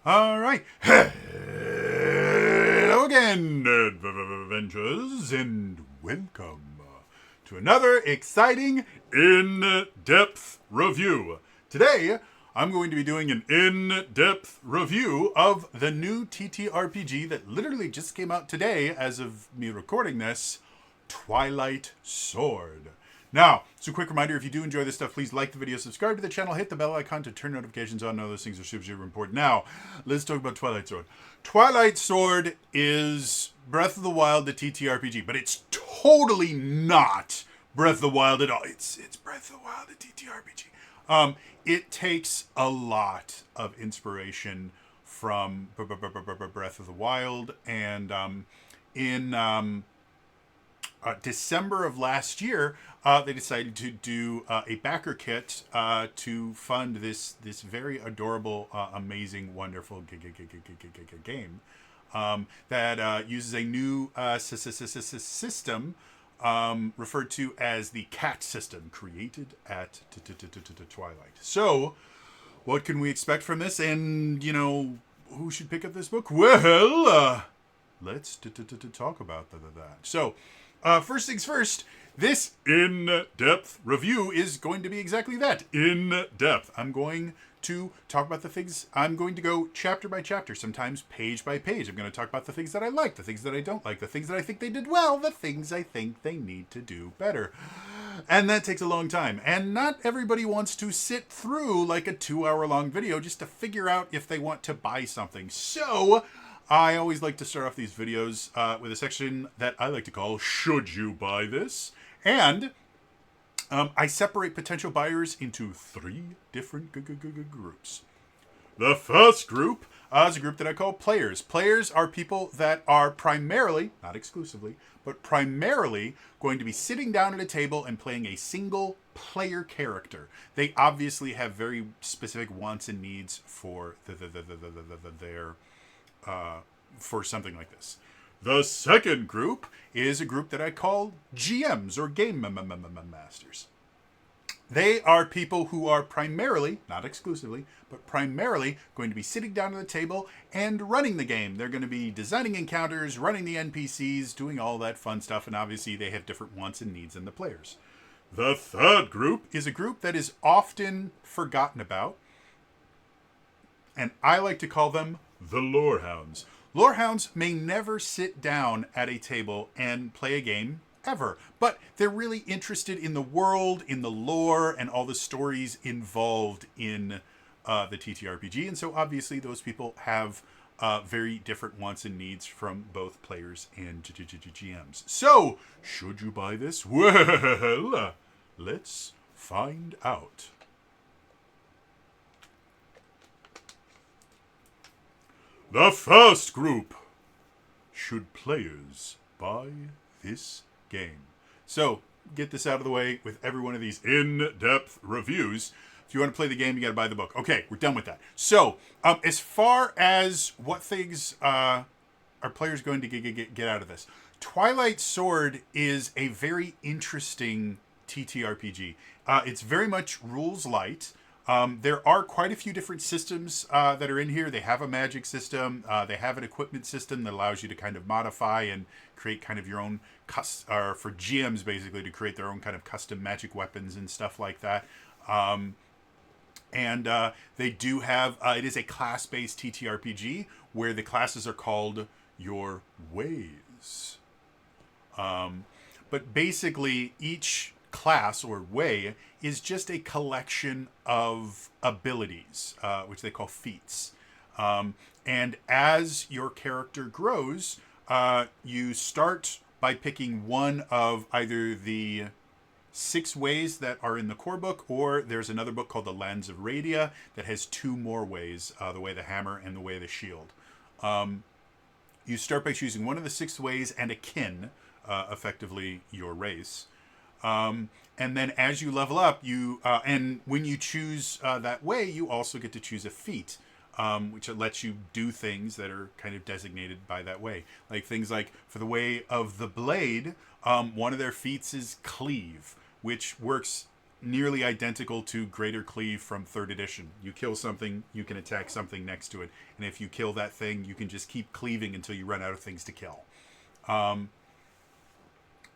All right. Hello again, adventurers, and welcome to another exciting in-depth review. Today, I'm going to be doing an in-depth review of the new TTRPG that literally just came out today as of me recording this, Twilight Sword. Now, so a quick reminder, if you do enjoy this stuff, please like the video, subscribe to the channel, hit the bell icon to turn notifications on. All those things are super, super important. Now, let's talk about Twilight Sword. Twilight Sword is Breath of the Wild, the TTRPG, but it's totally not Breath of the Wild at all. It's Breath of the Wild, the TTRPG. It takes a lot of inspiration from Breath of the Wild, and in December of last year, they decided to do a backer kit to fund this very adorable, amazing, wonderful game that uses a new system referred to as the CAT system, created at Twilight. So, what can we expect from this? And, who should pick up this book? Well, let's talk about that. So, first things first, this in-depth review is going to be exactly that, in-depth. I'm going to talk about the things, I'm going to go chapter by chapter, sometimes page by page. I'm going to talk about the things that I like, the things that I don't like, the things that I think they did well, the things I think they need to do better. And that takes a long time. And not everybody wants to sit through like a 2-hour-long video just to figure out if they want to buy something. So I always like to start off these videos with a section that I like to call, Should You Buy This? And I separate potential buyers into 3 different groups. The first group is a group that I call players. Players are people that are primarily, not exclusively, but primarily going to be sitting down at a table and playing a single player character. They obviously have very specific wants and needs for their for something like this. The second group is a group that I call GMs, or Game Masters. They are people who are primarily, not exclusively, but primarily going to be sitting down at the table and running the game. They're going to be designing encounters, running the NPCs, doing all that fun stuff, and obviously they have different wants and needs than the players. The third group is a group that is often forgotten about, and I like to call them the Lorehounds. Lorehounds may never sit down at a table and play a game, ever. But they're really interested in the world, in the lore, and all the stories involved in the TTRPG. And so obviously those people have very different wants and needs from both players and GMs. So, should you buy this? Well, let's find out. The first group. Should players buy this game? So, get this out of the way with every one of these in-depth reviews. If you want to play the game, you got to buy the book. Okay, we're done with that. So, as far as what things are players going to get out of this, Twilight Sword is a very interesting TTRPG. It's very much rules light. There are quite a few different systems that are in here. They have a magic system. They have an equipment system that allows you to kind of modify and create kind of your own, or for GMs basically, to create their own kind of custom magic weapons and stuff like that. And they do have, it is a class-based TTRPG where the classes are called your ways. But basically each class or way is just a collection of abilities, which they call feats. And as your character grows, you start by picking one of either the 6 ways that are in the core book, or there's another book called The Lands of Radia that has 2 more ways, the way of the hammer and the way of the shield. You start by choosing one of the 6 ways and a kin, effectively your race. And then as you level up, and when you choose that way, you also get to choose a feat, which lets you do things that are kind of designated by that way. Like things like, for the way of the blade, one of their feats is cleave, which works nearly identical to Greater Cleave from 3rd edition. You kill something, you can attack something next to it. And if you kill that thing, you can just keep cleaving until you run out of things to kill.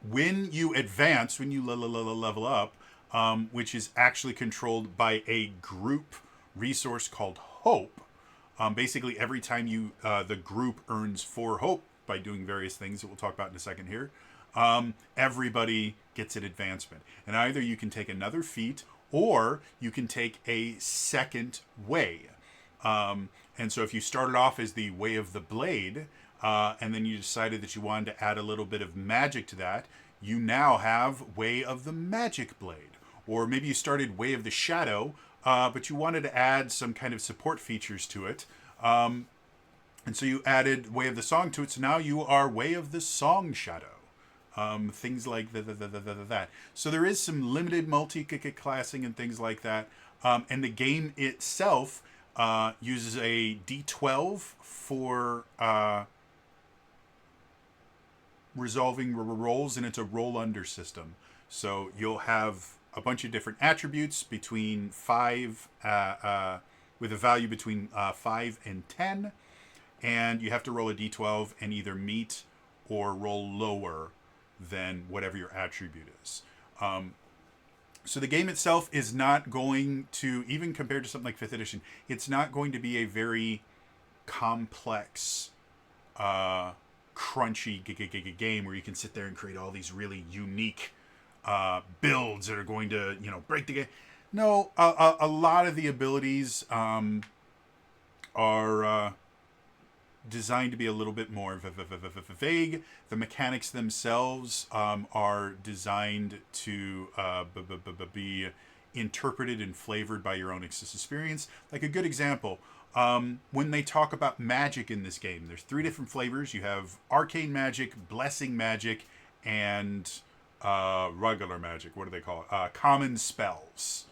When you advance, when you level up, which is actually controlled by a group resource called Hope, basically every time you the group earns 4 hope by doing various things that we'll talk about in a second here, everybody gets an advancement. And either you can take another feat or you can take a second way. And so if you started off as the Way of the Blade, and then you decided that you wanted to add a little bit of magic to that, you now have Way of the Magic Blade. Or maybe you started Way of the Shadow, but you wanted to add some kind of support features to it. And so you added Way of the Song to it, so now you are Way of the Song Shadow. Things like that. So there is some limited multi-classing and things like that. And the game itself uses a D12 for resolving rolls, and it's a roll-under system. So you'll have a bunch of different attributes between 5, with a value between 5 and 10. And you have to roll a D12 and either meet or roll lower than whatever your attribute is. So the game itself is not going to, even compared to something like 5th edition, it's not going to be a very complex, crunchy game where you can sit there and create all these really unique builds that are going to, break the game. No, a lot of the abilities are designed to be a little bit more vague. The mechanics themselves are designed to be interpreted and flavored by your own experience. Like a good example, when they talk about magic in this game, there's 3 different flavors. You have arcane magic, blessing magic, and regular magic. What do they call it? Common spells.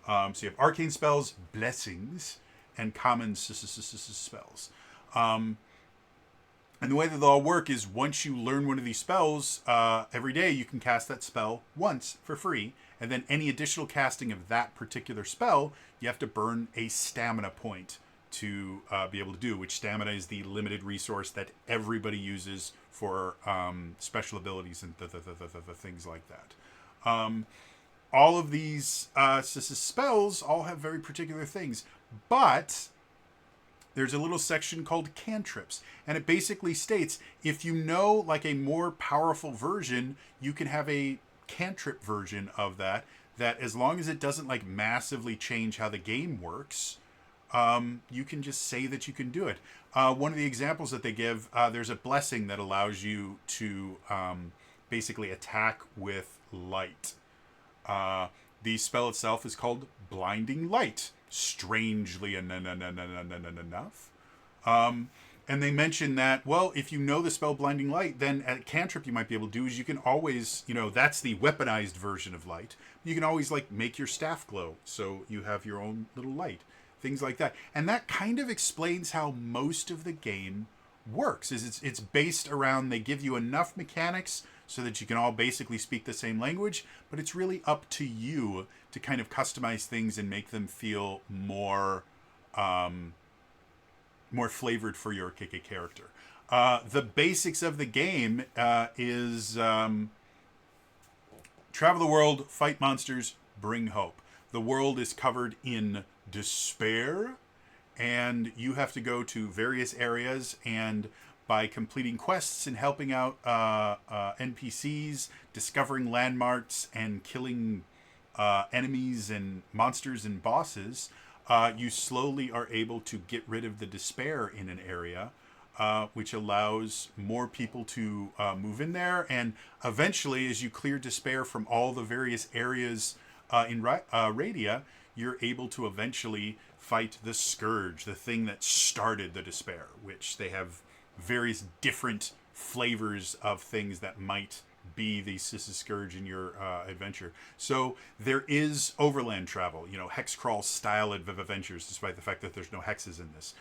So you have arcane spells, blessings, and common spells. And the way that they'll all work is once you learn one of these spells, every day you can cast that spell once for free. And then any additional casting of that particular spell, you have to burn a stamina point to be able to do, which stamina is the limited resource that everybody uses for special abilities and things like that. All of these spells all have very particular things, but there's a little section called cantrips, and it basically states if you know like a more powerful version, you can have a cantrip version of that as long as it doesn't like massively change how the game works, you can just say that you can do it. One of the examples that they give, there's a blessing that allows you to basically attack with light. The spell itself is called Blinding Light, strangely enough. And they mention that, well, if you know the spell Blinding Light, then at cantrip you might be able to do is you can always, that's the weaponized version of light. You can always like make your staff glow so you have your own little light. Things like that. And that kind of explains how most of the game works. It's based around, they give you enough mechanics so that you can all basically speak the same language, but it's really up to you to kind of customize things and make them feel more flavored for your character. The basics of the game is travel the world, fight monsters, bring hope. The world is covered in despair, and you have to go to various areas, and by completing quests and helping out NPCs, discovering landmarks, and killing enemies and monsters and bosses, you slowly are able to get rid of the despair in an area, which allows more people to move in there. And eventually, as you clear despair from all the various areas in Radia, you're able to eventually fight the Scourge, the thing that started the despair, which they have various different flavors of things that might be the Scourge in your adventure. So there is overland travel, hex crawl style of adventures, despite the fact that there's no hexes in this.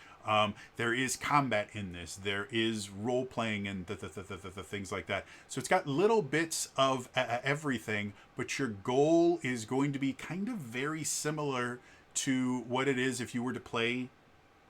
There is combat in this. There is role playing and things like that. So it's got little bits of everything, but your goal is going to be kind of very similar to what it is if you were to play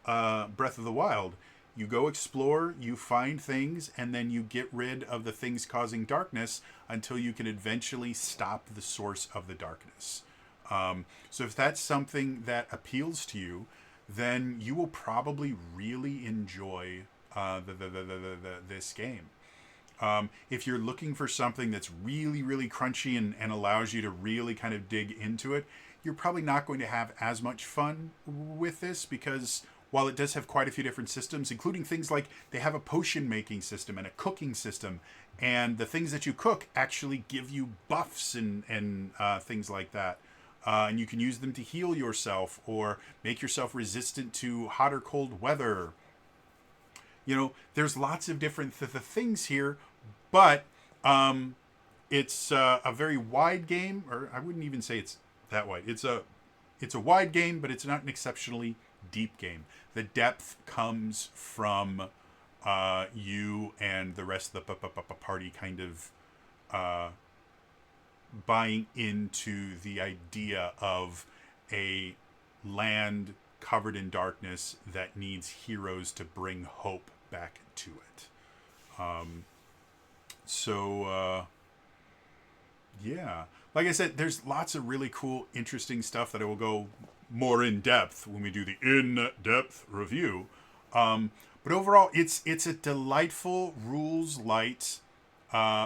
Breath of the Wild. You go explore, you find things, and then you get rid of the things causing darkness until you can eventually stop the source of the darkness. So if that's something that appeals to you, then you will probably really enjoy this game. If you're looking for something that's really, really crunchy and allows you to really kind of dig into it, you're probably not going to have as much fun with this because while it does have quite a few different systems, including things like they have a potion making system and a cooking system, and the things that you cook actually give you buffs and things like that. And you can use them to heal yourself or make yourself resistant to hot or cold weather. You know, there's lots of different things here, but it's a very wide game, or I wouldn't even say it's that wide. It's a wide game, but it's not an exceptionally deep game. The depth comes from you and the rest of the party kind of buying into the idea of a land covered in darkness that needs heroes to bring hope back to it. Yeah. Like I said, there's lots of really cool, interesting stuff that I will go more in depth when we do the in-depth review. But overall, it's a delightful rules light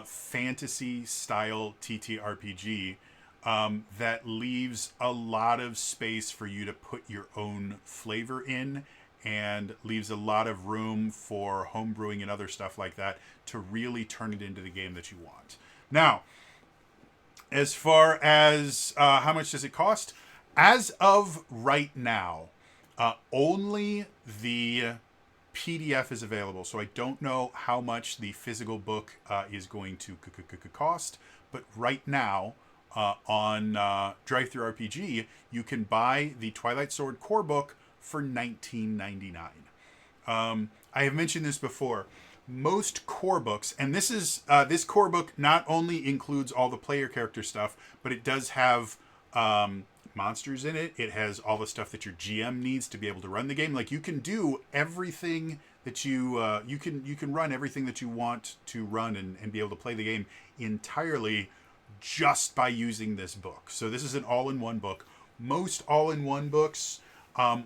fantasy style TTRPG that leaves a lot of space for you to put your own flavor in and leaves a lot of room for homebrewing and other stuff like that to really turn it into the game that you want. Now, as far as how much does it cost? As of right now, only the PDF is available. So I don't know how much the physical book is going to cost. But right now, on DriveThruRPG, you can buy the Twilight Sword core book for $19.99. I have mentioned this before. Most core books, and this core book not only includes all the player character stuff, but it does have monsters in it. It has all the stuff that your GM needs to be able to run the game. Like you can do everything that you can run everything that you want to run and be able to play the game entirely just by using this book. So this is an all-in-one book. Most all-in-one books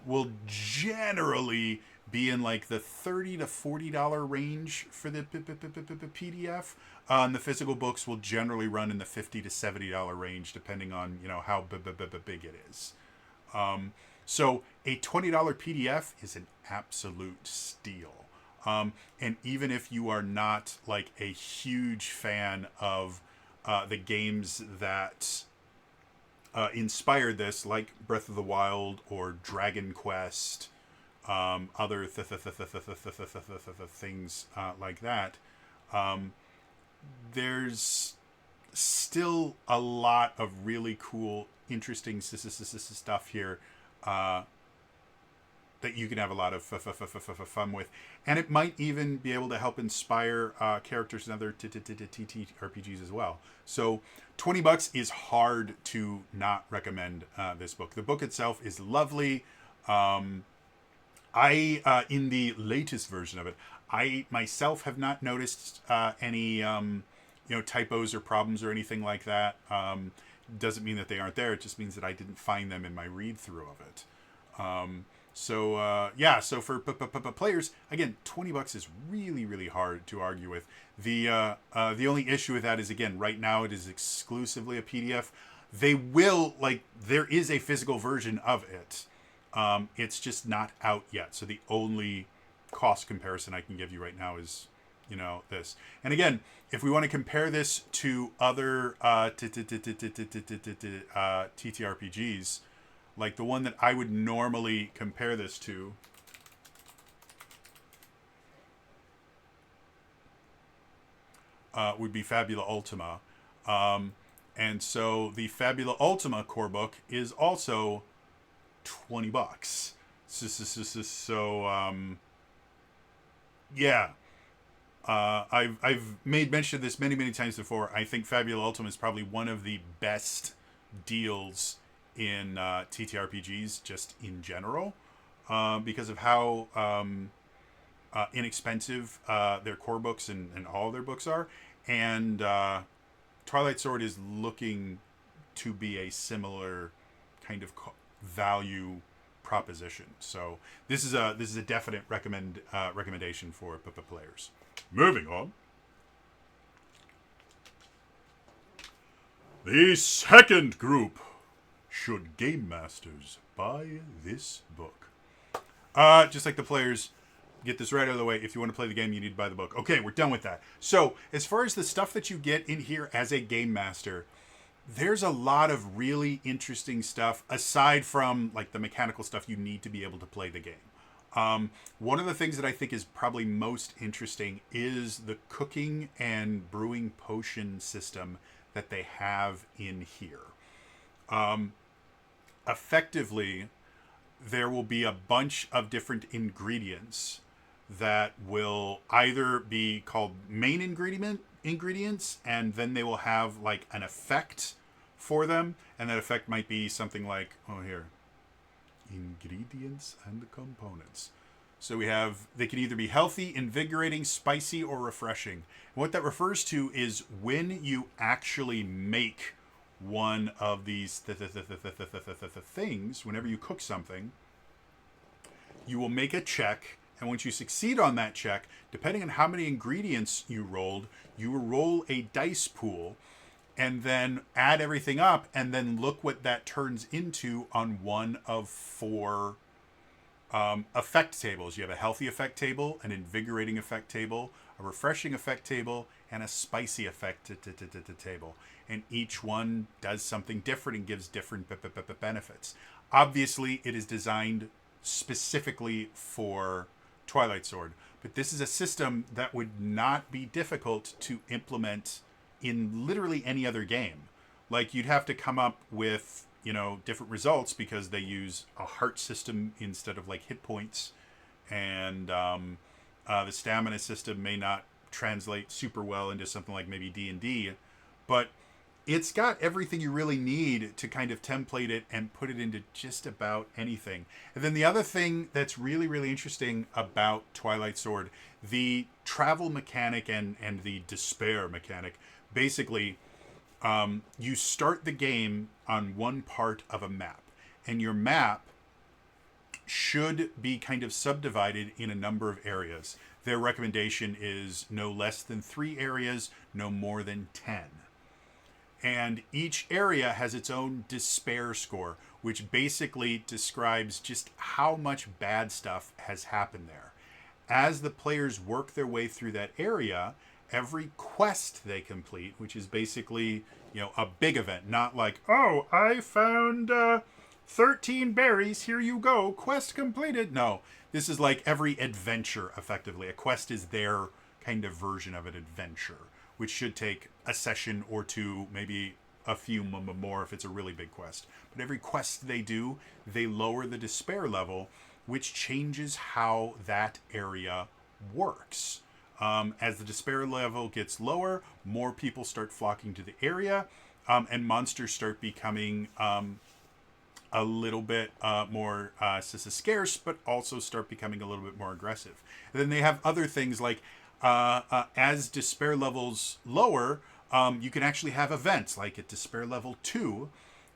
will generally be in like the $30 to $40 range for the PDF. And the physical books will generally run in the $50 to $70 range, depending on how big it is. So a $20 PDF is an absolute steal. And even if you are not like a huge fan of the games that inspired this, like Breath of the Wild or Dragon Quest, other things like that, there's still a lot of really cool, interesting stuff here that you can have a lot of fun with. And it might even be able to help inspire characters in other TTRPGs as well. So $20 is hard to not recommend this book. The book itself is lovely. I in the latest version of it, I myself have not noticed any typos or problems or anything like that. Doesn't mean that they aren't there. It just means that I didn't find them in my read through of it. So for players, again, $20 is really, really hard to argue with. The only issue with that is, again, right now it is exclusively a PDF. There is a physical version of it. It's just not out yet. So the only cost comparison I can give you right now is, this. And again, if we want to compare this to other TTRPGs, like the one that I would normally compare this to would be Fabula Ultima. And so the Fabula Ultima core book is also $20. Yeah. I've made mention of this many times before. I think Fabula Ultima is probably one of the best deals in TTRPGs just in general, because of how inexpensive their core books and all their books are, and Twilight Sword is looking to be a similar kind of value proposition. So this is a definite recommendation for players. Moving on. The second group. Should game masters buy this book? Just like the players, get this right out of the way. If you want to play the game, you need to buy the book. Okay, we're done with that. So, as far as the stuff that you get in here as a game master, there's a lot of really interesting stuff aside from like the mechanical stuff you need to be able to play the game. One of the things that I think is probably most interesting is the cooking and brewing potion system that they have in here. Effectively, there will be a bunch of different ingredients that will either be called main ingredients, and then they will have like an effect for them, and that effect might be something like, ingredients and components. So they can either be healthy, invigorating, spicy, or refreshing. And what that refers to is when you actually make one of these things, whenever you cook something, you will make a check, and once you succeed on that check, depending on how many ingredients you rolled, you will roll a dice pool and then add everything up, and then look what that turns into on one of 4 effect tables. You have a healthy effect table, an invigorating effect table, a refreshing effect table, and a spicy effect table. And each one does something different and gives different benefits. Obviously, it is designed specifically for Twilight Sword, but this is a system that would not be difficult to implement in literally any other game. Like, you'd have to come up with, different results because they use a heart system instead of like hit points, and the stamina system may not translate super well into something like maybe D&D, but it's got everything you really need to kind of template it and put it into just about anything. And then the other thing that's really interesting about Twilight Sword, the travel mechanic and the despair mechanic, basically, you start the game on one part of a map, and your map should be kind of subdivided in a number of areas. Their recommendation is no less than 3 areas, no more than 10. And each area has its own despair score, which basically describes just how much bad stuff has happened there. As the players work their way through that area, every quest they complete, which is basically, a big event, not like, oh, I found 13 berries, here you go, quest completed. No, this is like every adventure, effectively. A quest is their kind of version of an adventure, which should take a session or 2, maybe a few more if it's a really big quest. But every quest they do, they lower the despair level, which changes how that area works. As the despair level gets lower, more people start flocking to the area, and monsters start becoming a little bit more scarce, but also start becoming a little bit more aggressive. And then they have other things like, as despair levels lower, you can actually have events like at despair level 2.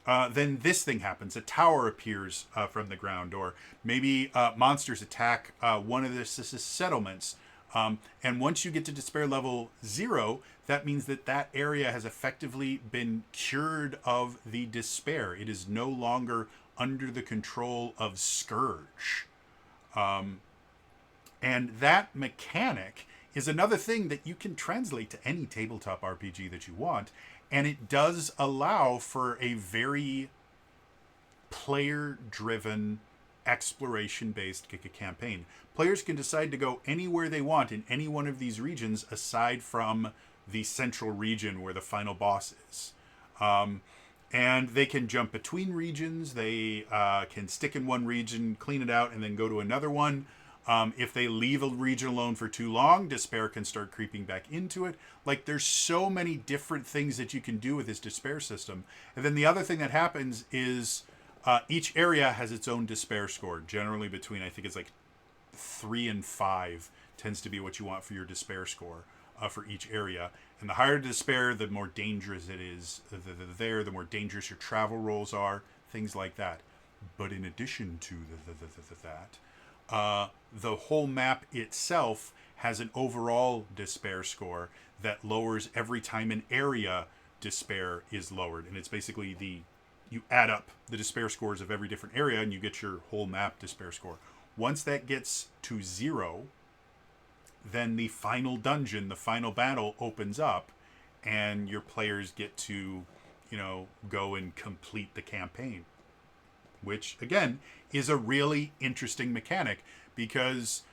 Then this thing happens. A tower appears from the ground, or maybe monsters attack one of the settlements. And once you get to despair level 0, that means that area has effectively been cured of the despair. It is no longer under the control of Scourge. And that mechanic is another thing that you can translate to any tabletop RPG that you want. And it does allow for a very player-driven, exploration-based campaign. Players can decide to go anywhere they want in any one of these regions aside from the central region where the final boss is. And they can jump between regions. They can stick in one region, clean it out, and then go to another one. If they leave a region alone for too long, despair can start creeping back into it. Like, there's so many different things that you can do with this despair system. And then the other thing that happens is each area has its own despair score, generally between, I think it's like 3 and 5 tends to be what you want for your despair score for each area. And the higher despair, the more dangerous it is. The more dangerous your travel rolls are, things like that. But in addition to that, the whole map itself has an overall despair score that lowers every time an area despair is lowered. And it's basically you add up the despair scores of every different area and you get your whole map despair score. Once that gets to 0, then the final dungeon, the final battle opens up and your players get to, go and complete the campaign. Which, again, is a really interesting mechanic because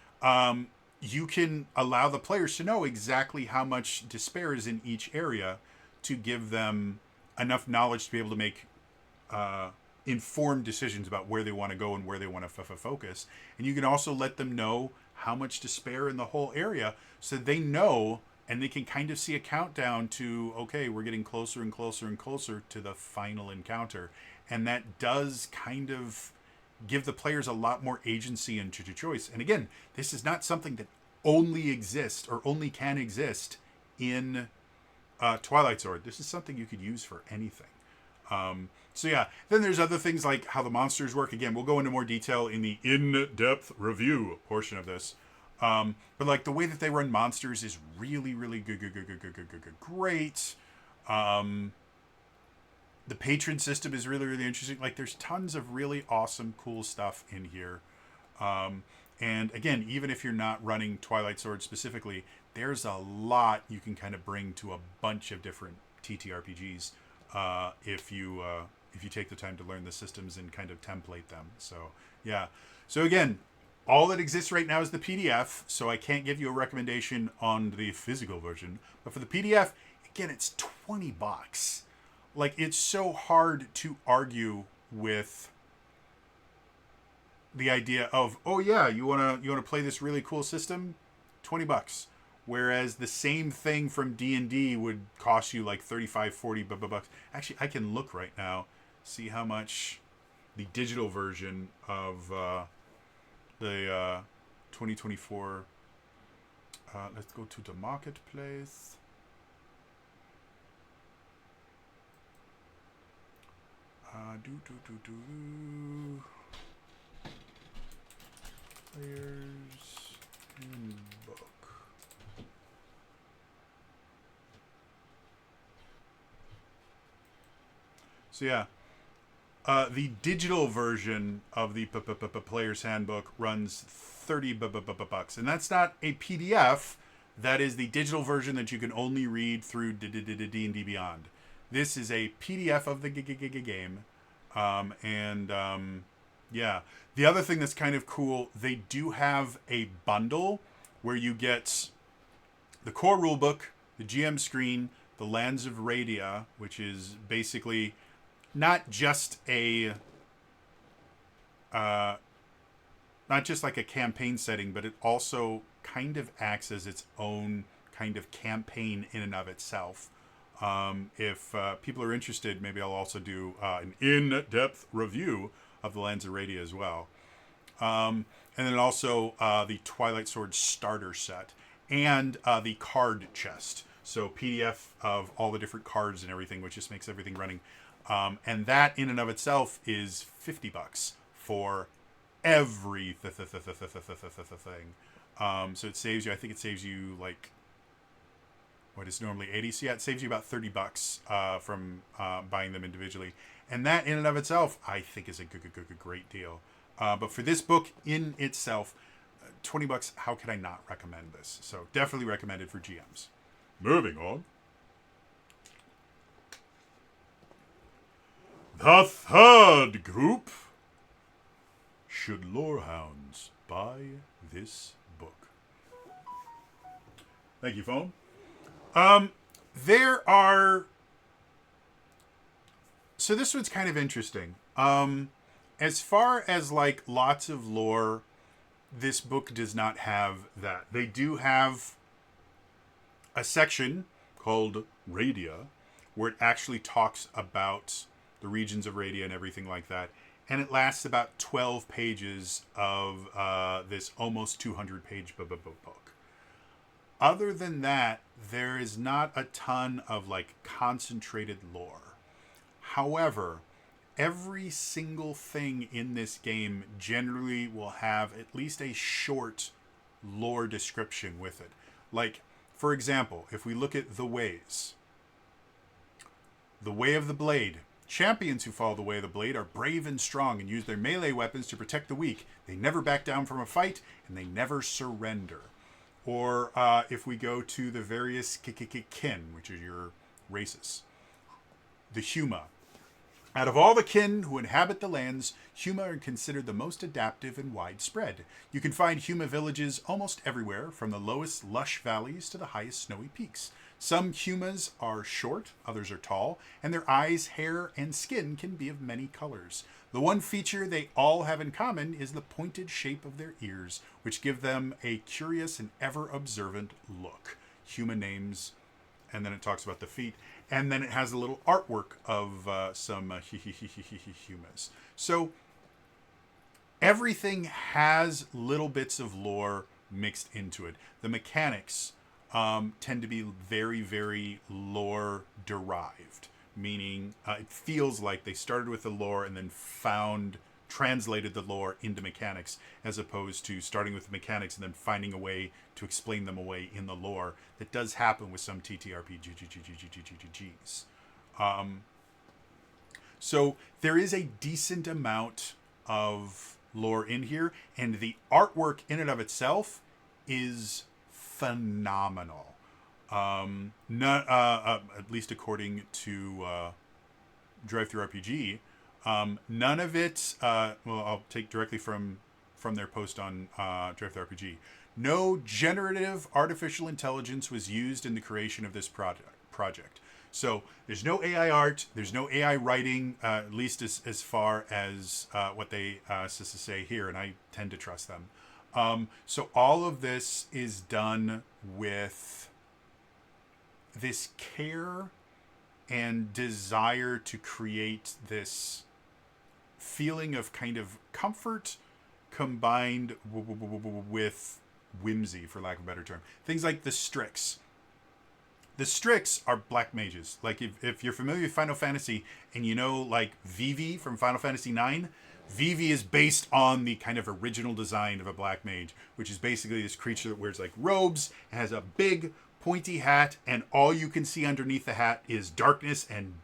you can allow the players to know exactly how much despair is in each area to give them enough knowledge to be able to make informed decisions about where they want to go and where they want to focus. And you can also let them know how much despair in the whole area so they know and they can kind of see a countdown to, okay, we're getting closer and closer and closer to the final encounter. And that does kind of give the players a lot more agency and choice. And again, this is not something that only exists or only can exist in Twilight Sword. This is something you could use for anything. So yeah, then there's other things like how the monsters work. Again, we'll go into more detail in the in-depth review portion of this. But like the way that they run monsters is really, really great. The patron system is really, really interesting. Like there's tons of really awesome, cool stuff in here. And again, even if you're not running Twilight Sword specifically, there's a lot you can kind of bring to a bunch of different TTRPGs if you take the time to learn the systems and kind of template them. So yeah. So again, all that exists right now is the PDF. So I can't give you a recommendation on the physical version, but for the PDF, again, it's $20. Like, it's so hard to argue with the idea of, oh yeah, you wanna play this really cool system, $20. Whereas the same thing from D&D would cost you like 35, 40 bucks. Actually, I can look right now, see how much the digital version of the 2024. Let's go to the marketplace. Players Handbook. So yeah, the digital version of the Player's Handbook runs 30 bucks, and that's not a PDF. That is the digital version that you can only read through D&D Beyond. This is a PDF of the game, yeah. The other thing that's kind of cool, they do have a bundle where you get the core rulebook, the GM screen, the Lands of Radia, which is basically not just like a campaign setting, but it also kind of acts as its own kind of campaign in and of itself. If people are interested, maybe I'll also do an in-depth review of the Lands of Radia as well. And then also the Twilight Sword starter set and the card chest. So PDF of all the different cards and everything, which just makes everything running. And that in and of itself is $50 for every thing. So it saves you, I think it saves you like, what is normally 80. So yeah, it saves you about $30 from buying them individually. And that in and of itself, I think is a great deal. But for this book in itself, $20, how could I not recommend this? So definitely recommended for GMs. Moving on. The third group. Should Lorehounds buy this book? Thank you, phone. There are So this one's kind of interesting. As far as like lots of lore, this book does not have that. They do have a section called Radia, where it actually talks about the regions of Radia and everything like that. And it lasts about 12 pages of this almost 200-page book. Other than that, there is not a ton of like concentrated lore. However, every single thing in this game generally will have at least a short lore description with it. Like, for example, if we look at the ways, the way of the blade. Champions who follow the way of the blade are brave and strong and use their melee weapons to protect the weak. They never back down from a fight, and they never surrender. Or if we go to the various kin, which are your races. The Huma. Out of all the kin who inhabit the lands, Huma are considered the most adaptive and widespread. You can find Huma villages almost everywhere, from the lowest lush valleys to the highest snowy peaks. Some Humas are short, others are tall, and their eyes, hair, and skin can be of many colors. The one feature they all have in common is the pointed shape of their ears, which give them a curious and ever-observant look. Huma names, and then it talks about the feet, and then it has a little artwork of some Humas. So everything has little bits of lore mixed into it. The mechanics tend to be very, very lore derived, meaning it feels like they started with the lore and then translated the lore into mechanics, as opposed to starting with the mechanics and then finding a way to explain them away in the lore. That does happen with some TTRPGs. So there is a decent amount of lore in here, and the artwork in and of itself is phenomenal. Not at least according to DriveThruRPG. None of it. Well, I'll take directly from their post on DriveThruRPG. No generative artificial intelligence was used in the creation of this project. So there's no AI art, there's no AI writing, at least as far as what they say here, and I tend to trust them. So all of this is done with this care and desire to create this feeling of kind of comfort combined with whimsy, for lack of a better term. Things like the Strix. The Strix are black mages. Like if you're familiar with Final Fantasy and you know like Vivi from Final Fantasy IX, Vivi is based on the kind of original design of a black mage, which is basically this creature that wears like robes and has a big pointy hat, and all you can see underneath the hat is darkness and,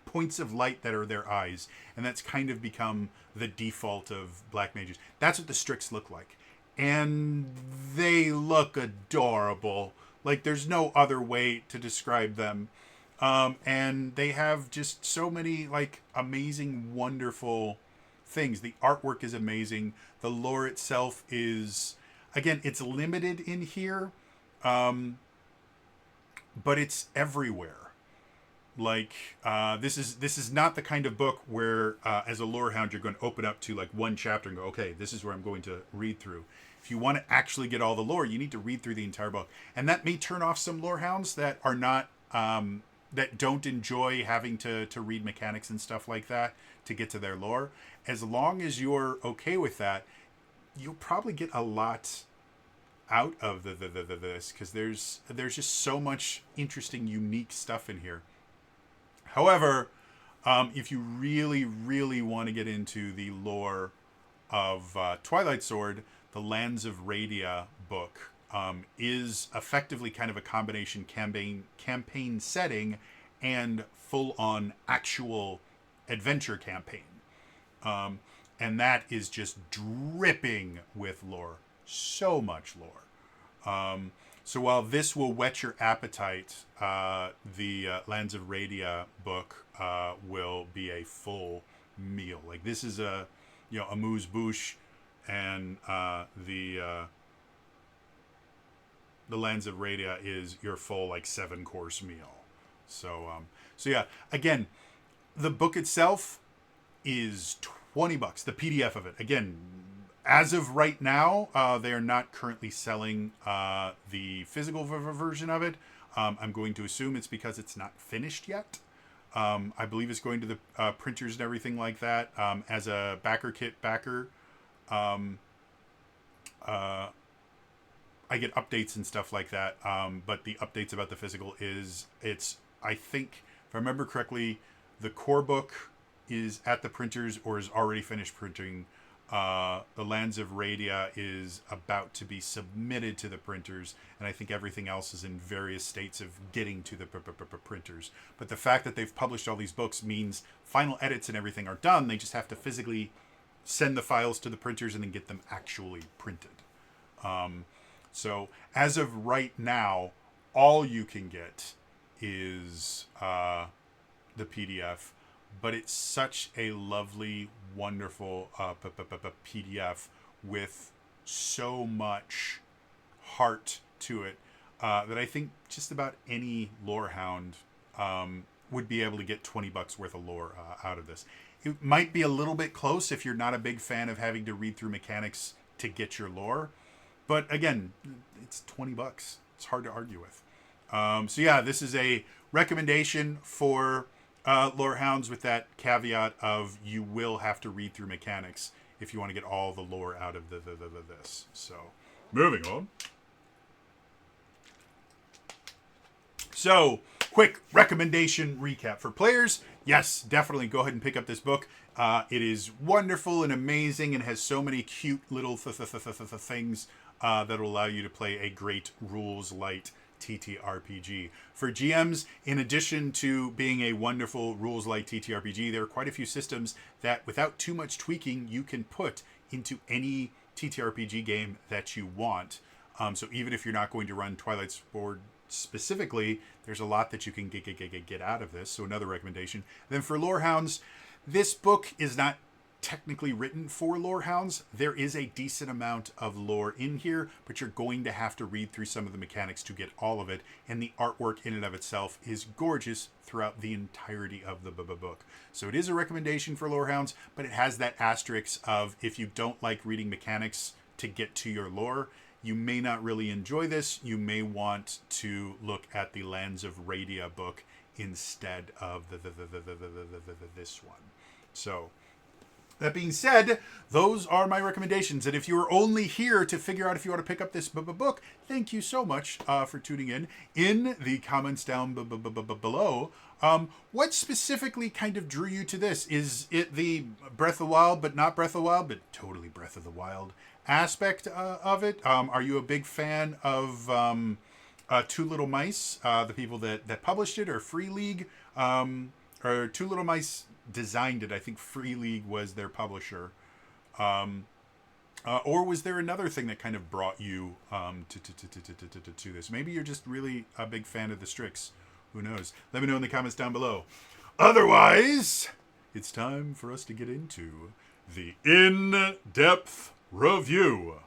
points of light that are their eyes. And that's kind of become the default of black mages. That's what the Strix look like. And they look adorable. Like there's no other way to describe them. And they have just so many like amazing, wonderful things. The artwork is amazing. The lore itself is, again, it's limited in here, but it's everywhere. Like this is not the kind of book where as a Lorehound you're going to open up to like one chapter and go, okay, this is where I'm going to read through. If you want to actually get all the lore, you need to read through the entire book, and that may turn off some Lorehounds that are not that don't enjoy having to read mechanics and stuff like that to get to their lore. As long as you're okay with that, you'll probably get a lot out of this, because there's just so much interesting, unique stuff in here. However, if you really, really want to get into the lore of Twilight Sword, the Lands of Radia book is effectively kind of a combination campaign setting and full-on actual adventure campaign. And that is just dripping with lore. So much lore. So while this will whet your appetite, the Lands of Radia book will be a full meal. Like this is a amuse-bouche, and the Lands of Radia is your full like 7-course meal. So yeah, again, The book itself is $20. The PDF of it, again, as of right now, they are not currently selling the physical version of it. I'm going to assume it's because it's not finished yet. I believe it's going to the printers and everything like that. As a backer kit backer, I get updates and stuff like that. But the updates about the physical I think, if I remember correctly, the core book is at the printers or is already finished printing. The Lands of Radia is about to be submitted to the printers, and I think everything else is in various states of getting to the printers. But the fact that they've published all these books means final edits and everything are done. They just have to physically send the files to the printers and then get them actually printed. So as of right now, all you can get is the PDF. But it's such a lovely, wonderful PDF with so much heart to it that I think just about any Lorehound would be able to get $20 worth of lore out of this. It might be a little bit close if you're not a big fan of having to read through mechanics to get your lore. But again, it's $20. It's hard to argue with. So yeah, this is a recommendation for Lorehounds with that caveat of you will have to read through mechanics if you want to get all the lore out of this. So, moving on. So, quick recommendation recap for players. Yes, definitely go ahead and pick up this book. It is wonderful and amazing and has so many cute little things that will allow you to play a great rules light TTRPG. For GMs, in addition to being a wonderful rules light TTRPG, there are quite a few systems that without too much tweaking you can put into any TTRPG game that you want. So even if you're not going to run Twilight Sword specifically, there's a lot that you can get out of this. So another recommendation. Then for Lorehounds, this book is not technically written for Lorehounds. There is a decent amount of lore in here, but you're going to have to read through some of the mechanics to get all of it, and the artwork in and of itself is gorgeous throughout the entirety of the book. So it is a recommendation for Lorehounds, but it has that asterisk of if you don't like reading mechanics to get to your lore, you may not really enjoy this. You may want to look at the Lands of Radia book instead of this one. So that being said, those are my recommendations. And if you are only here to figure out if you want to pick up this book, thank you so much for tuning in. In the comments down below, what specifically kind of drew you to this? Is it the Breath of the Wild, but not Breath of the Wild, but totally Breath of the Wild aspect of it? Are you a big fan of Two Little Mice, the people that published it, or Free League, or Two Little Mice designed it? I think Free League was their publisher. Or was there another thing that kind of brought you to this? Maybe you're just really a big fan of the Strix. Who knows? Let me know in the comments down below. Otherwise, it's time for us to get into the in-depth review.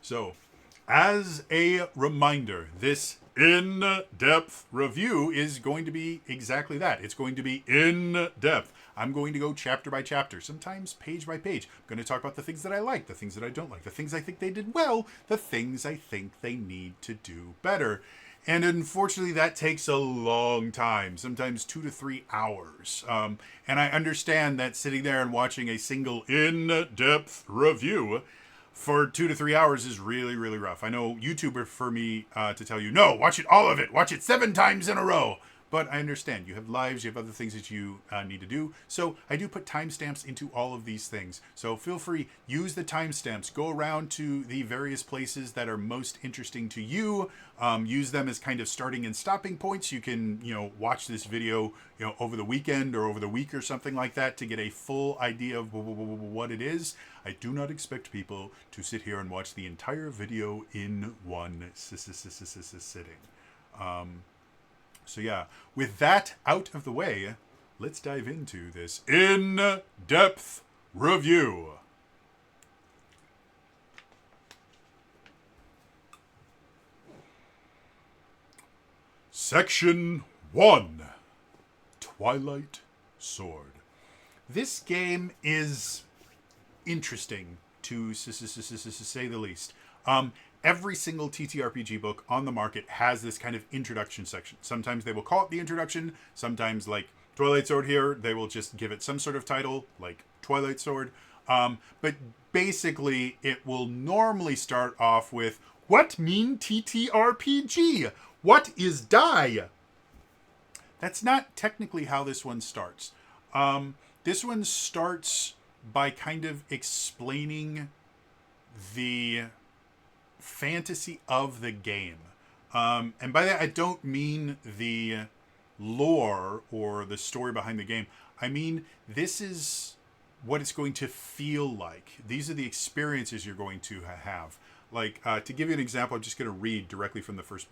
So, as a reminder, this in-depth review is going to be exactly that. It's going to be in-depth. I'm going to go chapter by chapter, sometimes page by page. I'm going to talk about the things that I like, the things that I don't like, the things I think they did well, the things I think they need to do better. And unfortunately, that takes a long time, sometimes 2 to 3 hours. And I understand that sitting there and watching a single in-depth review for 2 to 3 hours is really, really rough. I know YouTube prefer me to tell you, no, watch it, all of it. Watch it 7 times in a row. But I understand. You have lives. You have other things that you need to do. So I do put timestamps into all of these things. So feel free, use the timestamps. Go around to the various places that are most interesting to you. Use them as kind of starting and stopping points. You can, watch this video, over the weekend or over the week or something like that to get a full idea of what it is. I do not expect people to sit here and watch the entire video in one sitting. So yeah, with that out of the way, let's dive into this in-depth review. Section 1, Twilight Sword. This game is interesting, to say the least. Every single TTRPG book on the market has this kind of introduction section. Sometimes they will call it the introduction. Sometimes, like Twilight Sword here, they will just give it some sort of title, like Twilight Sword. But basically, it will normally start off with, what mean TTRPG? What is die? That's not technically how this one starts. This one starts by kind of explaining the fantasy of the game. And by that, I don't mean the lore or the story behind the game. I mean, this is what it's going to feel like. These are the experiences you're going to have. Like, to give you an example, I'm just going to read directly from the first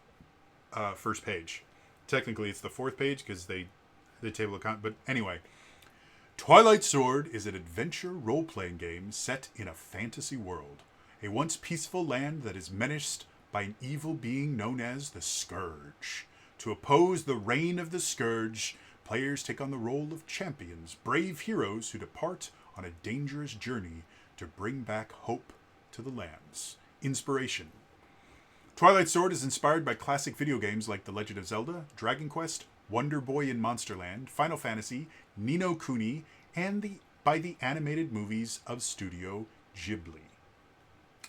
page. Technically, it's the fourth page because the table of contents. But anyway, Twilight Sword is an adventure role-playing game set in a fantasy world. A once peaceful land that is menaced by an evil being known as the Scourge. To oppose the reign of the Scourge, players take on the role of champions, brave heroes who depart on a dangerous journey to bring back hope to the lands. Inspiration. Twilight Sword is inspired by classic video games like The Legend of Zelda, Dragon Quest, Wonder Boy in Monsterland, Final Fantasy, Ni no Kuni, and by the animated movies of Studio Ghibli.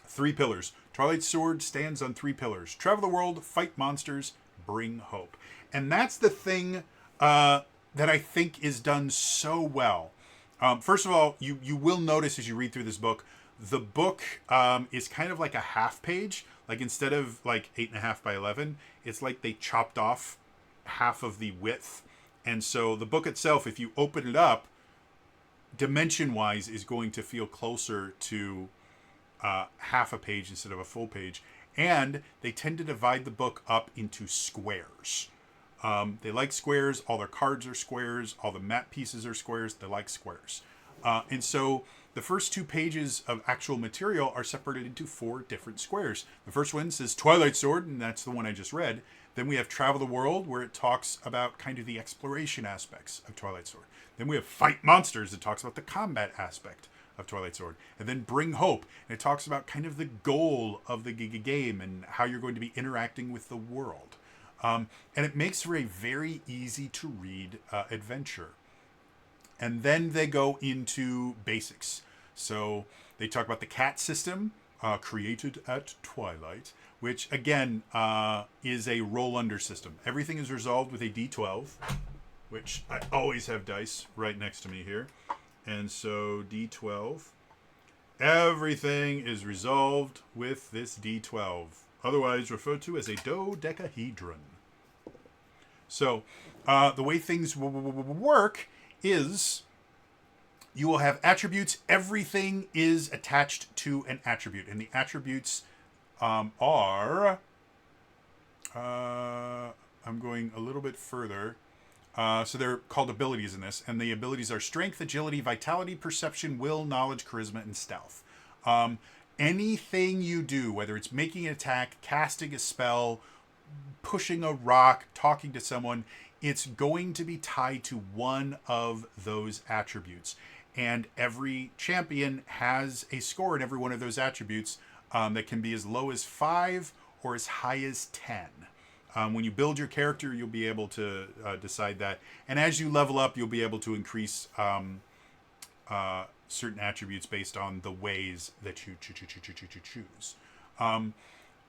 3 pillars. Twilight Sword stands on 3 pillars. Travel the world, fight monsters, bring hope. And that's the thing that I think is done so well. First of all, you will notice as you read through this book, the book is kind of like a half page. Like, instead of like 8.5 by 11, it's like they chopped off half of the width. And so the book itself, if you open it up, dimension-wise, is going to feel closer to half a page instead of a full page. And they tend to divide the book up into squares. They like squares. All their cards are squares. All the map pieces are squares. They like squares. And so the first 2 pages of actual material are separated into 4 different squares. The first one says Twilight Sword, and that's the one I just read. Then we have Travel the World, where it talks about kind of the exploration aspects of Twilight Sword. Then we have Fight Monsters, that talks about the combat aspect of Twilight Sword. And then Bring Hope, and it talks about kind of the goal of the game and how you're going to be interacting with the world. And it makes for a very easy to read adventure. And then they go into basics. So they talk about the cat system, created at Twilight, which again is a roll under system. Everything is resolved with a D12, which I always have dice right next to me here. And so D12, everything is resolved with this D12, otherwise referred to as a dodecahedron. So the way things work is you will have attributes. Everything is attached to an attribute. And the attributes are... I'm going a little bit further. So they're called abilities in this. And the abilities are strength, agility, vitality, perception, will, knowledge, charisma, and stealth. Anything you do, whether it's making an attack, casting a spell, pushing a rock, talking to someone, it's going to be tied to one of those attributes. And every champion has a score in every one of those attributes that can be as low as 5 or as high as 10. When you build your character, you'll be able to decide that. And as you level up, you'll be able to increase certain attributes based on the ways that you choose.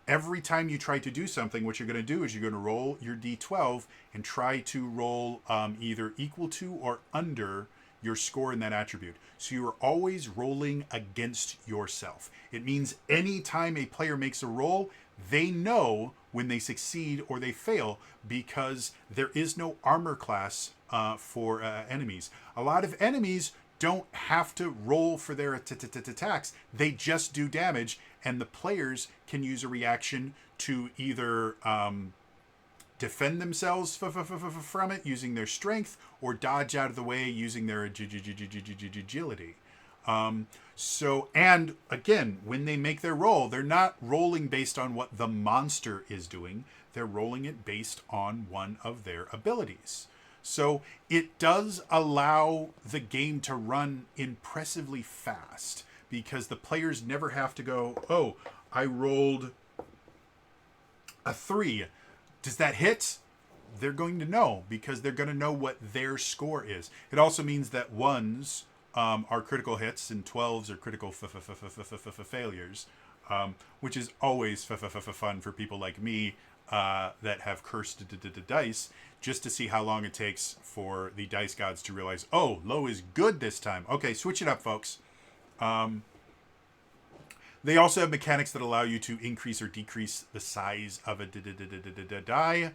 Every time you try to do something, what you're going to do is you're going to roll your D12 and try to roll either equal to or under your score in that attribute. So you are always rolling against yourself. It means any time a player makes a roll, they know when they succeed or they fail because there is no armor class for enemies. A lot of enemies don't have to roll for their attacks. They just do damage, and the players can use a reaction to either defend themselves from it using their strength or dodge out of the way using their agility. And again, when they make their roll, they're not rolling based on what the monster is doing. They're rolling it based on one of their abilities. So it does allow the game to run impressively fast because the players never have to go, oh, I rolled a 3. Does that hit? They're going to know because they're going to know what their score is. It also means that 1s are critical hits and 12s are critical failures, which is always fun for people like me that have cursed dice, just to see how long it takes for the dice gods to realize, oh, low is good this time. Okay, switch it up, folks. They also have mechanics that allow you to increase or decrease the size of a die.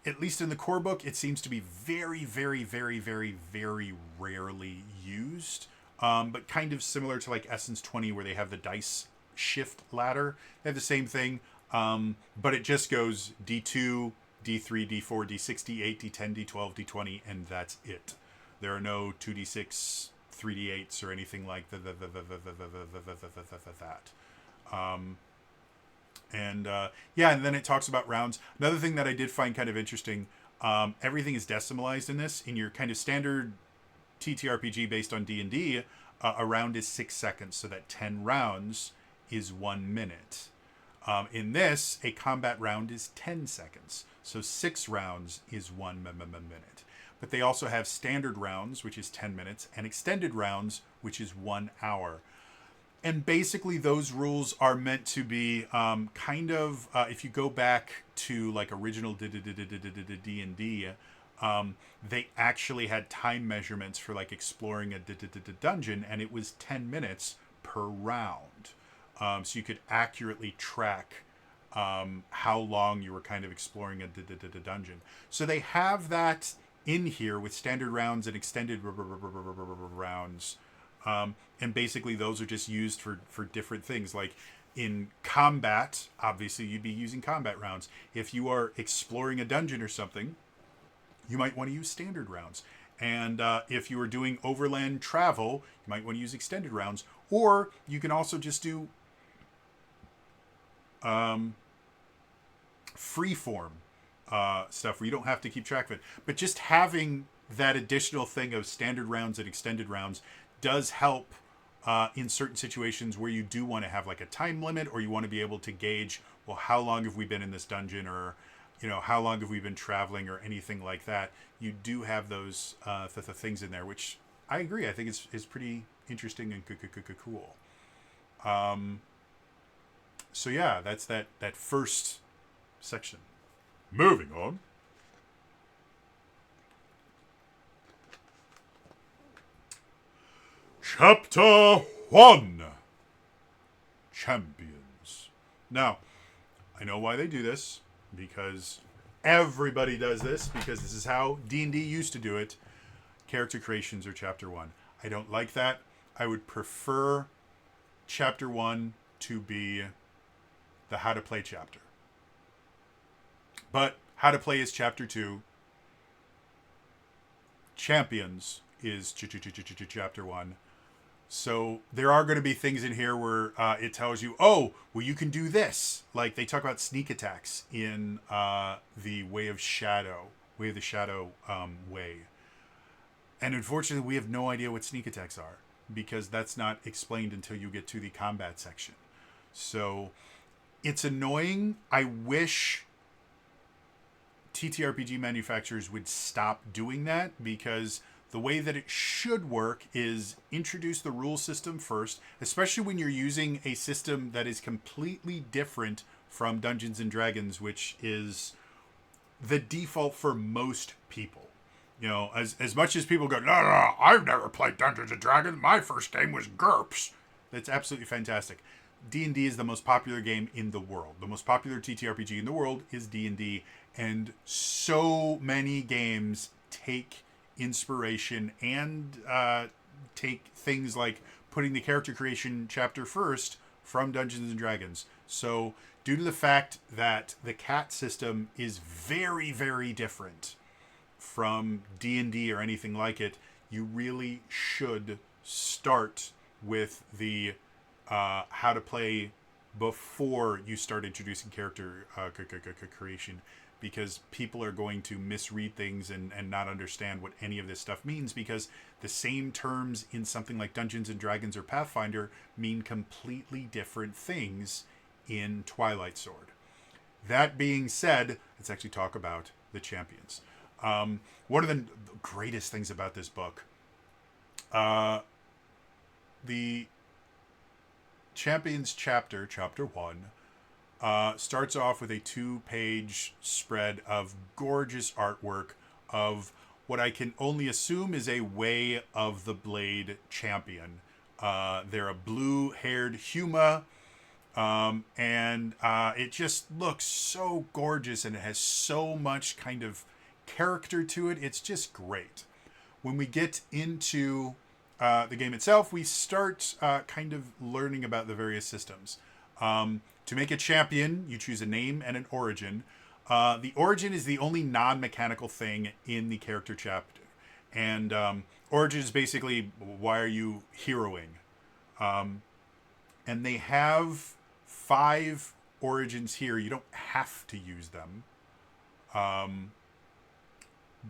At least in the core book, it seems to be very, very, very, very, very rarely used. But kind of similar to like Essence 20, where they have the dice shift ladder. They have the same thing, but it just goes D2, D3, D4, D6, D8, D10, D12, D20, and that's it. There are no 2D6, 3D8s or anything like that. And then it talks about rounds. Another thing that I did find kind of interesting, everything is decimalized in this. In your kind of standard TTRPG based on D&D, a round is 6 seconds, so that 10 rounds is 1 minute. In this, a combat round is 10 seconds, so 6 rounds is 1 minute. But they also have standard rounds, which is 10 minutes, and extended rounds, which is 1 hour. And basically those rules are meant to be if you go back to like original D&D, they actually had time measurements for like exploring a dungeon, and it was 10 minutes per round. So you could accurately track how long you were kind of exploring a dungeon. So they have that in here with standard rounds and extended rounds. And basically those are just used for different things. Like in combat, obviously you'd be using combat rounds. If you are exploring a dungeon or something, you might want to use standard rounds. And if you are doing overland travel, you might want to use extended rounds. Or you can also just do freeform stuff where you don't have to keep track of it. But just having that additional thing of standard rounds and extended rounds does help in certain situations where you do want to have like a time limit, or you want to be able to gauge, well, how long have we been in this dungeon, or how long have we been traveling, or anything like that. You do have those things in there, which I agree. I think it's pretty interesting and cool. So yeah, that's that first section. Moving on. Chapter 1. Champions. Now, I know why they do this, because everybody does this, because this is how D&D used to do it. Character creations are Chapter 1. I don't like that. I would prefer Chapter 1 to be the How to Play chapter. But How to Play is Chapter 2. Champions is Chapter 1. So there are going to be things in here where it tells you, oh, well, you can do this. Like they talk about sneak attacks in the Way of the Shadow way. And unfortunately, we have no idea what sneak attacks are, because that's not explained until you get to the combat section. So it's annoying. I wish TTRPG manufacturers would stop doing that, because the way that it should work is introduce the rule system first, especially when you're using a system that is completely different from Dungeons and Dragons, which is the default for most people. As much as people go, no, I've never played Dungeons and Dragons. My first game was GURPS. That's absolutely fantastic. D&D is the most popular game in the world. The most popular TTRPG in the world is D&D, and so many games take inspiration and take things like putting the character creation chapter first from Dungeons and Dragons. So due to the fact that the cat system is very, very different from D&D or anything like it, you really should start with the how to play before you start introducing character creation, because people are going to misread things and not understand what any of this stuff means, because the same terms in something like Dungeons and Dragons or Pathfinder mean completely different things in Twilight Sword. That being said, let's actually talk about the champions. One of the greatest things about this book, the champions chapter 1, starts off with a 2-page spread of gorgeous artwork of what I can only assume is a Way of the Blade champion. They're a blue-haired Huma, and it just looks so gorgeous, and it has so much kind of character to it. It's just great. When we get into the game itself, we start kind of learning about the various systems. To make a champion, you choose a name and an origin. The origin is the only non-mechanical thing in the character chapter. And origin is basically, why are you heroing? And they have 5 origins here. You don't have to use them.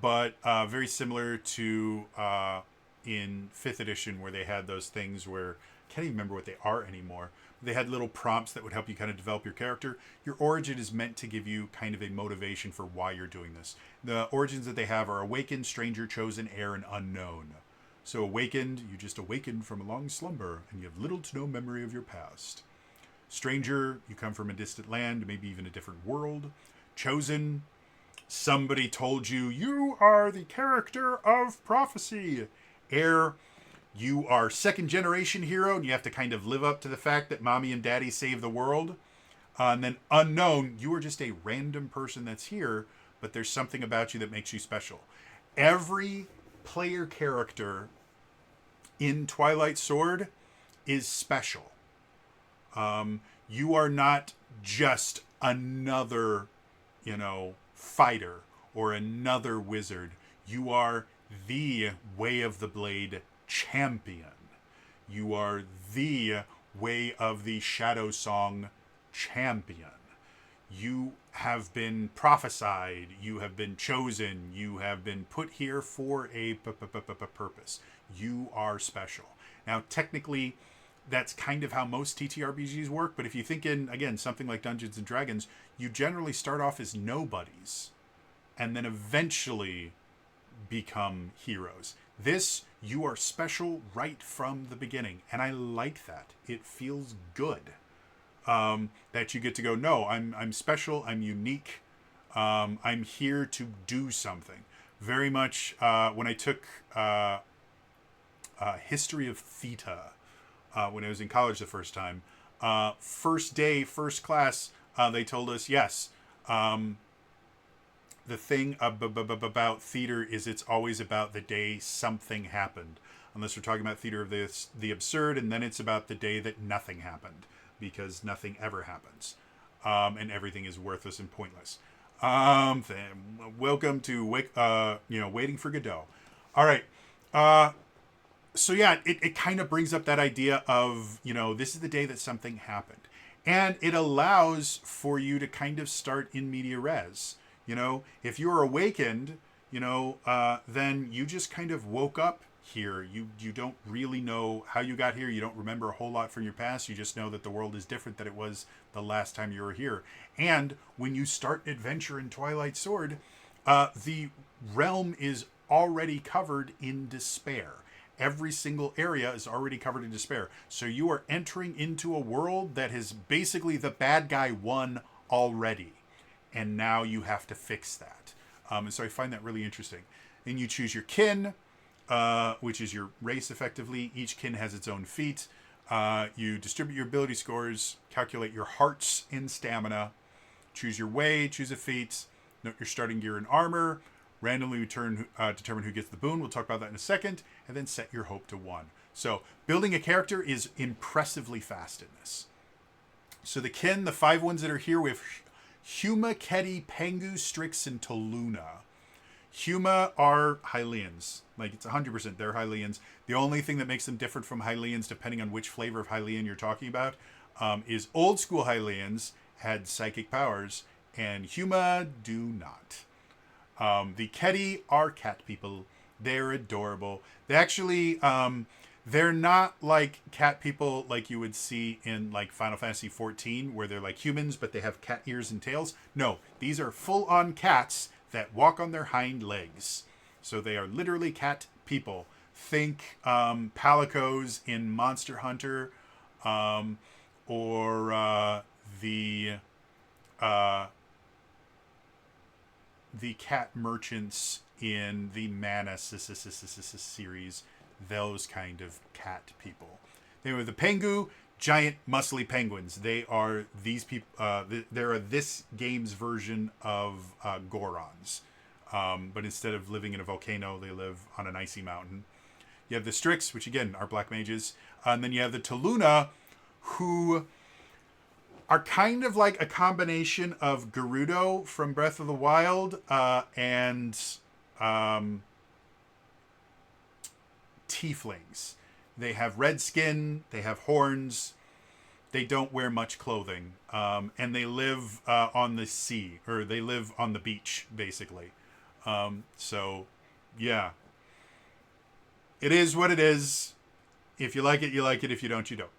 But very similar to in 5th edition, where they had those things where, I can't even remember what they are anymore. They had little prompts that would help you kind of develop your character. Your origin is meant to give you kind of a motivation for why you're doing this. The origins that they have are Awakened, Stranger, Chosen, Heir, and Unknown. So Awakened, you just awakened from a long slumber, and you have little to no memory of your past. Stranger, you come from a distant land, maybe even a different world. Chosen, somebody told you, you are the character of prophecy. Heir, you are 2nd generation hero, and you have to kind of live up to the fact that mommy and daddy saved the world. And then Unknown, you are just a random person that's here, but there's something about you that makes you special. Every player character in Twilight Sword is special. You are not just another, fighter or another wizard. You are the Way of the Blade champion. You are the Way of the Shadow Song champion. You have been prophesied. You have been chosen. You have been put here for a purpose. You are special. Now, technically, that's kind of how most TTRPGs work, but if you think in, again, something like Dungeons and Dragons, you generally start off as nobodies and then eventually become heroes. This, you are special right from the beginning, and I like that. It feels good that you get to go, no, I'm special, I'm unique, I'm here to do something. Very much when I took History of Theta when I was in college the first time, first day, first class, they told us, yes, the thing about theater is it's always about the day something happened. Unless we're talking about theater of the absurd, and then it's about the day that nothing happened, because nothing ever happens, and everything is worthless and pointless. Welcome to Waiting for Godot. All right. So yeah, it kind of brings up that idea of, this is the day that something happened, and it allows for you to kind of start in media res. If you're awakened, then you just kind of woke up here. You don't really know how you got here. You don't remember a whole lot from your past. You just know that the world is different than it was the last time you were here. And when you start an adventure in Twilight Sword, the realm is already covered in despair. Every single area is already covered in despair. So you are entering into a world that has basically the bad guy won already. And now you have to fix that. And so I find that really interesting. Then you choose your kin, which is your race, effectively. Each kin has its own feat. You distribute your ability scores, calculate your hearts in stamina, choose your way, choose a feat, note your starting gear and armor, randomly determine who gets the boon. We'll talk about that in a second. And then set your hope to 1. So building a character is impressively fast in this. So the kin, the 5 ones that are here, we have Huma, Keti, Pengu, Strix, and Toluna. Huma are Hylians. Like, it's 100%. They're Hylians. The only thing that makes them different from Hylians, depending on which flavor of Hylian you're talking about, is old school Hylians had psychic powers, and Huma do not. The Kedi are cat people. They're adorable. They actually, they're not like cat people like you would see in like Final Fantasy XIV, where they're like humans, but they have cat ears and tails. No, these are full-on cats that walk on their hind legs. So they are literally cat people. Think Palicos in Monster Hunter, or uh, the cat merchants in the Mana series. Those kind of cat people. They were the Pengu, giant muscly penguins. They are these people. They're this game's version of Gorons. But instead of living in a volcano, they live on an icy mountain. You have the Strix, which again are black mages. And then you have the Taluna, who are kind of like a combination of Gerudo from Breath of the Wild and tieflings. They have red skin, they have horns, they don't wear much clothing, and they live on the sea, or they live on the beach, basically. So, yeah. It is what it is. If you like it, you like it. If you don't, you don't.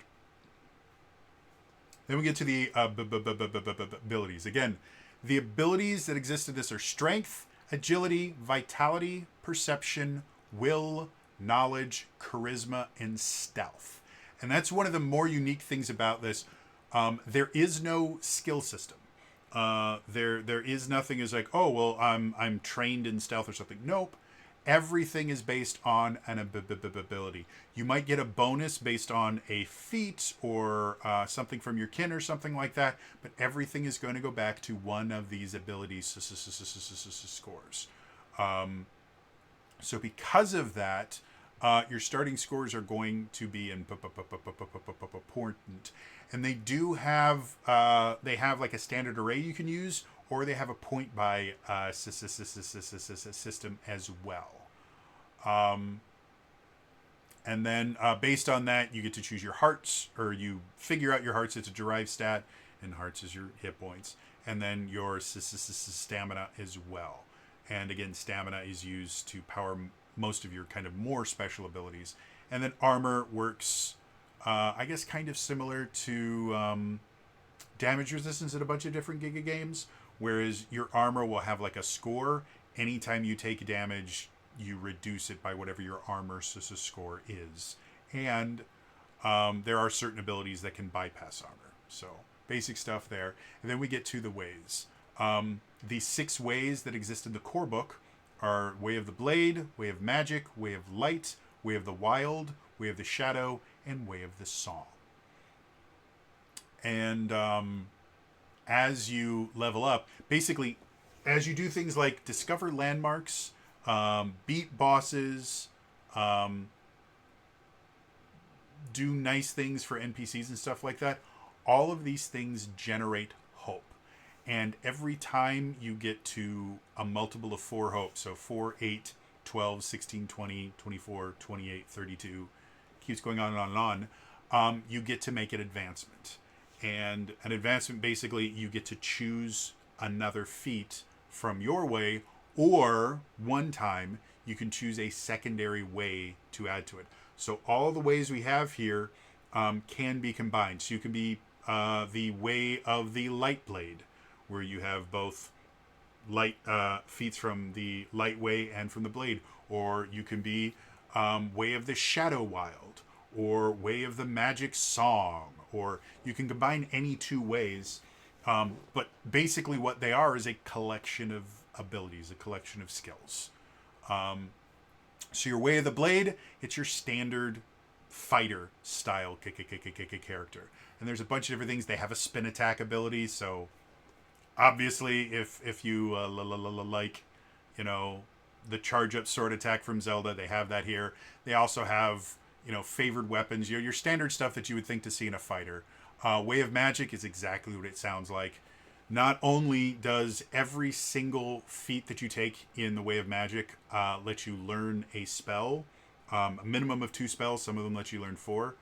Then we get to the abilities. Again, the abilities that exist in this are strength, agility, vitality, perception, will, knowledge, charisma, and stealth. And that's one of the more unique things about this. There is no skill system. There is nothing as like, oh, well, I'm trained in stealth or something. Nope. Everything is based on an ability. You might get a bonus based on a feat or something from your kin or something like that, but everything is going to go back to one of these abilities scores. So because of that, your starting scores are going to be important. And they do have like a standard array you can use, or they have a point buy system as well. And then based on that, you get to choose your hearts, or you figure out your hearts. It's a derived stat, and hearts is your hit points. And then your stamina as well. And again, stamina is used to power most of your kind of more special abilities. And then armor works, I guess, kind of similar to damage resistance in a bunch of different Giga games, whereas your armor will have like a score. Anytime you take damage, you reduce it by whatever your armor score is. And there are certain abilities that can bypass armor. So basic stuff there. And then we get to the ways. The 6 ways that exist in the core book are Way of the Blade, Way of Magic, Way of Light, Way of the Wild, Way of the Shadow, and Way of the Song. And as you level up, basically, as you do things like discover landmarks, beat bosses, do nice things for NPCs and stuff like that, all of these things generate hope. And every time you get to a multiple of 4 hope, so 4, 8, 12, 16, 20, 24, 28, 32, keeps going on and on and on, you get to make an advancement. And an advancement, basically, you get to choose another feat from your way, or one time you can choose a secondary way to add to it. So all the ways we have here can be combined. So you can be the way of the light blade, where you have both light feats from the light way and from the blade, or you can be way of the shadow wild, or way of the magic song, or you can combine any 2 ways. But basically what they are is a collection of abilities, a collection of skills. So your way of the blade, it's your standard fighter style character. And there's a bunch of different things. They have a spin attack ability, so obviously if you like, you know, the charge up sword attack from Zelda, they have that here. They also have, you know, favored weapons, your standard stuff that you would think to see in a fighter. Way of Magic is exactly what it sounds like. Not only does every single feat that you take in the Way of Magic let you learn a spell, a minimum of 2 spells, some of them let you learn 4,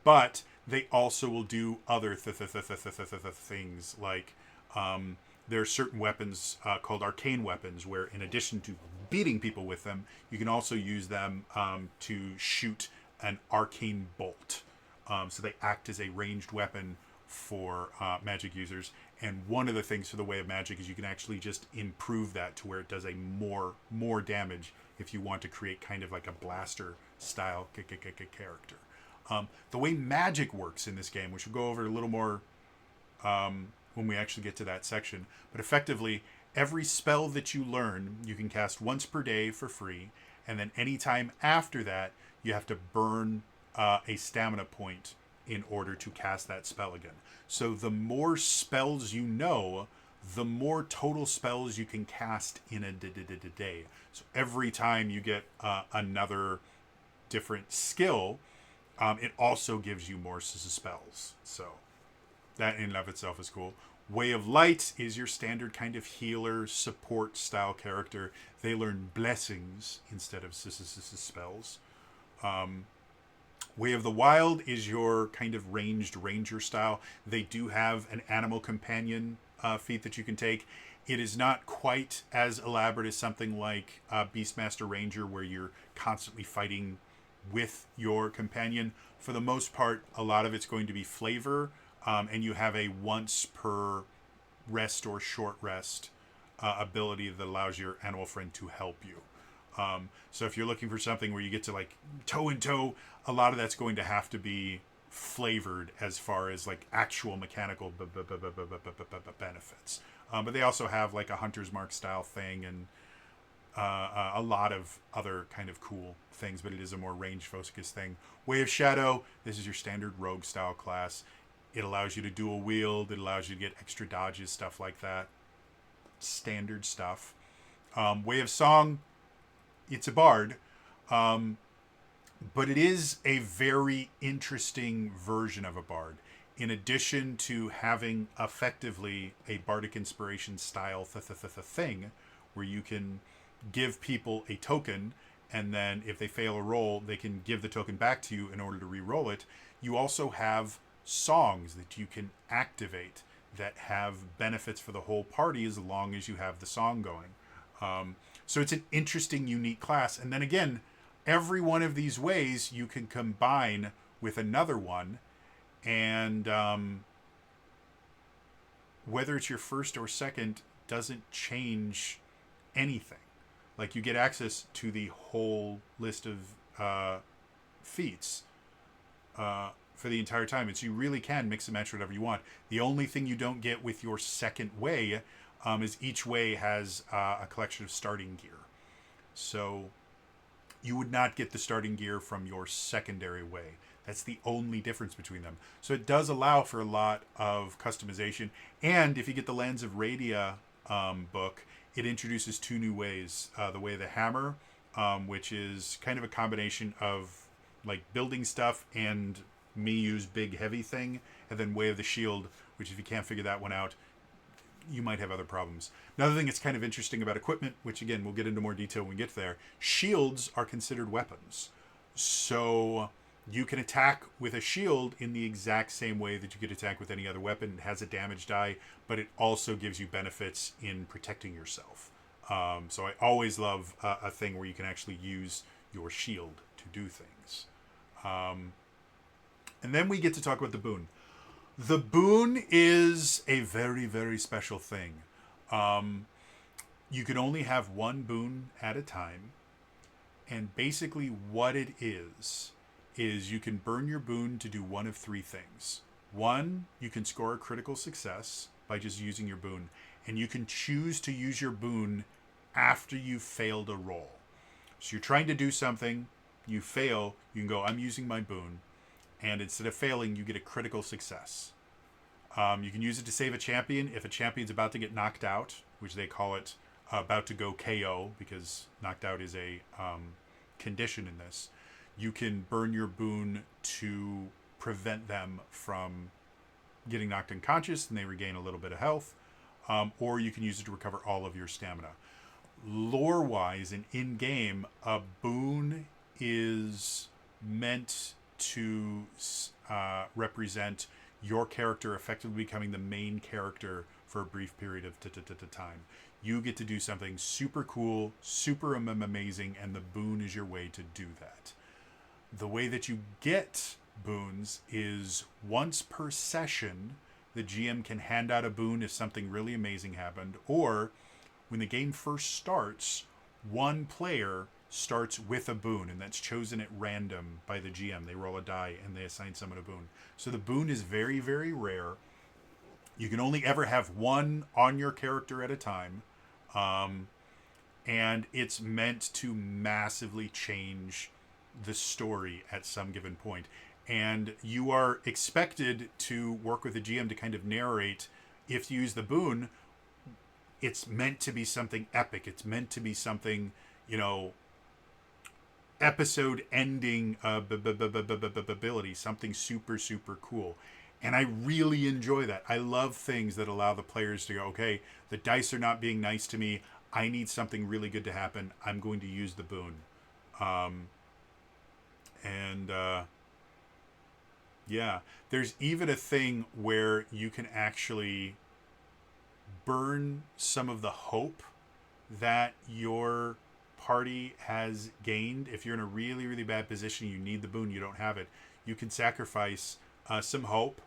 but they also will do other things, like there are certain weapons called arcane weapons, where in addition to beating people with them, you can also use them to shoot an arcane bolt. So they act as a ranged weapon for magic users. And one of the things for the Way of Magic is you can actually just improve that to where it does a more damage if you want to create kind of like a blaster style character. The way magic works in this game, which we'll go over a little more when we actually get to that section, but effectively every spell that you learn you can cast once per day for free, and then anytime after that you have to burn a stamina point in order to cast that spell again. So the more spells you know, the more total spells you can cast in a day. So every time you get another different skill, it also gives you more spells. So that in and of itself is cool. Way of Light is your standard kind of healer support style character. They learn blessings instead of spells. Way of the Wild is your kind of ranged ranger style. They do have an animal companion feat that you can take. It is not quite as elaborate as something like Beastmaster Ranger, where you're constantly fighting with your companion. For the most part, a lot of it's going to be flavor, and you have a once per rest or short rest ability that allows your animal friend to help you. So if you're looking for something where you get to like toe and toe, a lot of that's going to have to be flavored as far as like actual mechanical benefits. But they also have like a Hunter's Mark style thing, and a lot of other kind of cool things, but it is a more range focused thing. Way of Shadow, this is your standard rogue style class. It allows you to dual wield, it allows you to get extra dodges, stuff like that. Standard stuff. Way of Song, it's a bard, but it is a very interesting version of a bard. In addition to having effectively a bardic inspiration style thing, where you can give people a token, and then if they fail a roll, they can give the token back to you in order to re-roll it. You also have songs that you can activate that have benefits for the whole party as long as you have the song going. So it's an interesting, unique class. And then again, every one of these ways you can combine with another one, and whether it's your first or second doesn't change anything. Like, you get access to the whole list of feats for the entire time. And so you really can mix and match whatever you want. The only thing you don't get with your second way is each way has a collection of starting gear. So you would not get the starting gear from your secondary way. That's the only difference between them. So it does allow for a lot of customization. And if you get the Lands of Radia book, it introduces 2 new ways. The Way of the Hammer, which is kind of a combination of like building stuff and me use big heavy thing. And then Way of the Shield, which if you can't figure that one out, you might have other problems. Another thing that's kind of interesting about equipment, which again, we'll get into more detail when we get there, shields are considered weapons. So you can attack with a shield in the exact same way that you could attack with any other weapon. It has a damage die, but it also gives you benefits in protecting yourself. So I always love a thing where you can actually use your shield to do things. And then we get to talk about the boon. The boon is a very, very special thing. You can only have one boon at a time. And basically what it is you can burn your boon to do one of 3 things. 1, you can score a critical success by just using your boon. And you can choose to use your boon after you've failed a roll. So you're trying to do something, you fail, you can go, I'm using my boon. And instead of failing, you get a critical success. You can use it to save a champion. If a champion's about to get knocked out, which they call it about to go KO, because knocked out is a condition in this, you can burn your boon to prevent them from getting knocked unconscious and they regain a little bit of health, or you can use it to recover all of your stamina. Lore-wise and in-game, a boon is meant to represent your character effectively becoming the main character for a brief period of time. You get to do something super cool, super amazing, and the boon is your way to do that. The way that you get boons is once per session, the GM can hand out a boon if something really amazing happened, or when the game first starts, one player starts with a boon, and that's chosen at random by the GM. They roll a die and they assign someone a boon. So the boon is very, very rare. You can only ever have one on your character at a time. And it's meant to massively change the story at some given point. And you are expected to work with the GM to kind of narrate, if you use the boon, it's meant to be something epic. It's meant to be something, episode ending ability, something super, super cool. And I really enjoy that. I love things that allow the players to go, okay, the dice are not being nice to me. I need something really good to happen. I'm going to use the boon. Yeah, there's even a thing where you can actually burn some of the hope that your party has gained. If you're in a really, really bad position, you need the boon, you don't have it, you can sacrifice some hope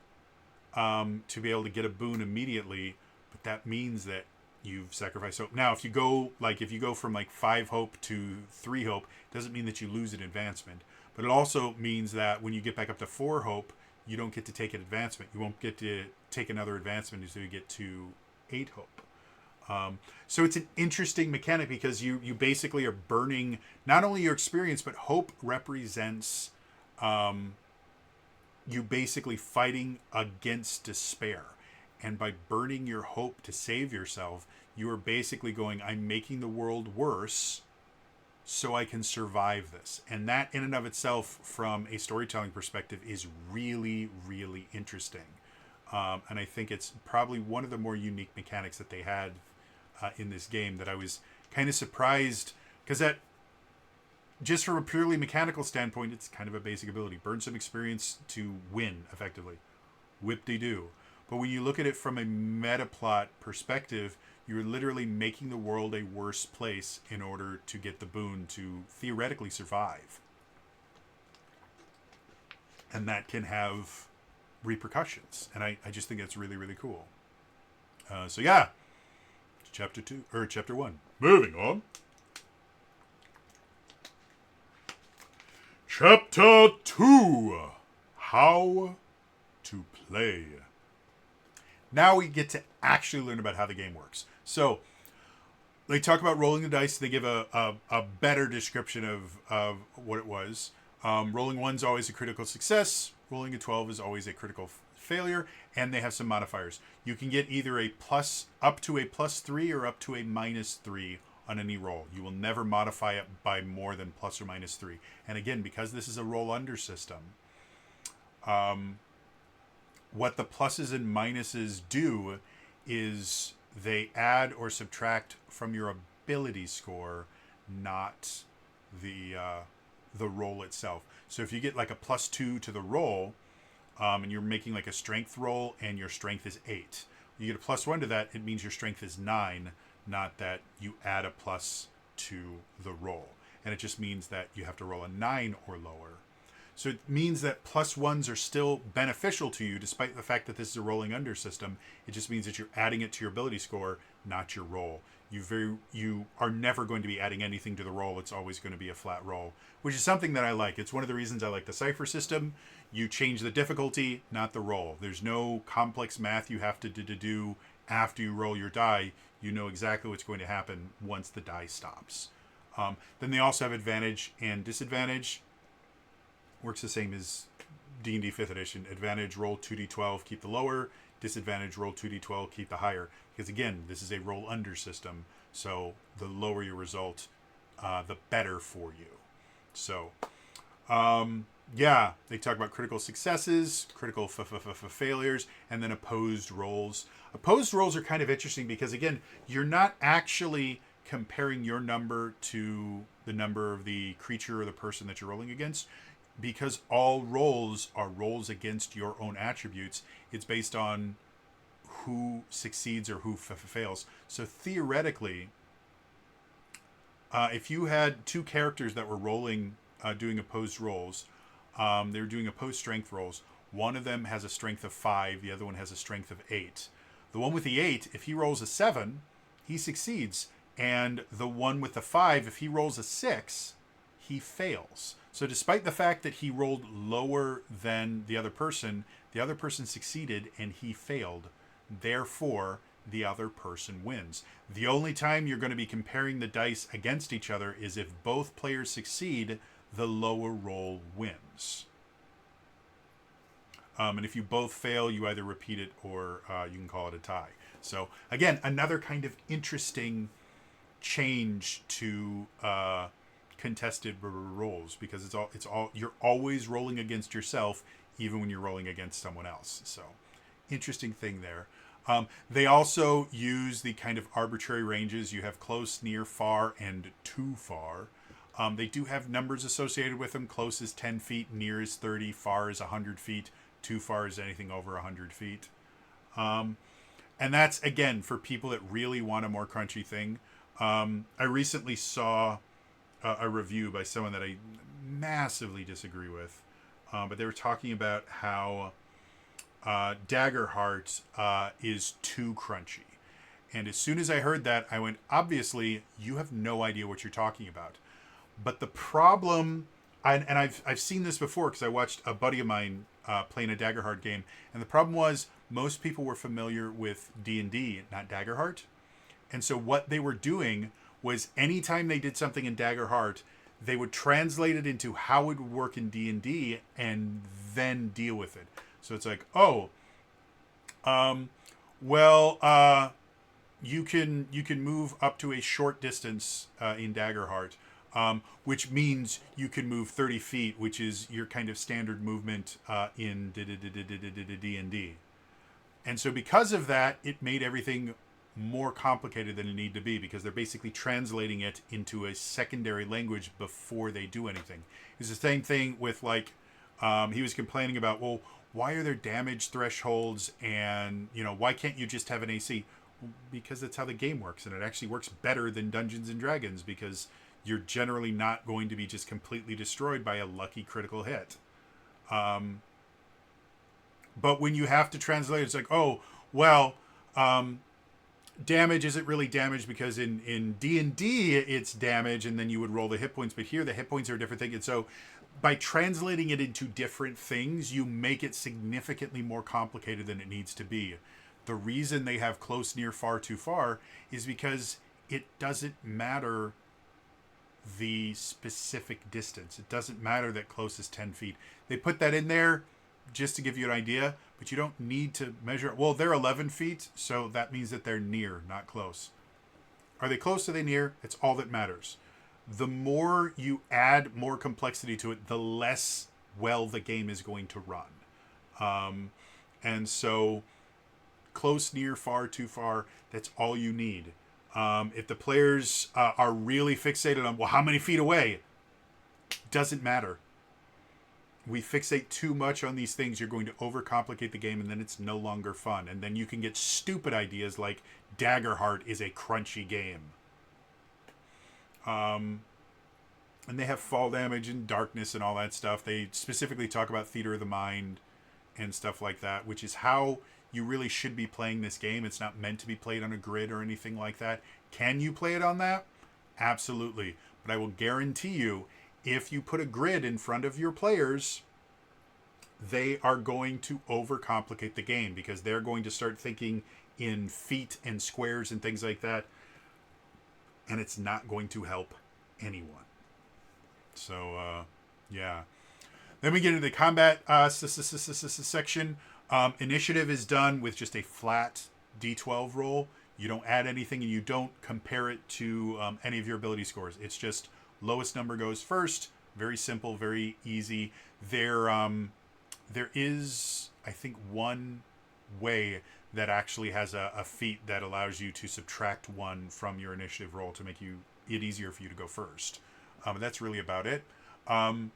to be able to get a boon immediately, but that means that you've sacrificed hope. Now, if you go from 5 hope to 3 hope, it doesn't mean that you lose an advancement, but it also means that when you get back up to 4 hope, you don't get to take an advancement. You won't get to take another advancement until you get to 8 hope. So it's an interesting mechanic because you basically are burning not only your experience, but hope represents you basically fighting against despair. And by burning your hope to save yourself, you are basically going, I'm making the world worse so I can survive this. And that in and of itself, from a storytelling perspective, is really, really interesting. And I think it's probably one of the more unique mechanics that they had in this game, that I was kind of surprised, because that, just from a purely mechanical standpoint, it's kind of a basic ability. Burn some experience to win, effectively. Whip-de-doo. But when you look at it from a meta plot perspective, you're literally making the world a worse place in order to get the boon to theoretically survive. And that can have repercussions. And I just think that's really, really cool. So yeah, chapter 1. Moving on. Chapter 2. How to play. Now we get to actually learn about how the game works. So they talk about rolling the dice. They give a better description of what it was. Rolling 1's always a critical success. Rolling a 12 is always a critical failure. And they have some modifiers. You can get either up to a +3 or up to a -3 on any roll. You will never modify it by more than plus or minus 3. And again, because this is a roll under system, what the pluses and minuses do is they add or subtract from your ability score, not the roll itself. So if you get like a +2 to the roll, and you're making like a strength roll and your strength is 8, you get a +1 to that, it means your strength is 9, not that you add a plus to the roll. And it just means that you have to roll a 9 or lower. So it means that +1s are still beneficial to you, despite the fact that this is a rolling under system. It just means that you're adding it to your ability score, not your roll. You are never going to be adding anything to the roll. It's always going to be a flat roll, which is something that I like. It's one of the reasons I like the Cypher system. You change the difficulty, not the roll. There's no complex math you have to do after you roll your die. You know exactly what's going to happen once the die stops. Then they also have advantage and disadvantage. Works the same as D&D 5th edition. Advantage, roll 2d12, keep the lower. Disadvantage, roll 2d12, keep the higher. Because again, this is a roll under system. So the lower your result, the better for you. So Yeah, they talk about critical successes, critical failures, and then opposed rolls. Opposed rolls are kind of interesting because, again, you're not actually comparing your number to the number of the creature or the person that you're rolling against, because all rolls are rolls against your own attributes. It's based on who succeeds or who fails. So theoretically, if you had two characters that were rolling, doing opposed rolls, they were doing opposed strength rolls. One of them has a strength of 5, the other one has a strength of 8. The one with the 8, if he rolls a 7, he succeeds. And the one with the 5, if he rolls a 6, he fails. So despite the fact that he rolled lower than the other person succeeded and he failed. Therefore, the other person wins. The only time you're going to be comparing the dice against each other is if both players succeed, the lower roll wins. And if you both fail, you either repeat it or you can call it a tie. So again, another kind of interesting change to contested rolls, because it's all you're always rolling against yourself, even when you're rolling against someone else. So interesting thing there. They also use the kind of arbitrary ranges. You have close, near, far, and too far. They do have numbers associated with them. Close is 10 feet, near is 30, far is 100 feet, too far is anything over 100 feet. And that's, again, for people that really want a more crunchy thing. I recently saw a review by someone that I massively disagree with. But they were talking about how Daggerheart is too crunchy. And as soon as I heard that, I went, obviously, you have no idea what you're talking about. But the problem, and I've seen this before because I watched a buddy of mine playing a Daggerheart game, and the problem was most people were familiar with D&D, not Daggerheart. And so what they were doing was anytime they did something in Daggerheart, they would translate it into how it would work in D&D and then deal with it. So it's like, you can move up to a short distance in Daggerheart, which means you can move 30 feet, which is your kind of standard movement in D&D. And so because of that, it made everything more complicated than it needed to be, because they're basically translating it into a secondary language before they do anything. It's the same thing with, like, he was complaining about, well, why are there damage thresholds, and, why can't you just have an AC? Well, because that's how the game works, and it actually works better than Dungeons and Dragons, because you're generally not going to be just completely destroyed by a lucky critical hit. But when you have to translate, it's like, damage isn't really damage, because in D&D it's damage, and then you would roll the hit points, but here the hit points are a different thing. And so by translating it into different things, you make it significantly more complicated than it needs to be. The reason they have close, near, far, too far is because it doesn't matter the specific distance. It doesn't matter that close is 10 feet. They put that in there just to give you an idea, but you don't need to measure. Well, they're 11 feet, so that means that they're near, not close. Are they close? Are they near? It's all that matters. The more you add more complexity to it, the less well the game is going to run. And so close, near, far, too far, that's all you need. If the players are really fixated on, well, how many feet away? Doesn't matter. We fixate too much on these things, you're going to overcomplicate the game, and then it's no longer fun. And then you can get stupid ideas like Daggerheart is a crunchy game. And they have fall damage and darkness and all that stuff. They specifically talk about theater of the mind and stuff like that, which is how you really should be playing this game. It's not meant to be played on a grid or anything like that. Can you play it on that? Absolutely. But I will guarantee you, if you put a grid in front of your players, they are going to overcomplicate the game, because they're going to start thinking in feet and squares and things like that. And it's not going to help anyone. So, yeah. Then we get into the combat section. Initiative is done with just a flat D12 roll. You don't add anything, and you don't compare it to any of your ability scores. It's just lowest number goes first, Very simple, very easy. There is, I think, one way that actually has a feat that allows you to subtract 1 from your initiative roll to make it easier for you to go first. That's really about it. And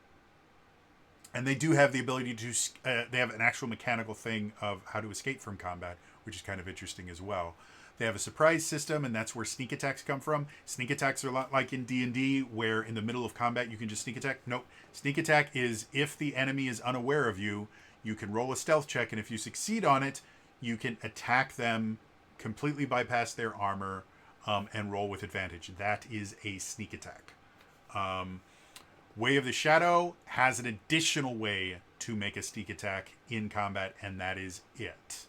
they do have the ability to, they have an actual mechanical thing of how to escape from combat, which is kind of interesting as well. They have a surprise system, and that's where sneak attacks come from. Sneak attacks are a lot like in D&D, where in the middle of combat you can just sneak attack. Nope. Sneak attack is if the enemy is unaware of you, you can roll a stealth check, and if you succeed on it, you can attack them, completely bypass their armor, and roll with advantage. That is a sneak attack. Way of the Shadow has an additional way to make a sneak attack in combat, and that is it.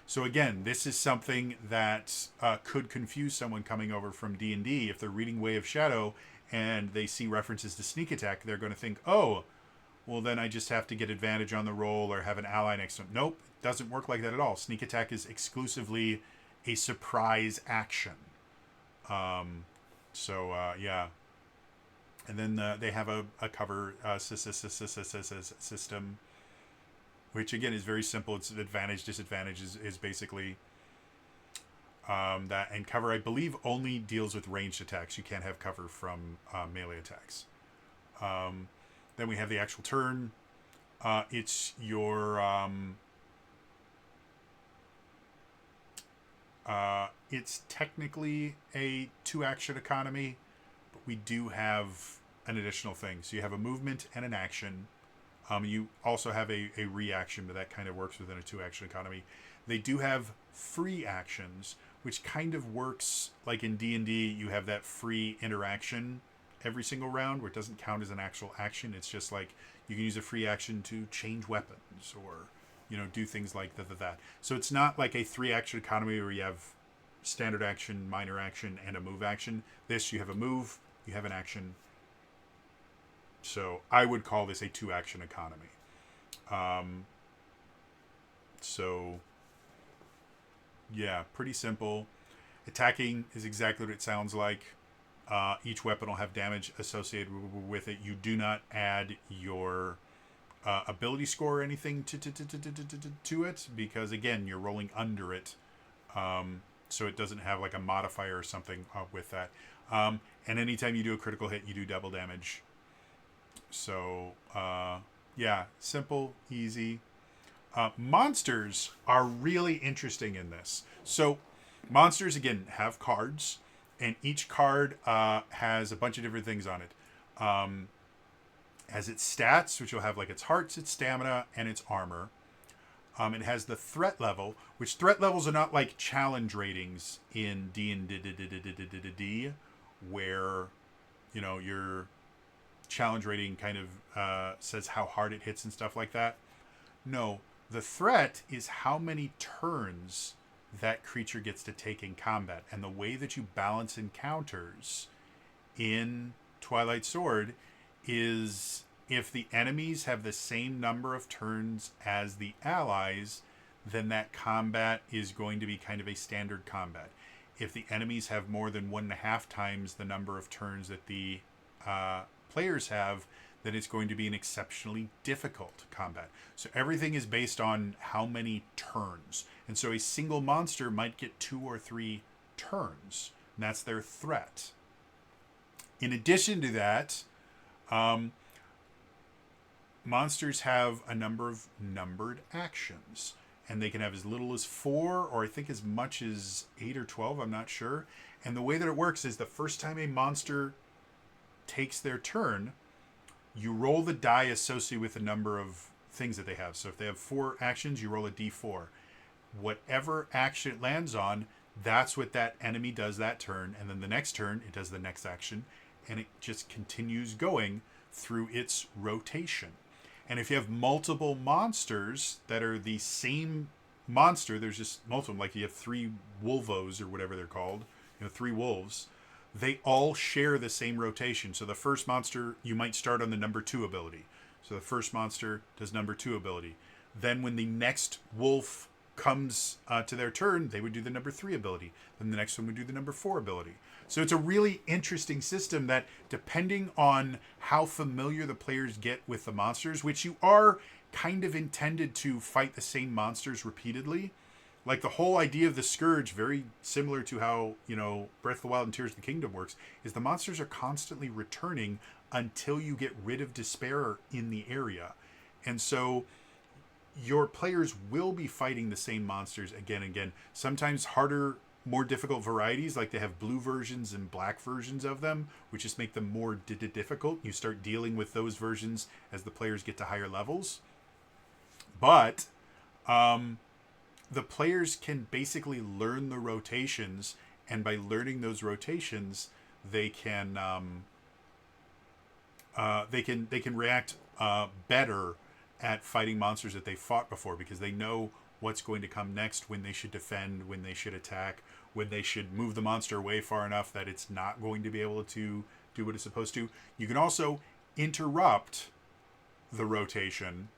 So again, this is something that could confuse someone coming over from D&D. If they're reading Way of Shadow and they see references to sneak attack, they're going to think, oh, well, then I just have to get advantage on the roll or have an ally next to them. Nope, it doesn't work like that at all. Sneak attack is exclusively a surprise action. Yeah. And then they have a cover system, which again is very simple. It's advantage, disadvantage is basically that. And cover, I believe, only deals with ranged attacks. You can't have cover from melee attacks. Then we have the actual turn. It's your... it's technically a 2-action economy, but we do have an additional thing. So you have a movement and an action. You also have a reaction, but that kind of works within a 2-action economy. They do have free actions, which kind of works like in D&D. You have that free interaction every single round where it doesn't count as an actual action. It's just like you can use a free action to change weapons or, do things like that. So it's not like a 3-action economy where you have standard action, minor action, and a move action. This, you have a move, you have an action. So I would call this a 2-action economy. Yeah, pretty simple. Attacking is exactly what it sounds like. Each weapon will have damage associated with it. You do not add your ability score or anything to it because, again, you're rolling under it. So it doesn't have like a modifier or something with that. And anytime you do a critical hit, you do double damage. So, yeah, simple, easy. Monsters are really interesting in this. So monsters, again, have cards, and each card has a bunch of different things on it. Has its stats, which will have like its hearts, its stamina, and its armor. It has the threat level, which threat levels are not like challenge ratings in D&D, where, your challenge rating kind of says how hard it hits and stuff like that. No, the threat is how many turns that creature gets to take in combat. And the way that you balance encounters in Twilight Sword is if the enemies have the same number of turns as the allies, then that combat is going to be kind of a standard combat. If the enemies have more than 1.5 times the number of turns that the players have, then it's going to be an exceptionally difficult combat. So everything is based on how many turns. And so a single monster might get 2 or 3 turns, and that's their threat. In addition to that, monsters have a number of numbered actions, and they can have as little as 4 or I think as much as 8 or 12, I'm not sure. And the way that it works is the first time a monster takes their turn, you roll the die associated with the number of things that they have. So if they have 4 actions, you roll a d4. Whatever action it lands on, that's what that enemy does that turn, and then the next turn it does the next action, and it just continues going through its rotation. And if you have multiple monsters that are the same monster, there's just multiple, like you have 3 wolvos or whatever they're called, 3 wolves, they all share the same rotation. So the first monster, you might start on the number 2 ability. So the first monster does number 2 ability. Then when the next wolf comes to their turn, they would do the number 3 ability. Then the next one would do the number 4 ability. So it's a really interesting system that, depending on how familiar the players get with the monsters, which you are kind of intended to fight the same monsters repeatedly. Like the whole idea of the Scourge, very similar to how, Breath of the Wild and Tears of the Kingdom works, is the monsters are constantly returning until you get rid of despair in the area. And so your players will be fighting the same monsters again and again. Sometimes harder, more difficult varieties, like they have blue versions and black versions of them, which just make them more difficult. You start dealing with those versions as the players get to higher levels. But the players can basically learn the rotations, and by learning those rotations, they can react better at fighting monsters that they fought before, because they know what's going to come next, when they should defend, when they should attack, when they should move the monster away far enough that it's not going to be able to do what it's supposed to. You can also interrupt the rotation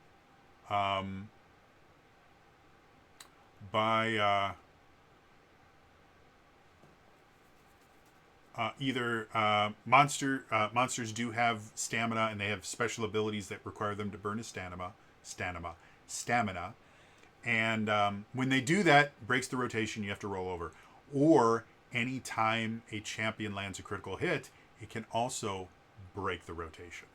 by either monsters do have stamina, and they have special abilities that require them to burn a stamina. And when they do that, breaks the rotation, you have to roll over. Or anytime a champion lands a critical hit, it can also break the rotation.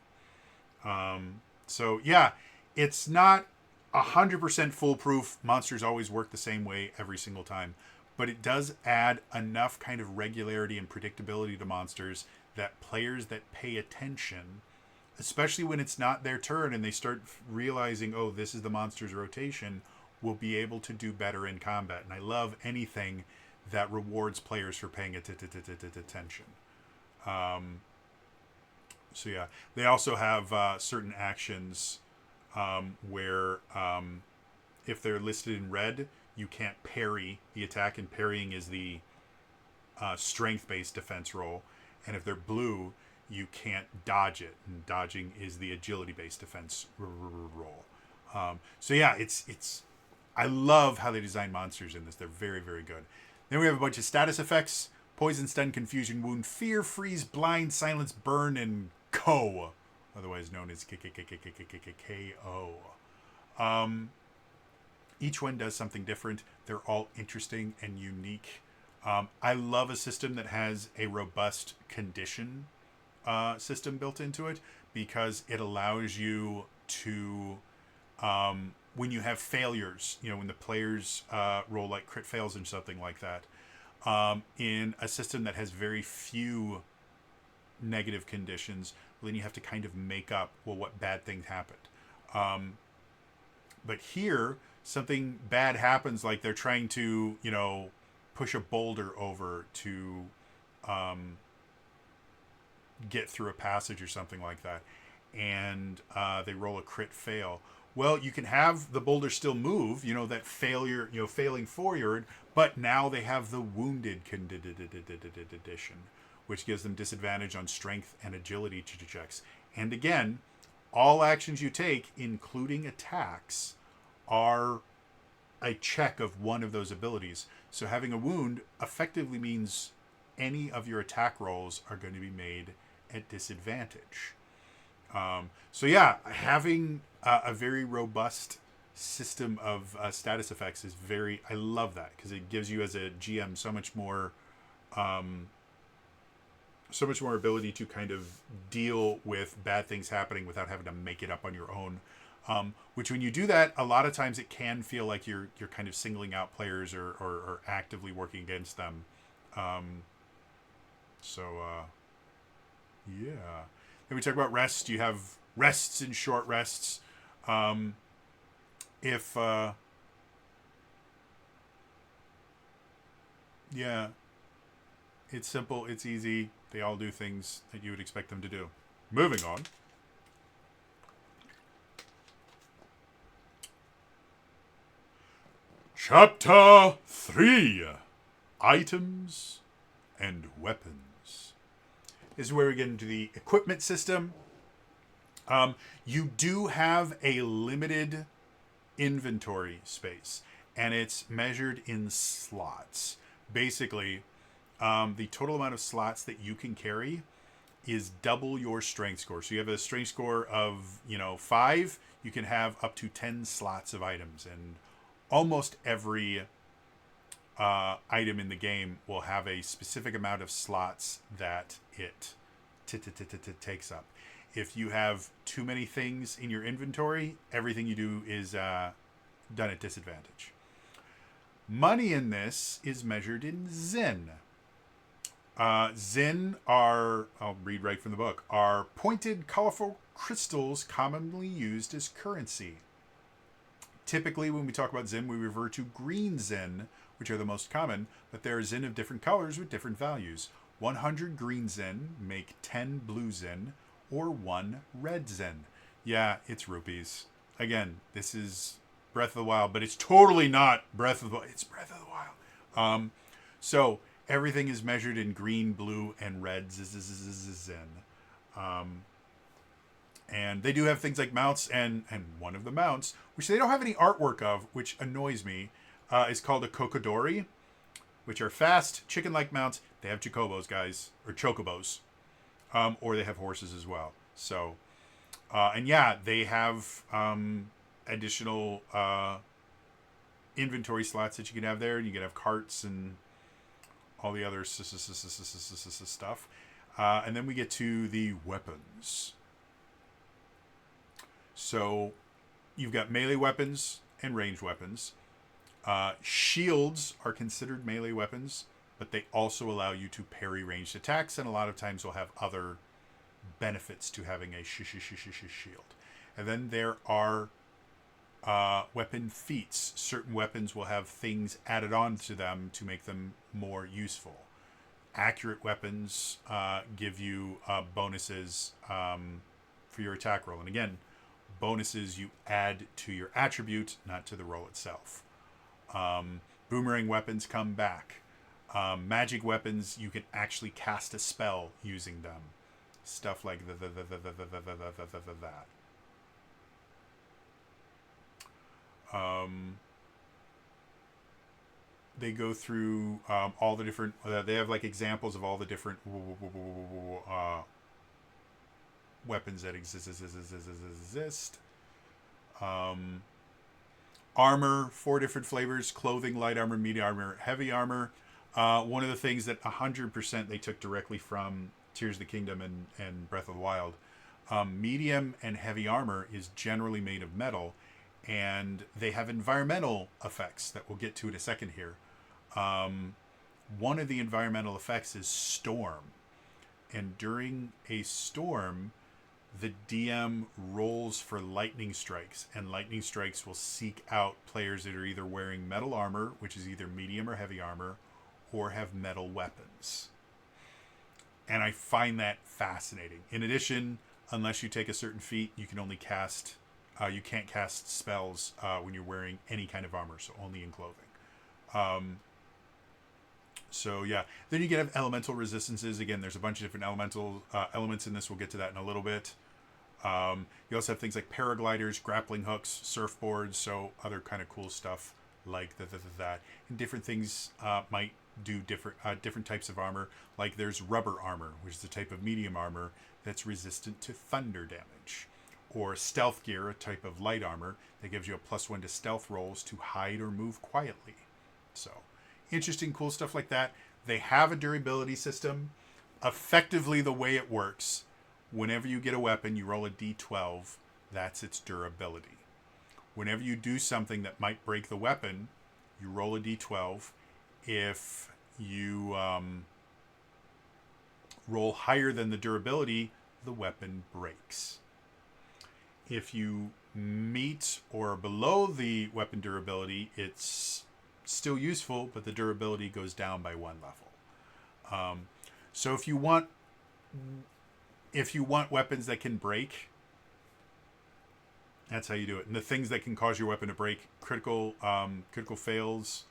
So yeah, it's not 100% foolproof. Monsters always work the same way every single time. But it does add enough kind of regularity and predictability to monsters that players that pay attention, especially when it's not their turn and they start realizing, oh, this is the monster's rotation, will be able to do better in combat. And I love anything that rewards players for paying attention. So yeah, they also have certain actions where if they're listed in red, you can't parry the attack, and parrying is the strength-based defense roll. And if they're blue, you can't dodge it, and dodging is the agility-based defense roll. So yeah, it's I love how they design monsters in this. They're very, very good. Then we have a bunch of status effects: poison, stun, confusion, wound, fear, freeze, blind, silence, burn, and KO, otherwise known as KO. Each one does something different. They're all interesting and unique. I love a system that has a robust condition system built into it, because it allows you to, when you have failures, when the players roll like crit fails and something like that, in a system that has very few negative conditions, then you have to kind of make up, what bad thing happened. But here, something bad happens, like they're trying to, push a boulder over to get through a passage or something like that, and they roll a crit fail. Well, you can have the boulder still move, that failure, failing forward, but now they have the wounded condition, which gives them disadvantage on strength and agility checks. And again, all actions you take, including attacks, are a check of one of those abilities. So having a wound effectively means any of your attack rolls are going to be made at disadvantage. So yeah, having a very robust system of status effects is I love that, because it gives you as a GM so much more ability to kind of deal with bad things happening without having to make it up on your own. Which, when you do that, a lot of times it can feel like you're kind of singling out players or actively working against them. Yeah. Then we talk about rest. You have rests and short rests. Yeah, it's simple, it's easy. They all do things that you would expect them to do. Moving on. Chapter 3. Items and Weapons. This is where we get into the equipment system. You do have a limited inventory space. and it's measured in slots. Basically, the total amount of slots that you can carry is double your strength score. So you have a strength score of 5, you can have up to 10 slots of items, and almost every item in the game will have a specific amount of slots that it takes up. If you have too many things in your inventory, everything you do is done at disadvantage. Money in this is measured in Zin. Zin are, I'll read right from the book, are pointed, colorful crystals commonly used as currency. Typically, when we talk about Zin, we refer to green Zin, which are the most common, but there are Zin of different colors with different values. 100 green Zin make 10 blue Zin, or 1 red Zin. Yeah, it's rupees. Again, this is Breath of the Wild, but it's totally not Breath of the Wild. It's Breath of the Wild. So everything is measured in green, blue, and red Zin. And they do have things like mounts, and one of the mounts, which they don't have any artwork of, which annoys me, is called a Kokodori, which are fast, chicken-like mounts. They have chocobos, guys, or chocobos, or they have horses as well. So, and yeah, they have additional inventory slots that you can have there. You can have carts and all the other stuff. And then we get to the weapons. So you've got melee weapons and ranged weapons. Shields are considered melee weapons, but they also allow you to parry ranged attacks, and a lot of times will have other benefits to having a shield. And then there are weapon feats. Certain weapons will have things added on to them to make them more useful. Accurate weapons give you bonuses for your attack roll. And again, bonuses you add to your attribute, not to the roll itself. Boomerang weapons come back. Magic weapons, you can actually cast a spell using them. Stuff like that. They go through all the different. They have like examples of all the different weapons that exist. Armor, 4 different flavors: clothing, light armor, medium armor, heavy armor. One of the things that 100% they took directly from Tears of the Kingdom and Breath of the Wild. Medium and heavy armor is generally made of metal, and they have environmental effects that we'll get to in a second here. One of the environmental effects is storm. And during a storm, the DM rolls for lightning strikes, and lightning strikes will seek out players that are either wearing metal armor, which is either medium or heavy armor, or have metal weapons. And I find that fascinating. In addition, unless you take a certain feat, you can only cast, you can't cast spells when you're wearing any kind of armor, so only in clothing. So yeah, then you get elemental resistances. Again, there's a bunch of different elemental elements in this. We'll get to that in a little bit. You also have things like paragliders, grappling hooks, surfboards, so other kind of cool stuff like that. And different things might do different types of armor. Like there's rubber armor, which is a type of medium armor that's resistant to thunder damage. Or stealth gear, a type of light armor that gives you a +1 to stealth rolls to hide or move quietly. So interesting, cool stuff like that. They have a durability system. Effectively, the way it works, whenever you get a weapon, you roll a d12. That's its durability. Whenever you do something that might break the weapon, you roll a d12. If you roll higher than the durability, the weapon breaks. If you meet or below the weapon durability, it's still useful, but the durability goes down by 1 level. So if you want weapons that can break, that's how you do it. And the things that can cause your weapon to break: critical fails.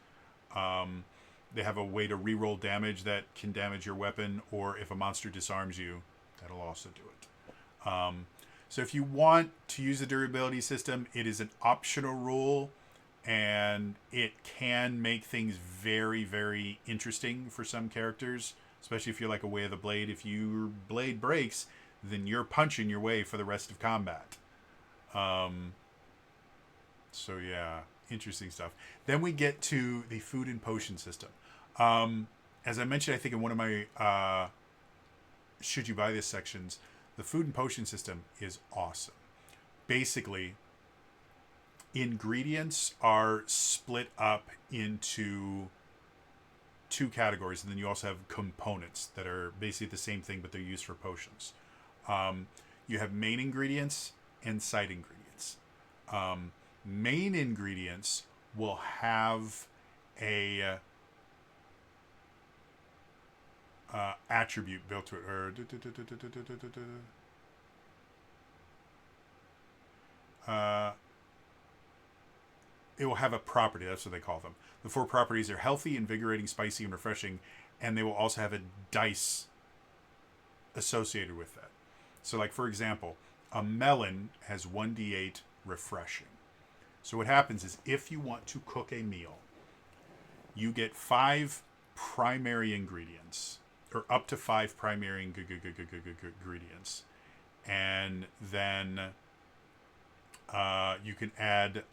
They have a way to reroll damage that can damage your weapon, or if a monster disarms you, that'll also do it. So if you want to use the durability system, it is an optional rule. and it can make things very, very interesting for some characters, especially if you're like a Way of the Blade. If your blade breaks, then you're punching your way for the rest of combat. So yeah, interesting stuff. Then we get to the food and potion system. As I mentioned, I think in one of my should you buy this sections, the food and potion system is awesome. Basically, ingredients are split up into two categories, and then you also have components that are basically the same thing, but they're used for potions. You have main ingredients and side ingredients. Main ingredients will have a attribute built to it, or it will have a property. That's what they call them. The 4 properties are healthy, invigorating, spicy, and refreshing, and they will also have a dice associated with that. So, like, for example, a melon has 1d8 refreshing. So what happens is, if you want to cook a meal, you get 5 primary ingredients, or up to 5 primary ingredients, and then you can add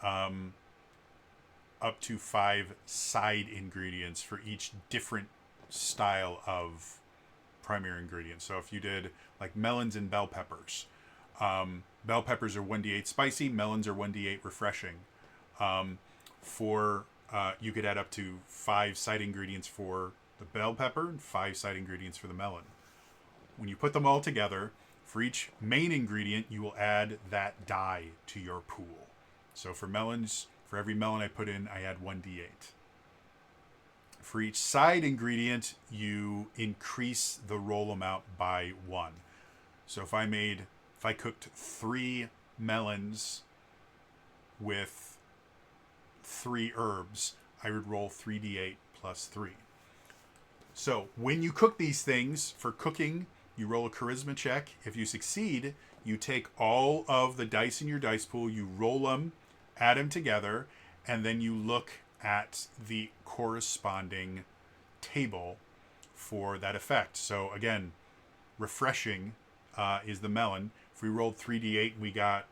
up to 5 side ingredients for each different style of primary ingredients. So if you did like melons and bell peppers, bell peppers are 1d8 spicy, melons are 1d8 refreshing. You could add up to 5 side ingredients for the bell pepper and 5 side ingredients for the melon. When you put them all together, for each main ingredient, you will add that die to your pool. So for melons, for every melon I put in, I add 1d8. For each side ingredient, you increase the roll amount by 1. So if I cooked 3 melons with 3 herbs, I would roll 3d8 plus 3. So when you cook these things, for cooking, you roll a charisma check. If you succeed, you take all of the dice in your dice pool, you roll them, add them together, and then you look at the corresponding table for that effect. So again, refreshing is the melon. If we rolled 3d8, we got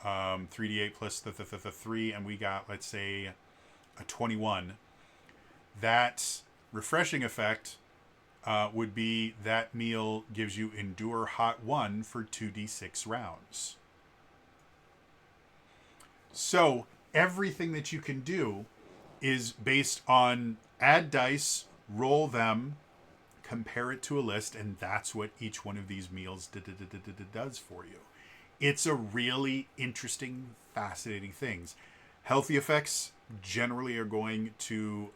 3d8 plus the 3, and we got, let's say, a 21. That refreshing effect would be that meal gives you Endure Hot 1 for 2d6 rounds. So everything that you can do is based on add dice, roll them, compare it to a list, and that's what each one of these meals does for you. It's a really interesting, fascinating thing. Healthy effects generally are going to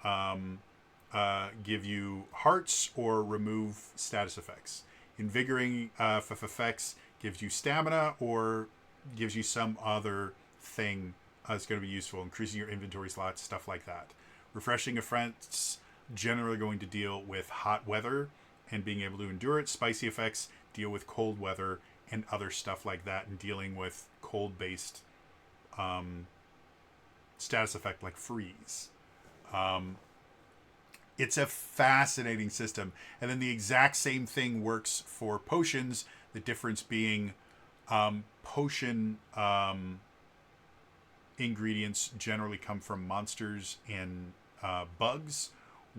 give you hearts or remove status effects. Invigorating effects gives you stamina or gives you some other thing that's going to be useful, increasing your inventory slots, stuff like that. Refreshing effects generally going to deal with hot weather and being able to endure it. Spicy effects deal with cold weather and other stuff like that, and dealing with cold-based status effect like freeze. It's a fascinating system. And then the exact same thing works for potions, the difference being potion ingredients generally come from monsters and bugs,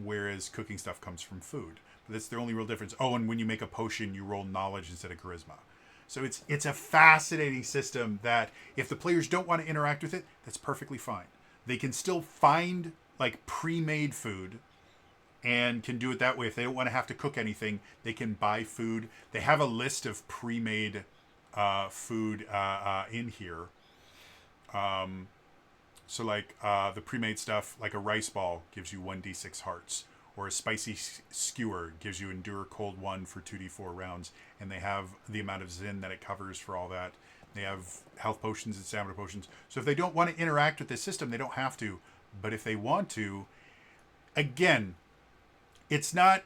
whereas cooking stuff comes from food. But that's the only real difference. Oh, and when you make a potion, you roll knowledge instead of charisma. So it's a fascinating system that if the players don't want to interact with it, that's perfectly fine. They can still find like pre-made food and can do it that way. If they don't want to have to cook anything, they can buy food. They have a list of pre-made food in here. So like the pre-made stuff, like a rice ball gives you 1d6 hearts, or a spicy skewer gives you Endure Cold 1 for 2d4 rounds, and they have the amount of Zin that it covers for all that. They have health potions and stamina potions. So if they don't want to interact with this system, they don't have to. But if they want to, again, it's not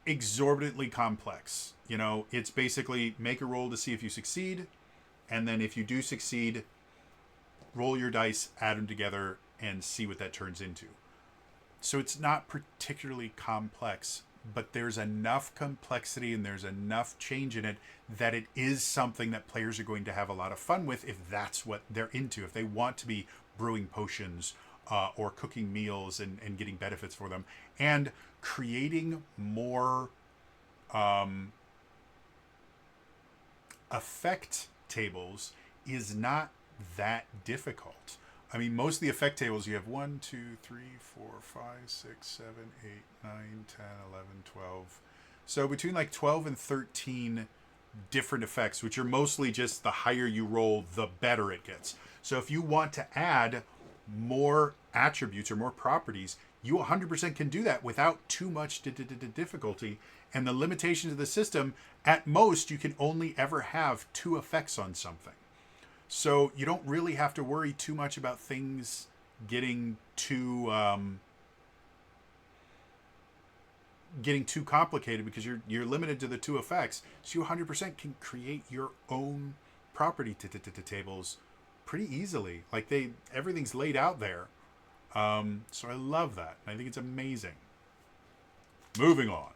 exorbitantly complex. You know, it's basically make a roll to see if you succeed, and then if you do succeed, roll your dice, add them together, and see what that turns into. So it's not particularly complex, but there's enough complexity and there's enough change in it that it is something that players are going to have a lot of fun with if that's what they're into. If they want to be brewing potions or cooking meals and getting benefits for them, and creating more effect tables is not that difficult. I mean, most of the effect tables, you have 1, 2, 3, 4, 5, 6, 7, 8, 9, 10, 11, 12. So between like 12 and 13 different effects, which are mostly just the higher you roll, the better it gets. So if you want to add more attributes or more properties, you 100% can do that without too much difficulty. And the limitations of the system, at most, you can only ever have 2 effects on something. So you don't really have to worry too much about things getting too complicated, because you're limited to the 2 effects. So you 100% can create your own property tables pretty easily. Like everything's laid out there. So I love that. I think it's amazing. Moving on.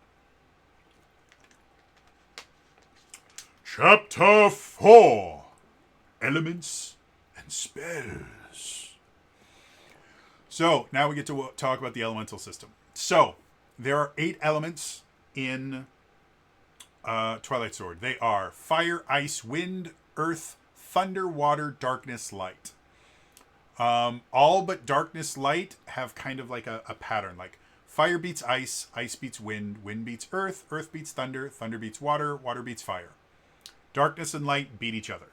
Chapter 4. Elements and spells. So now we get to talk about the elemental system. So there are 8 elements in Twilight Sword. They are fire, ice, wind, earth, thunder, water, darkness, light. All but darkness, light have kind of like a pattern. Like fire beats ice, ice beats wind, wind beats earth, earth beats thunder, thunder beats water, water beats fire. Darkness and light beat each other.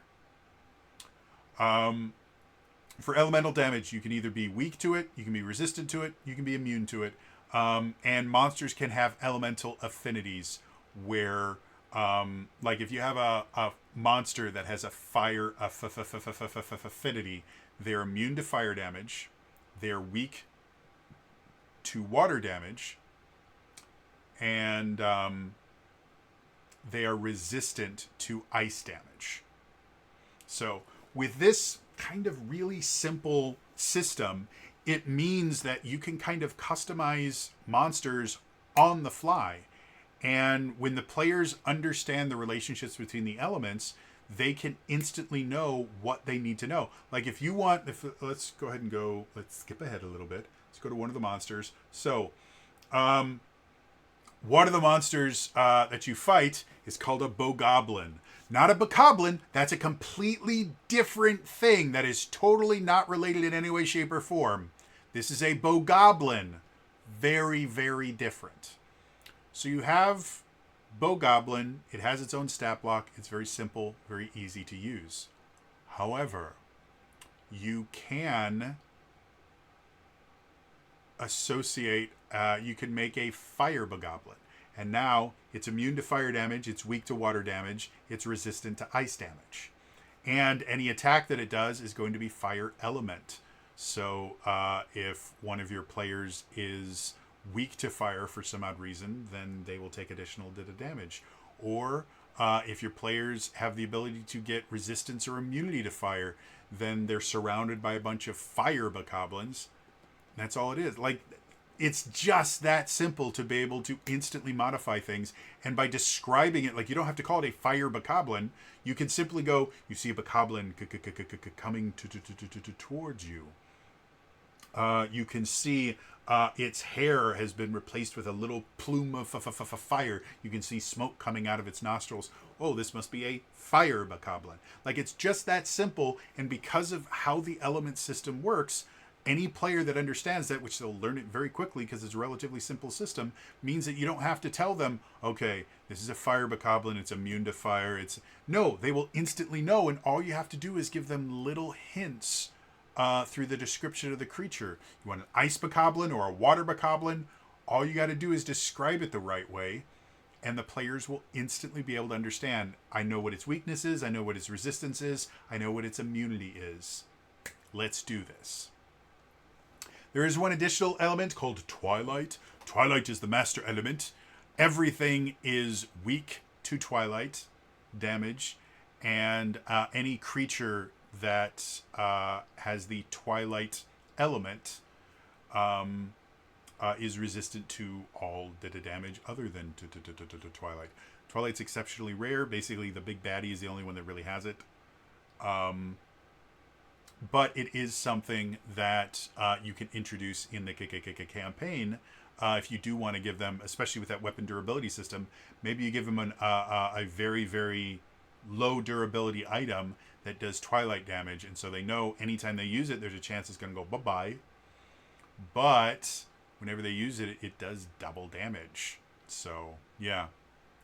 For elemental damage, you can either be weak to it, you can be resistant to it, you can be immune to it. And monsters can have elemental affinities where, like if you have a monster that has a fire affinity, they're immune to fire damage, they're weak to water damage, and they are resistant to ice damage. So with this kind of really simple system, it means that you can kind of customize monsters on the fly. And when the players understand the relationships between the elements, they can instantly know what they need to know. Like if you want, let's go ahead and let's skip ahead a little bit. Let's go to one of the monsters. So, one of the monsters that you fight is called a bogoblin. Not a bokoblin. That's a completely different thing that is totally not related in any way, shape, or form. This is a bogoblin. Very, very different. So you have bogoblin. It has its own stat block. It's very simple, very easy to use. However, you can associate, you can make a fire bogoblin. And now it's immune to fire damage, it's weak to water damage, it's resistant to ice damage. And any attack that it does is going to be fire element. So if one of your players is weak to fire for some odd reason, then they will take additional damage. Or if your players have the ability to get resistance or immunity to fire, then they're surrounded by a bunch of fire bokoblins. That's all it is. Like, it's just that simple to be able to instantly modify things. And by describing it, like, you don't have to call it a fire bokoblin. You can simply go, you see a bokoblin coming towards you. You can see its hair has been replaced with a little plume of fire. You can see smoke coming out of its nostrils. Oh, this must be a fire bokoblin. Like, it's just that simple. And because of how the element system works, any player that understands that, which they'll learn it very quickly because it's a relatively simple system, means that you don't have to tell them, okay, this is a fire bokoblin, it's immune to fire. No, they will instantly know, and all you have to do is give them little hints through the description of the creature. You want an ice bokoblin or a water bokoblin, all you got to do is describe it the right way, and the players will instantly be able to understand, I know what its weakness is, I know what its resistance is, I know what its immunity is. Let's do this. There is one additional element called Twilight. Twilight is the master element. Everything is weak to Twilight damage, and any creature that has the Twilight element is resistant to all damage other than to Twilight. Twilight's exceptionally rare. Basically, the big baddie is the only one that really has it. But it is something that you can introduce in the campaign if you do want to give them, especially with that weapon durability system. Maybe you give them a very, very low durability item that does Twilight damage, and so they know anytime they use it, there's a chance it's going to go bye-bye. But whenever they use it, it does double damage. So, yeah.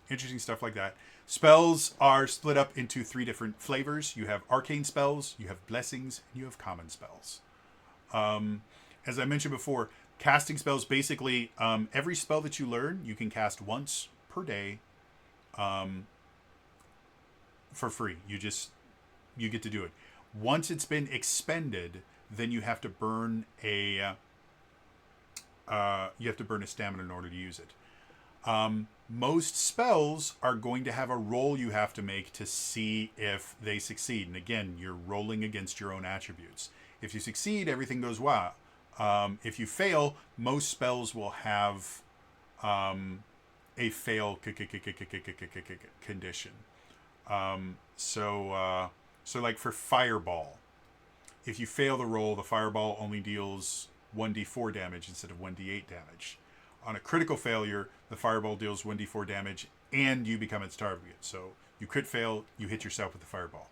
Interesting stuff like that. Spells are split up into 3 different flavors. You have arcane spells, you have blessings, and you have common spells. As I mentioned before, casting spells, basically every spell that you learn, you can cast once per day for free. You get to do it. Once it's been expended, then you have to burn a stamina in order to use it. Most spells are going to have a roll you have to make to see if they succeed. And again, you're rolling against your own attributes. If you succeed, everything goes well. If you fail, most spells will have a fail condition. So like for Fireball, if you fail the roll, the Fireball only deals 1d4 damage instead of 1d8 damage. On a critical failure, the Fireball deals 1d4 damage and you become its target. So you crit fail, you hit yourself with the Fireball.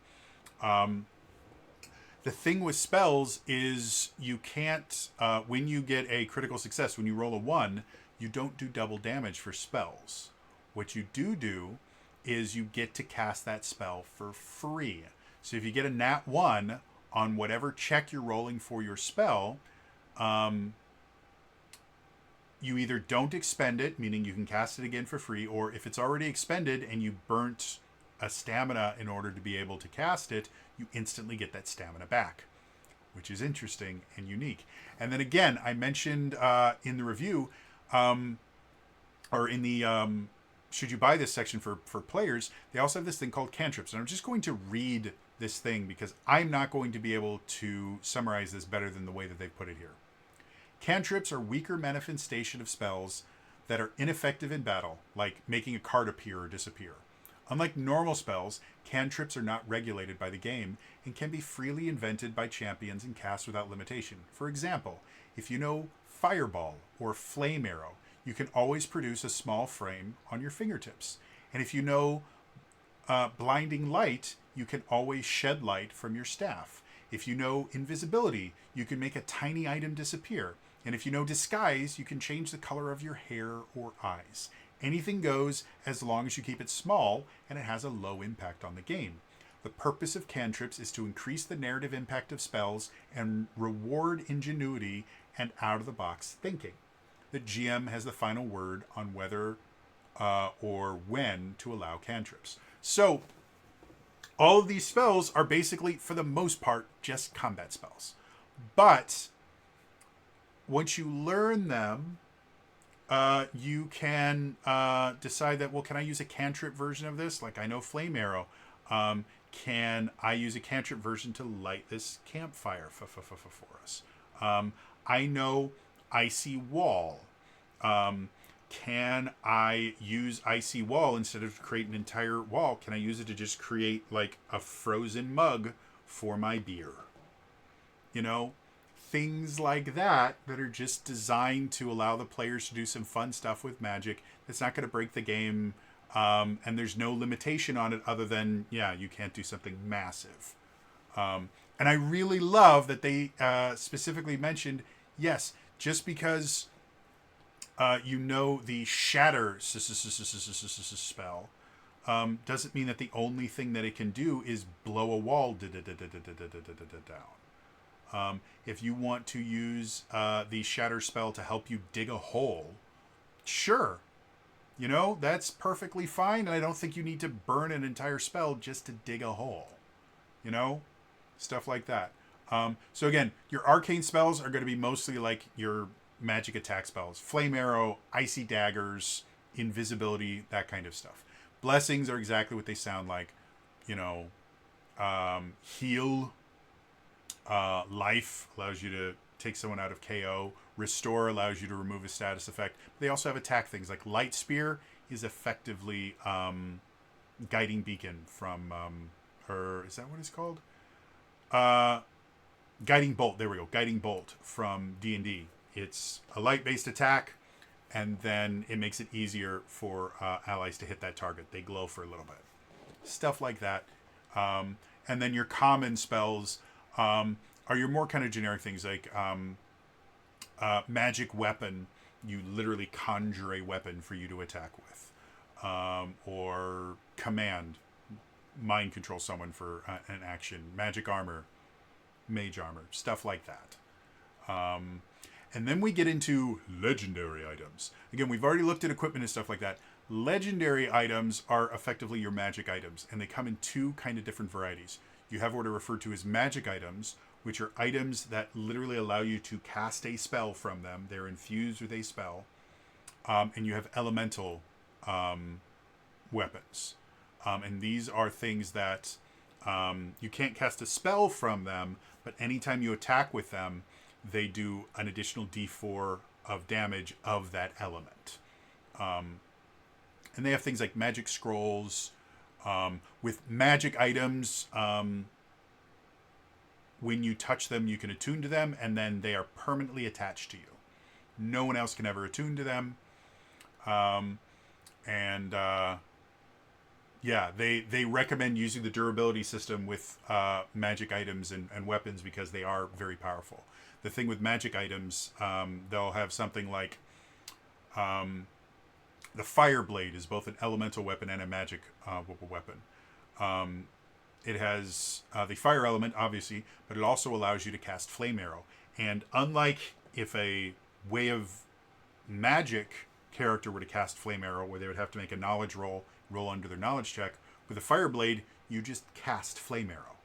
The thing with spells is you can't, when you get a critical success, when you roll a 1, you don't do double damage for spells. What you do is you get to cast that spell for free. So if you get a nat 1 on whatever check you're rolling for your spell, you either don't expend it, meaning you can cast it again for free, or if it's already expended and you burnt a stamina in order to be able to cast it, you instantly get that stamina back, which is interesting and unique. And then again, I mentioned in the review, or in the should you buy this section for players, they also have this thing called cantrips. And I'm just going to read this thing because I'm not going to be able to summarize this better than the way that they've put it here. Cantrips are weaker manifestation of spells that are ineffective in battle, like making a card appear or disappear. Unlike normal spells, cantrips are not regulated by the game and can be freely invented by champions and cast without limitation. For example, if you know Fireball or Flame Arrow, you can always produce a small frame on your fingertips. And if you know Blinding Light, you can always shed light from your staff. If you know Invisibility, you can make a tiny item disappear. And if you know Disguise, you can change the color of your hair or eyes. Anything goes as long as you keep it small and it has a low impact on the game. The purpose of cantrips is to increase the narrative impact of spells and reward ingenuity and out-of-the-box thinking. The GM has the final word on whether or when to allow cantrips. So, all of these spells are basically, for the most part, just combat spells. But once you learn them, you can decide that, well, can I use a cantrip version of this? Like I know Flame Arrow. Can I use a cantrip version to light this campfire for us? I know Icy Wall. Can I use Icy Wall instead of create an entire wall? Can I use it to just create like a frozen mug for my beer? You know, things like that are just designed to allow the players to do some fun stuff with magic. That's not going to break the game. And there's no limitation on it other than, yeah, you can't do something massive. And I really love that they specifically mentioned, yes, just because you know the Shatter spell doesn't mean that the only thing that it can do is blow a wall down. If you want to use the Shatter spell to help you dig a hole, sure. You know, that's perfectly fine. And I don't think you need to burn an entire spell just to dig a hole. You know, stuff like that. So again, your arcane spells are going to be mostly like your magic attack spells. Flame Arrow, Icy Daggers, Invisibility, that kind of stuff. Blessings are exactly what they sound like. You know, Heal, Life allows you to take someone out of KO. Restore allows you to remove a status effect. They also have attack things like Light Spear is effectively Guiding Beacon from her. Is that what it's called? Guiding Bolt. There we go. Guiding Bolt from D&D. It's a light-based attack, and then it makes it easier for allies to hit that target. They glow for a little bit. Stuff like that. And then your common spells are your more kind of generic things like magic weapon. You literally conjure a weapon for you to attack with. Or command. Mind control someone for an action. Magic armor. Mage armor. Stuff like that. And then we get into legendary items. Again, we've already looked at equipment and stuff like that. Legendary items are effectively your magic items, and they come in two kind of different varieties. You have what are referred to as magic items, which are items that literally allow you to cast a spell from them. They're infused with a spell. And you have elemental weapons. And these are things that you can't cast a spell from them, but anytime you attack with them, they do an additional d4 of damage of that element. And they have things like magic scrolls. With magic items, when you touch them, you can attune to them, and then they are permanently attached to you. No one else can ever attune to them. Yeah, they recommend using the durability system with magic items and weapons because they are very powerful. The thing with magic items, they'll have something like the Fire Blade is both an elemental weapon and a magic weapon. It has the fire element, obviously, but it also allows you to cast Flame Arrow. And unlike if a Way of Magic character were to cast Flame Arrow, where they would have to make a knowledge roll under their knowledge check, with a Fire Blade, you just cast Flame Arrow.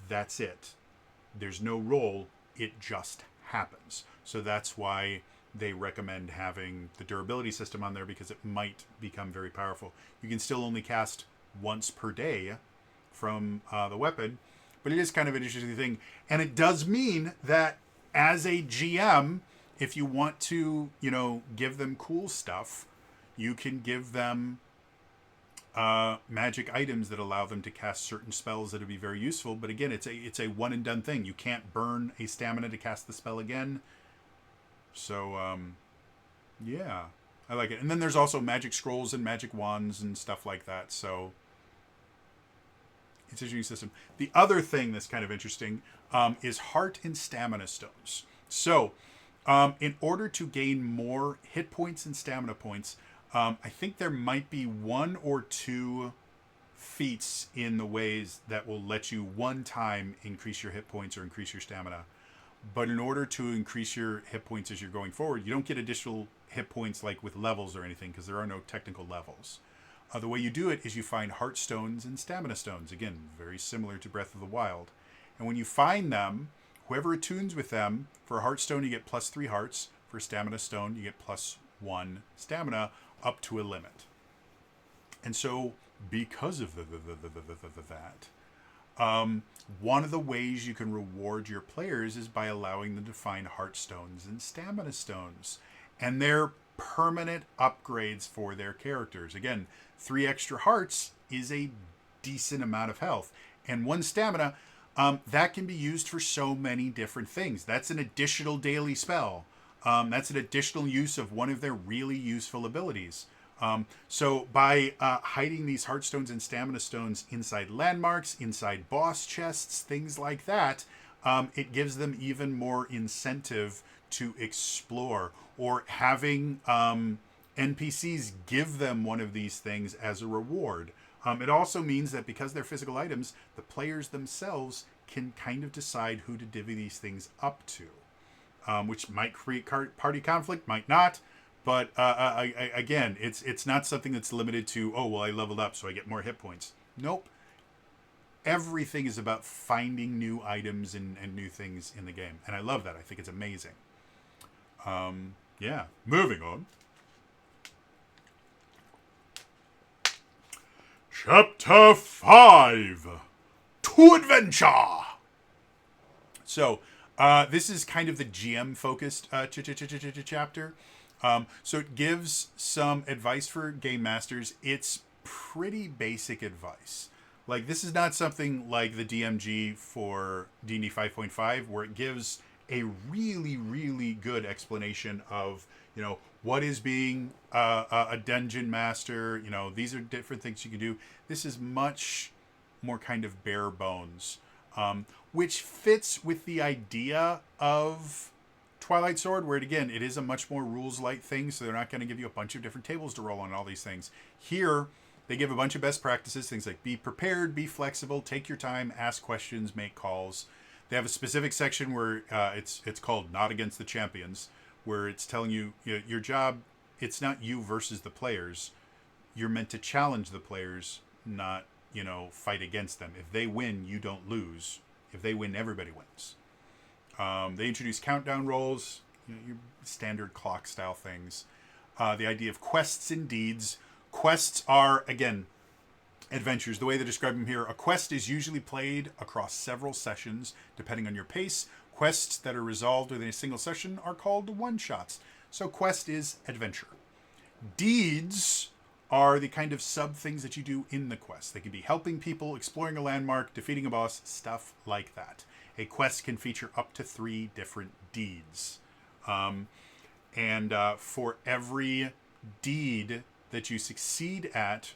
That's it. There's no roll. It just happens. So that's why they recommend having the durability system on there, because it might become very powerful. You can still only cast once per day from the weapon, but it is kind of an interesting thing. And it does mean that as a GM, if you want to, give them cool stuff, you can give them magic items that allow them to cast certain spells that would be very useful. But again, it's a one and done thing. You can't burn a stamina to cast the spell again. So, yeah, I like it. And then there's also magic scrolls and magic wands and stuff like that. So it's an interesting system. The other thing that's kind of interesting is heart and stamina stones. So in order to gain more hit points and stamina points, I think there might be one or two feats in the ways that will let you one time increase your hit points or increase your stamina. But in order to increase your hit points as you're going forward, you don't get additional hit points like with levels or anything, because there are no technical levels. The way you do it is you find heart stones and stamina stones. Again, very similar to Breath of the Wild. And when you find them, whoever attunes with them, for a heart stone you get plus 3 hearts. For a stamina stone you get +1 stamina, up to a limit. And so because of that, one of the ways you can reward your players is by allowing them to find heart stones and stamina stones. And they're permanent upgrades for their characters. Again, 3 extra hearts is a decent amount of health. And 1 stamina, that can be used for so many different things. That's an additional daily spell. That's an additional use of one of their really useful abilities. So by hiding these heart stones and stamina stones inside landmarks, inside boss chests, things like that, it gives them even more incentive to explore, or having NPCs give them one of these things as a reward. It also means that because they're physical items, the players themselves can kind of decide who to divvy these things up to, which might create party conflict, might not. But again, it's not something that's limited to, oh, well, I leveled up so I get more hit points. Nope. Everything is about finding new items and new things in the game. And I love that. I think it's amazing. Yeah, moving on. Chapter 5, To Adventure. So, This is kind of the GM focused chapter. So it gives some advice for game masters. It's pretty basic advice. Like, this is not something like the DMG for D&D 5.5 where it gives a really, really good explanation of, what is being a dungeon master. These are different things you can do. This is much more kind of bare bones, which fits with the idea of Twilight Sword, where it is a much more rules-light thing, so they're not going to give you a bunch of different tables to roll on and all these things. Here, they give a bunch of best practices, things like be prepared, be flexible, take your time, ask questions, make calls. They have a specific section where it's called Not Against the Champions, where it's telling you, your job, it's not you versus the players. You're meant to challenge the players, not, fight against them. If they win, you don't lose. If they win, everybody wins. They introduce countdown rolls, your standard clock style things. The idea of quests and deeds. Quests are, again, adventures. The way they describe them here, a quest is usually played across several sessions, depending on your pace. Quests that are resolved within a single session are called one-shots. So quest is adventure. Deeds are the kind of sub things that you do in the quest. They can be helping people, exploring a landmark, defeating a boss, stuff like that. A quest can feature up to 3 different deeds. And for every deed that you succeed at,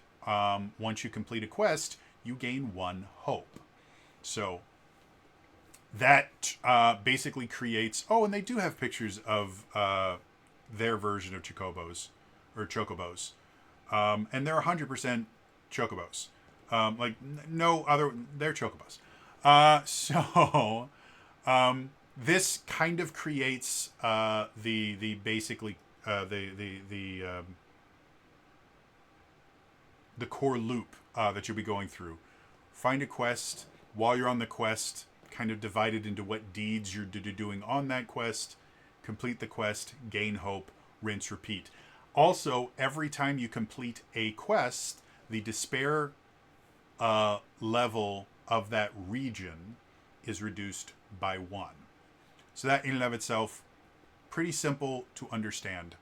once you complete a quest, you gain 1 hope. So that basically creates... Oh, and they do have pictures of their version of chocobos. And they're 100% chocobos. No other... They're chocobos. This kind of creates the core loop that you'll be going through. Find a quest. While you're on the quest, kind of divide it into what deeds you're doing on that quest. Complete the quest, gain hope, rinse, repeat. Also, every time you complete a quest, the despair level of that region is reduced by 1. So that in and of itself, pretty simple to understand.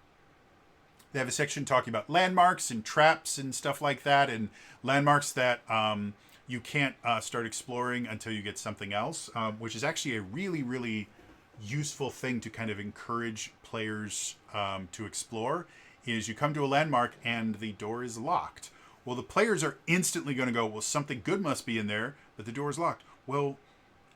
They have a section talking about landmarks and traps and stuff like that, and landmarks that you can't start exploring until you get something else, which is actually a really, really useful thing to kind of encourage players to explore, is you come to a landmark and the door is locked. Well, the players are instantly going to go, well, something good must be in there, but the door is locked. Well,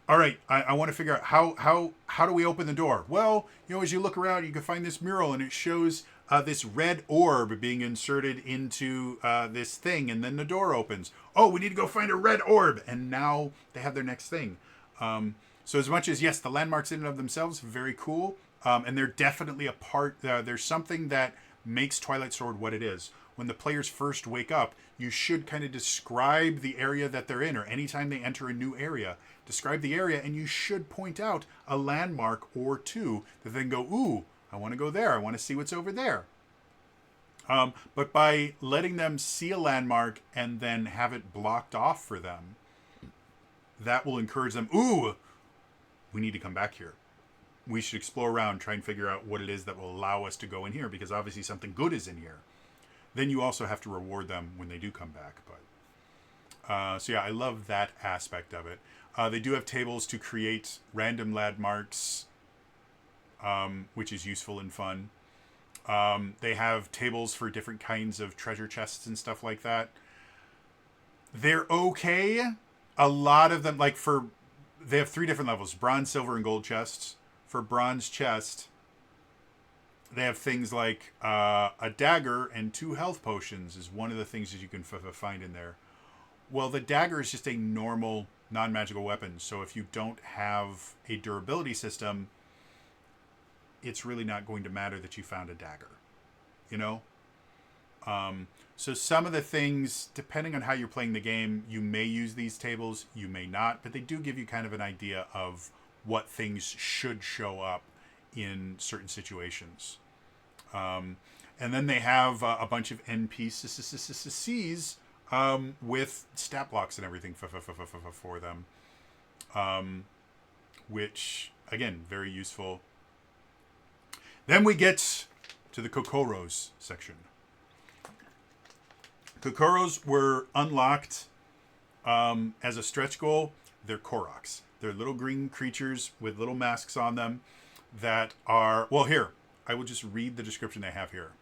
all right, I want to figure out how do we open the door? Well, as you look around, you can find this mural, and it shows this red orb being inserted into this thing, and then the door opens. Oh, we need to go find a red orb, and now they have their next thing. So as much as, yes, the landmarks in and of themselves, very cool, and they're definitely a part, there's something that makes Twilight Sword what it is. When the players first wake up, you should kind of describe the area that they're in, or anytime they enter a new area, describe the area, and you should point out a landmark or 2 that then go, ooh, I want to go there. I want to see what's over there. But by letting them see a landmark and then have it blocked off for them, that will encourage them, ooh, we need to come back here. We should explore around, try and figure out what it is that will allow us to go in here, because obviously something good is in here. Then you also have to reward them when they do come back. But so yeah, I love that aspect of it. They do have tables to create random landmarks, which is useful and fun. They have tables for different kinds of treasure chests and stuff like that. They're okay. A lot of them, they have 3 different levels: bronze, silver, and gold chests. For bronze chest, they have things like a dagger and 2 health potions is one of the things that you can find in there. Well, the dagger is just a normal non-magical weapon, so if you don't have a durability system, it's really not going to matter that you found a dagger, So some of the things, depending on how you're playing the game, you may use these tables, you may not, but they do give you kind of an idea of what things should show up in certain situations. And then they have a bunch of NPCs with stat blocks and everything for them, which again, very useful. Then we get to the Kokoros section. Kokoros were unlocked as a stretch goal. They're Koroks. They're little green creatures with little masks on them that are... Well, here, I will just read the description they have here.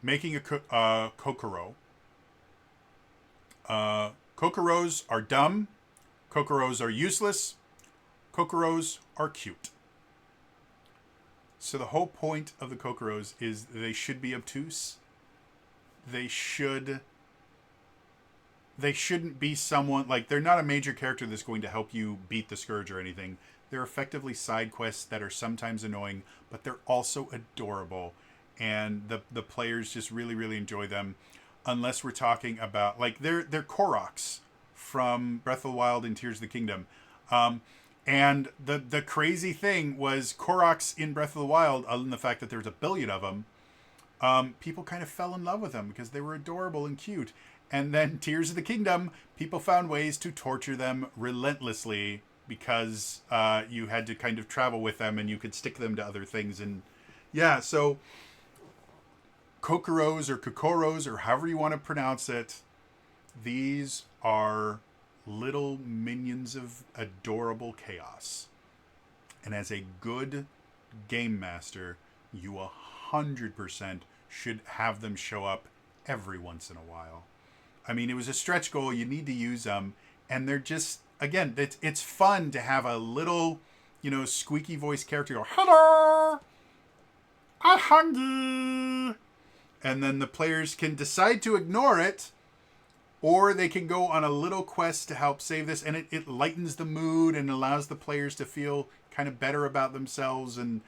Making a Kokoro. Kokoros are dumb. Kokoros are useless. Kokoros are cute. So the whole point of the Kokoros is they should be obtuse. They shouldn't be someone... Like, they're not a major character that's going to help you beat the Scourge or anything. They're effectively side quests that are sometimes annoying, but they're also adorable. And the players just really, really enjoy them. Unless we're talking about... Like, they're Koroks from Breath of the Wild and Tears of the Kingdom. And the crazy thing was Koroks in Breath of the Wild, other than the fact that there's a billion of them, people kind of fell in love with them because they were adorable and cute. And then Tears of the Kingdom, people found ways to torture them relentlessly because you had to kind of travel with them and you could stick them to other things. And yeah, so Kokoros or Kokoros or however you want to pronounce it, these are little minions of adorable chaos. And as a good game master, you 100% should have them show up every once in a while. I mean, it was a stretch goal. You need to use them. And they're just, again, it's fun to have a little, squeaky voice character go, "Hello, I'm hungry." And then the players can decide to ignore it, or they can go on a little quest to help save this. And it lightens the mood and allows the players to feel kind of better about themselves. And,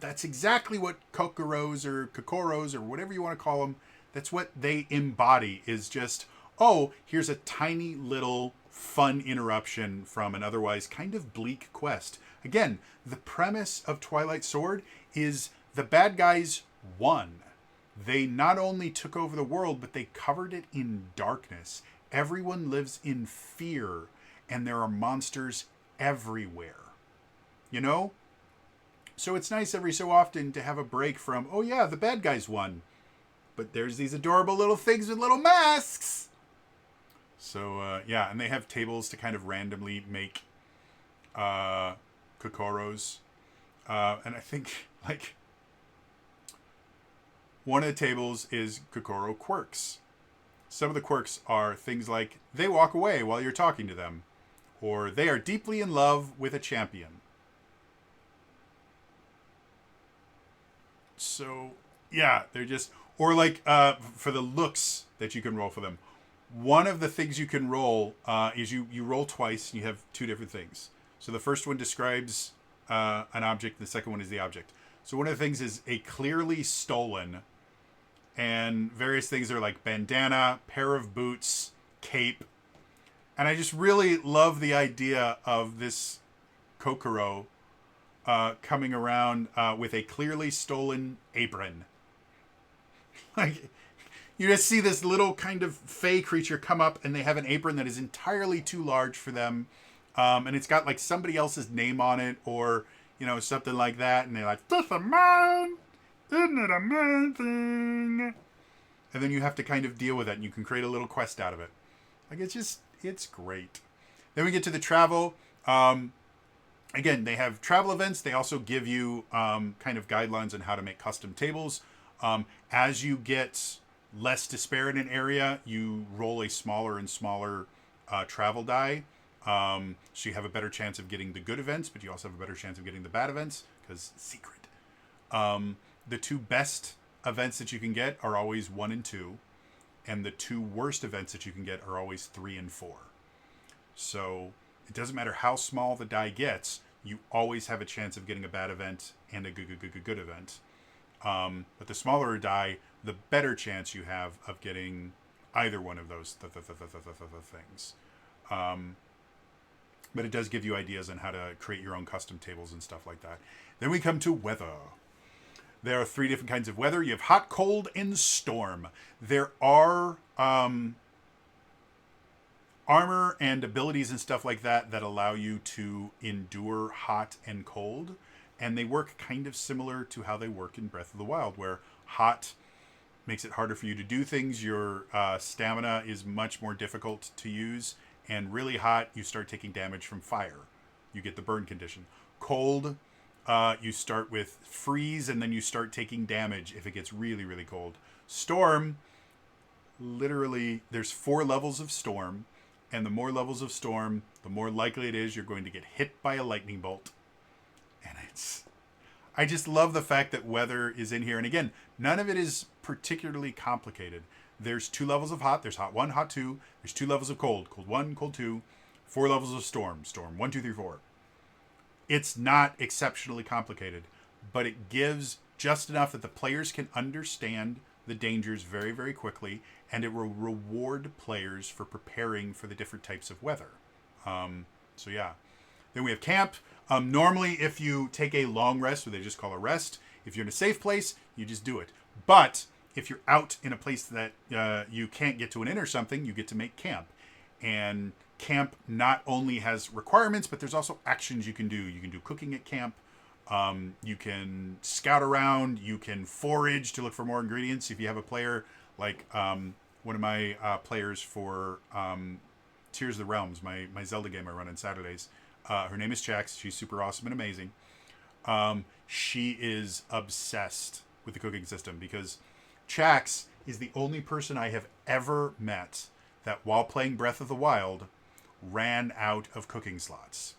that's exactly what Kokoros or Kokoros or whatever you want to call them, that's what they embody, is just, oh, here's a tiny little fun interruption from an otherwise kind of bleak quest. Again, the premise of Twilight Sword is the bad guys won. They not only took over the world, but they covered it in darkness. Everyone lives in fear, and there are monsters everywhere. So it's nice every so often to have a break from, oh yeah, the bad guys won, but there's these adorable little things with little masks. So, yeah, and they have tables to kind of randomly make Kokoros. And I think, one of the tables is Kokoro quirks. Some of the quirks are things like, they walk away while you're talking to them, or they are deeply in love with a champion. So, yeah, they're just... Or for the looks that you can roll for them. One of the things you can roll is you roll twice and you have two different things. So the first one describes an object. The second one is the object. So one of the things is a clearly stolen, and various things are like bandana, pair of boots, cape. And I just really love the idea of this Kokoro coming around with a clearly stolen apron. You just see this little kind of fey creature come up, and they have an apron that is entirely too large for them. And it's got somebody else's name on it, or, something like that. And they're like, "This is mine! Isn't it amazing?" And then you have to kind of deal with it, and you can create a little quest out of it. It's great. Then we get to the travel. Again, they have travel events. They also give you kind of guidelines on how to make custom tables. As you get less despair in an area, you roll a smaller and smaller travel die. So you have a better chance of getting the good events, but you also have a better chance of getting the bad events, because secret. The two best events that you can get are always 1 and 2, and the two worst events that you can get are always 3 and 4. So it doesn't matter how small the die gets, you always have a chance of getting a bad event and a good event. But the smaller a die, the better chance you have of getting either one of those things. But it does give you ideas on how to create your own custom tables and stuff like that. Then we come to weather. There are 3 different kinds of weather. You have hot, cold, and storm. There are armor and abilities and stuff like that that allow you to endure hot and cold. And they work kind of similar to how they work in Breath of the Wild, where hot makes it harder for you to do things. Your stamina is much more difficult to use. And really hot, you start taking damage from fire. You get the burn condition. Cold, you start with freeze, and then you start taking damage if it gets really, really cold. Storm, literally, there's 4 levels of storm. And the more levels of storm, the more likely it is you're going to get hit by a lightning bolt. And I just love the fact that weather is in here. And again, none of it is particularly complicated. There's 2 levels of hot. There's hot 1, hot 2. There's 2 levels of cold. Cold 1, cold 2. 4 levels of storm. Storm 1, 2, 3, 4. It's not exceptionally complicated, but it gives just enough that the players can understand the dangers very, very quickly, and it will reward players for preparing for the different types of weather. So yeah. Then we have camp. Normally, if you take a long rest, or they just call a rest, if you're in a safe place, you just do it. But if you're out in a place that you can't get to an inn or something, you get to make camp. And camp not only has requirements, but there's also actions you can do. You can do cooking at camp. You can scout around. You can forage to look for more ingredients. If you have a player like one of my players for Tears of the Realms, my Zelda game I run on Saturdays, her name is Chax. She's super awesome and amazing. She is obsessed with the cooking system because Chax is the only person I have ever met that while playing Breath of the Wild ran out of cooking slots.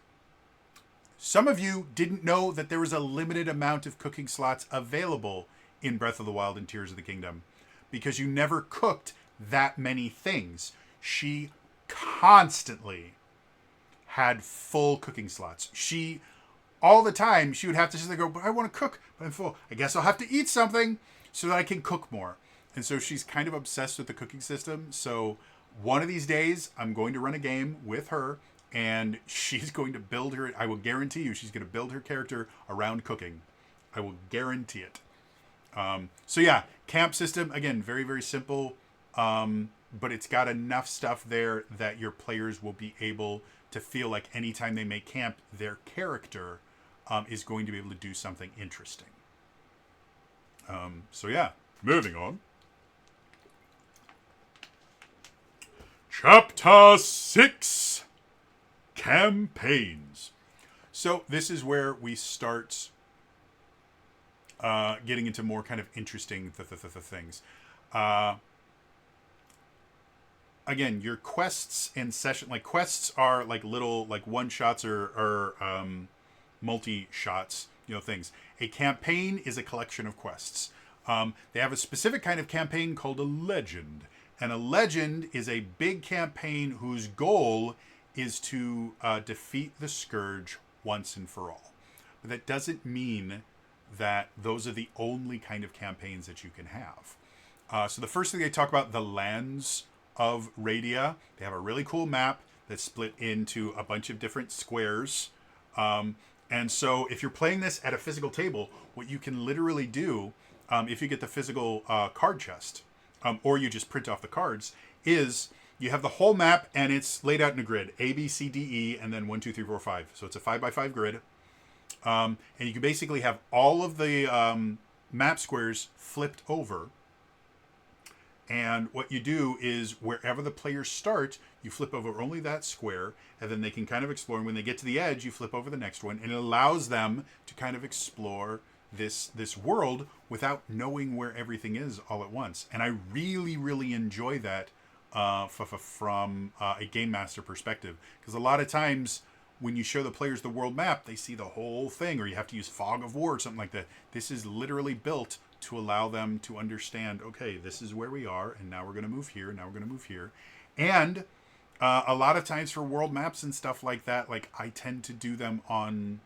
Some of you didn't know that there was a limited amount of cooking slots available in Breath of the Wild and Tears of the Kingdom because you never cooked that many things. She constantly had full cooking slots. All the time, she would have to sit there and go, but I want to cook, but I'm full. I guess I'll have to eat something so that I can cook more. And so she's kind of obsessed with the cooking system. So one of these days, I'm going to run a game with her, and she's going to build her. I will guarantee you she's going to build her character around cooking. I will guarantee it. So yeah, camp system, again, very, very simple. But it's got enough stuff there that your players will be able to feel like anytime they make camp, their character is going to be able to do something interesting. So yeah, moving on. Chapter 6, Campaigns. So this is where we start getting into more kind of interesting things. Again, your quests and session, like quests are like little like one shots or multi shots, things. A campaign is a collection of quests. They have a specific kind of campaign called a legend. And a legend is a big campaign whose goal is to defeat the Scourge once and for all. But that doesn't mean that those are the only kind of campaigns that you can have. So the first thing they talk about, the lands of Radia. They have a really cool map that's split into a bunch of different squares. And so if you're playing this at a physical table, what you can literally do, if you get the physical card chest, or you just print off the cards, is you have the whole map and it's laid out in a grid, A, B, C, D, E, and then 1, 2, 3, 4, 5. So it's a 5x5 grid. And you can basically have all of the map squares flipped over. And what you do is wherever the players start, you flip over only that square, and then they can kind of explore. And when they get to the edge, you flip over the next one, and it allows them to kind of explore this world without knowing where everything is all at once. And I really, really enjoy that from a game master perspective, because a lot of times when you show the players the world map, they see the whole thing, or you have to use Fog of War or something like that. This is literally built to allow them to understand, okay, this is where we are, and now we're going to move here, and now we're going to move here. And a lot of times for world maps and stuff like that, like I tend to do them on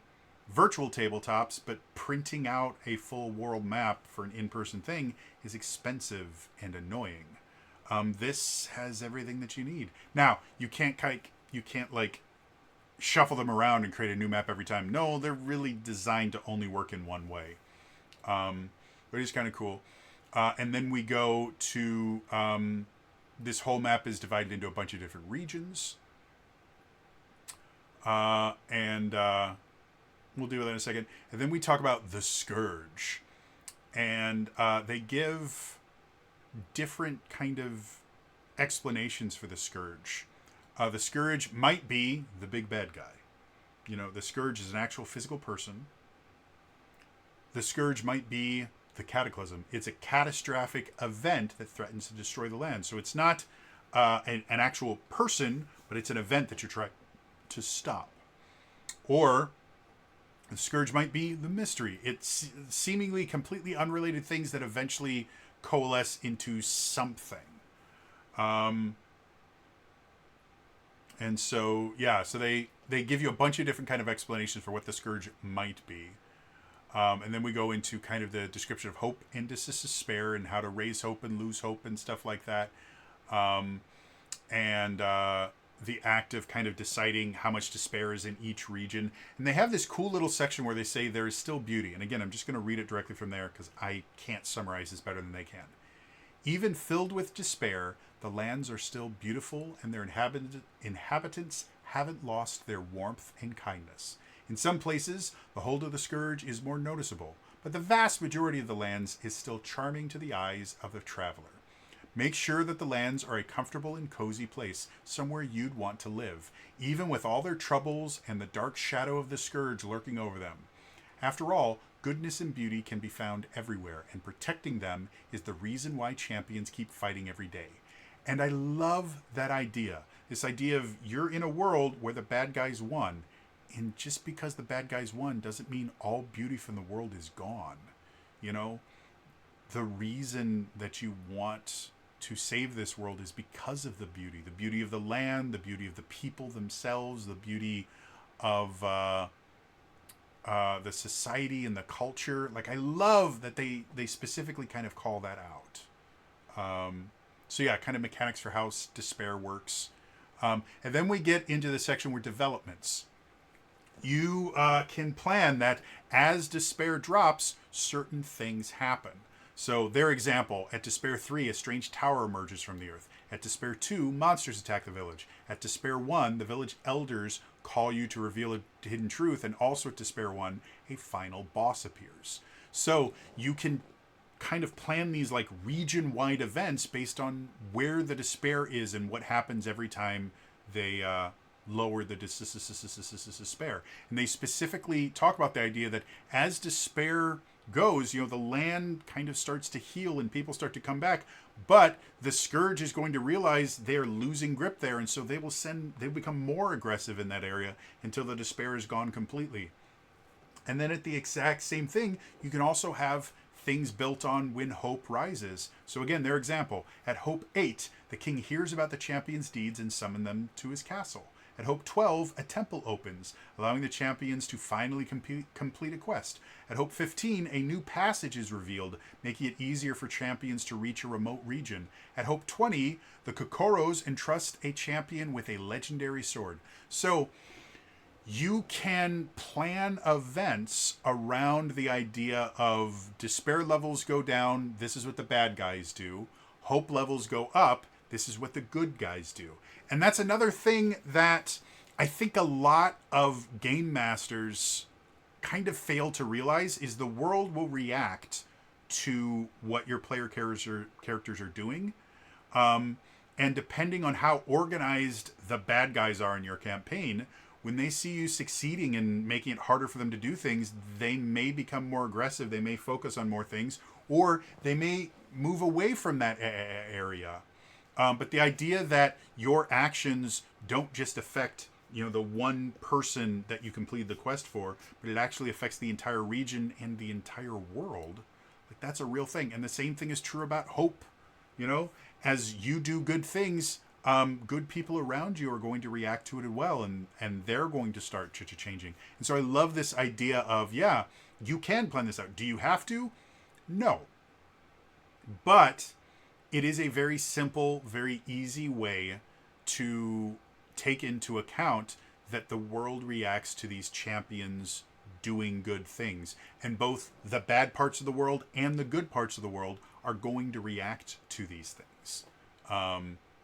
virtual tabletops, but printing out a full world map for an in-person thing is expensive and annoying. This has everything that you need. Now, you can't like shuffle them around and create a new map every time. No, they're really designed to only work in one way. But it's kind of cool. And then we go to this whole map is divided into a bunch of different regions. And we'll deal with that in a second. And then we talk about the Scourge. And they give different kind of explanations for the Scourge. The Scourge might be the big bad guy. You know, the Scourge is an actual physical person. The Scourge might be the Cataclysm. It's a catastrophic event that threatens to destroy the land. So it's not an actual person, but it's an event that you're trying to stop. Or the Scourge might be the mystery. It's seemingly completely unrelated things that eventually coalesce into something. And so, yeah, so they give you a bunch of different kind of explanations for what the Scourge might be. And then we go into kind of the description of hope and despair and how to raise hope and lose hope and stuff like that. And the act of kind of deciding how much despair is in each region. And they have this cool little section where they say there is still beauty. And again, I'm just going to read it directly from there because I can't summarize this better than they can. Even filled with despair, the lands are still beautiful and their inhabitants haven't lost their warmth and kindness. In some places, the hold of the Scourge is more noticeable, but the vast majority of the lands is still charming to the eyes of the traveler. Make sure that the lands are a comfortable and cozy place, somewhere you'd want to live, even with all their troubles and the dark shadow of the Scourge lurking over them. After all, goodness and beauty can be found everywhere, and protecting them is the reason why champions keep fighting every day. And I love that idea. This idea of you're in a world where the bad guys won, and just because the bad guys won doesn't mean all beauty from the world is gone. You know, the reason that you want to save this world is because of the beauty of the land, the beauty of the people themselves, the beauty of the society and the culture. Like, I love that they specifically kind of call that out. So yeah, kind of mechanics for how despair works. And then we get into the section where developments. You can plan that as despair drops, certain things happen. So their example, at Despair 3, a strange tower emerges from the earth. At Despair 2, monsters attack the village. At Despair 1, the village elders call you to reveal a hidden truth. And also at Despair 1, a final boss appears. So you can kind of plan these like region-wide events based on where the despair is and what happens every time they lower the despair. And they specifically talk about the idea that as despair goes, you know, the land kind of starts to heal and people start to come back, but the Scourge is going to realize they're losing grip there, and so they'll become more aggressive in that area until the despair is gone completely. And then at the exact same thing, you can also have things built on when hope rises. So again, their example, at Hope 8, the king hears about the champion's deeds and summons them to his castle. At Hope 12, a temple opens, allowing the champions to finally complete a quest. At Hope 15, a new passage is revealed, making it easier for champions to reach a remote region. At Hope 20, the Kokoros entrust a champion with a legendary sword. So you can plan events around the idea of despair levels go down, this is what the bad guys do. Hope levels go up, this is what the good guys do. And that's another thing that I think a lot of game masters kind of fail to realize is the world will react to what your player characters are doing. And depending on how organized the bad guys are in your campaign, when they see you succeeding and making it harder for them to do things, they may become more aggressive, they may focus on more things, or they may move away from that area. But the idea that your actions don't just affect, you know, the one person that you completed the quest for, but it actually affects the entire region and the entire world, like that's a real thing. And the same thing is true about hope. You know, as you do good things, good people around you are going to react to it as well, and they're going to start changing. And so I love this idea of, yeah, you can plan this out. Do you have to? No. But it is a very simple, very easy way to take into account that the world reacts to these champions doing good things. And both the bad parts of the world and the good parts of the world are going to react to these things.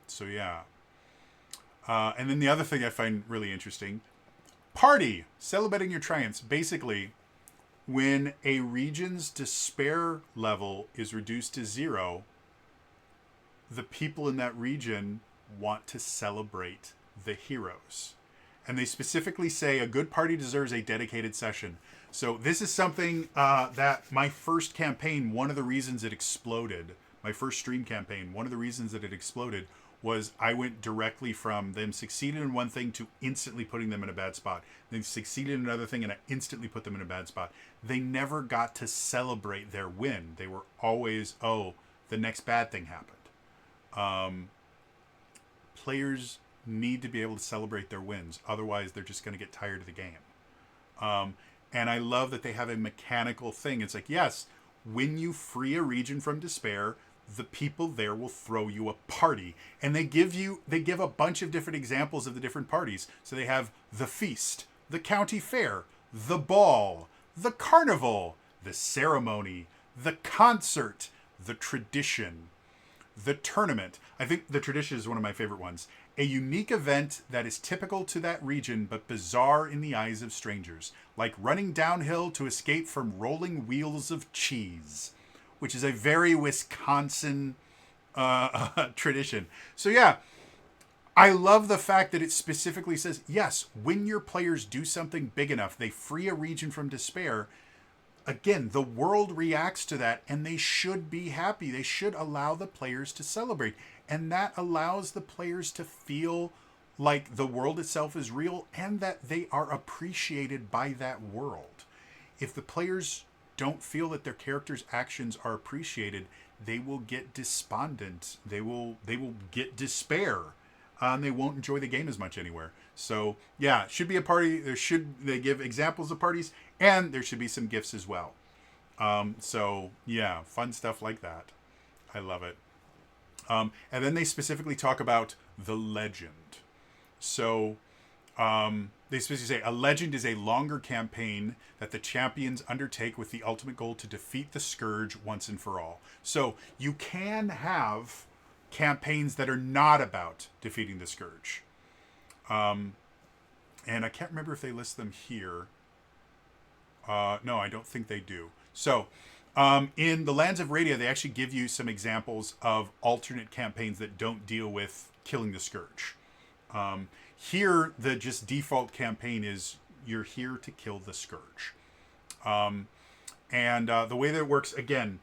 So yeah. And then the other thing I find really interesting, party, celebrating your triumphs. Basically, when a region's despair level is reduced to 0, the people in that region want to celebrate the heroes. And they specifically say a good party deserves a dedicated session. So this is something that my first campaign, one of the reasons it exploded, my first stream campaign, one of the reasons that it exploded was I went directly from them succeeding in one thing to instantly putting them in a bad spot. They succeeded in another thing and I instantly put them in a bad spot. They never got to celebrate their win. They were always, oh, the next bad thing happened. Players need to be able to celebrate their wins. Otherwise, they're just going to get tired of the game. And I love that they have a mechanical thing. It's like, yes, when you free a region from despair, the people there will throw you a party. And they give a bunch of different examples of the different parties. So they have the feast, the county fair, the ball, the carnival, the ceremony, the concert, the tradition, the tournament. I think the tradition is one of my favorite ones. A unique event that is typical to that region but bizarre in the eyes of strangers, like running downhill to escape from rolling wheels of cheese, which is a very Wisconsin tradition. So yeah, I love the fact that it specifically says, yes, when your players do something big enough, they free a region from despair. Again, the world reacts to that and they should be happy. They should allow the players to celebrate. And that allows the players to feel like the world itself is real and that they are appreciated by that world. If the players don't feel that their characters' actions are appreciated, they will get despondent. They will get despair. They won't enjoy the game as much anywhere. So yeah, it should be a party. They give examples of parties, and there should be some gifts as well. So yeah, fun stuff like that. I love it. And then they specifically talk about the legend. So they specifically say a legend is a longer campaign that the champions undertake with the ultimate goal to defeat the scourge once and for all. So you can have campaigns that are not about defeating the scourge. And I can't remember if they list them here. No, I don't think they do. So in the Lands of Radia, they actually give you some examples of alternate campaigns that don't deal with killing the scourge. Here, the just default campaign is you're here to kill the scourge. And the way that it works, again,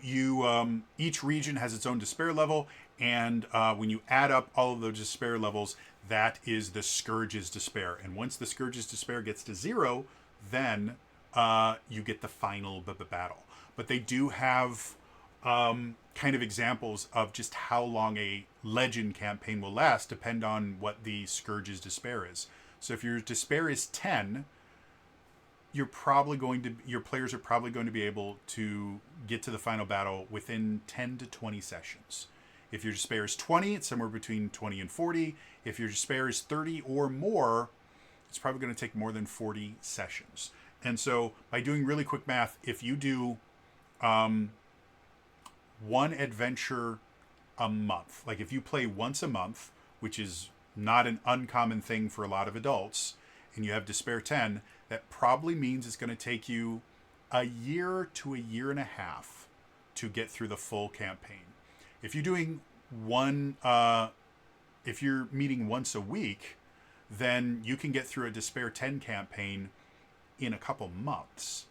you each region has its own despair level, and when you add up all of those despair levels, that is the scourge's despair. And once the scourge's despair gets to 0, then you get the final battle. But they do have kind of examples of just how long a legend campaign will last, depend on what the scourge's despair is. So if your despair is 10, your players are probably going to be able to get to the final battle within 10 to 20 sessions. If your despair is 20, it's somewhere between 20 and 40. If your despair is 30 or more, it's probably going to take more than 40 sessions. And so by doing really quick math, if you do one adventure a month, like if you play once a month, which is not an uncommon thing for a lot of adults, and you have despair 10, that probably means it's going to take you a year to a year and a half to get through the full campaign. If you're doing if you're meeting once a week, then you can get through a despair 10 campaign in a couple months.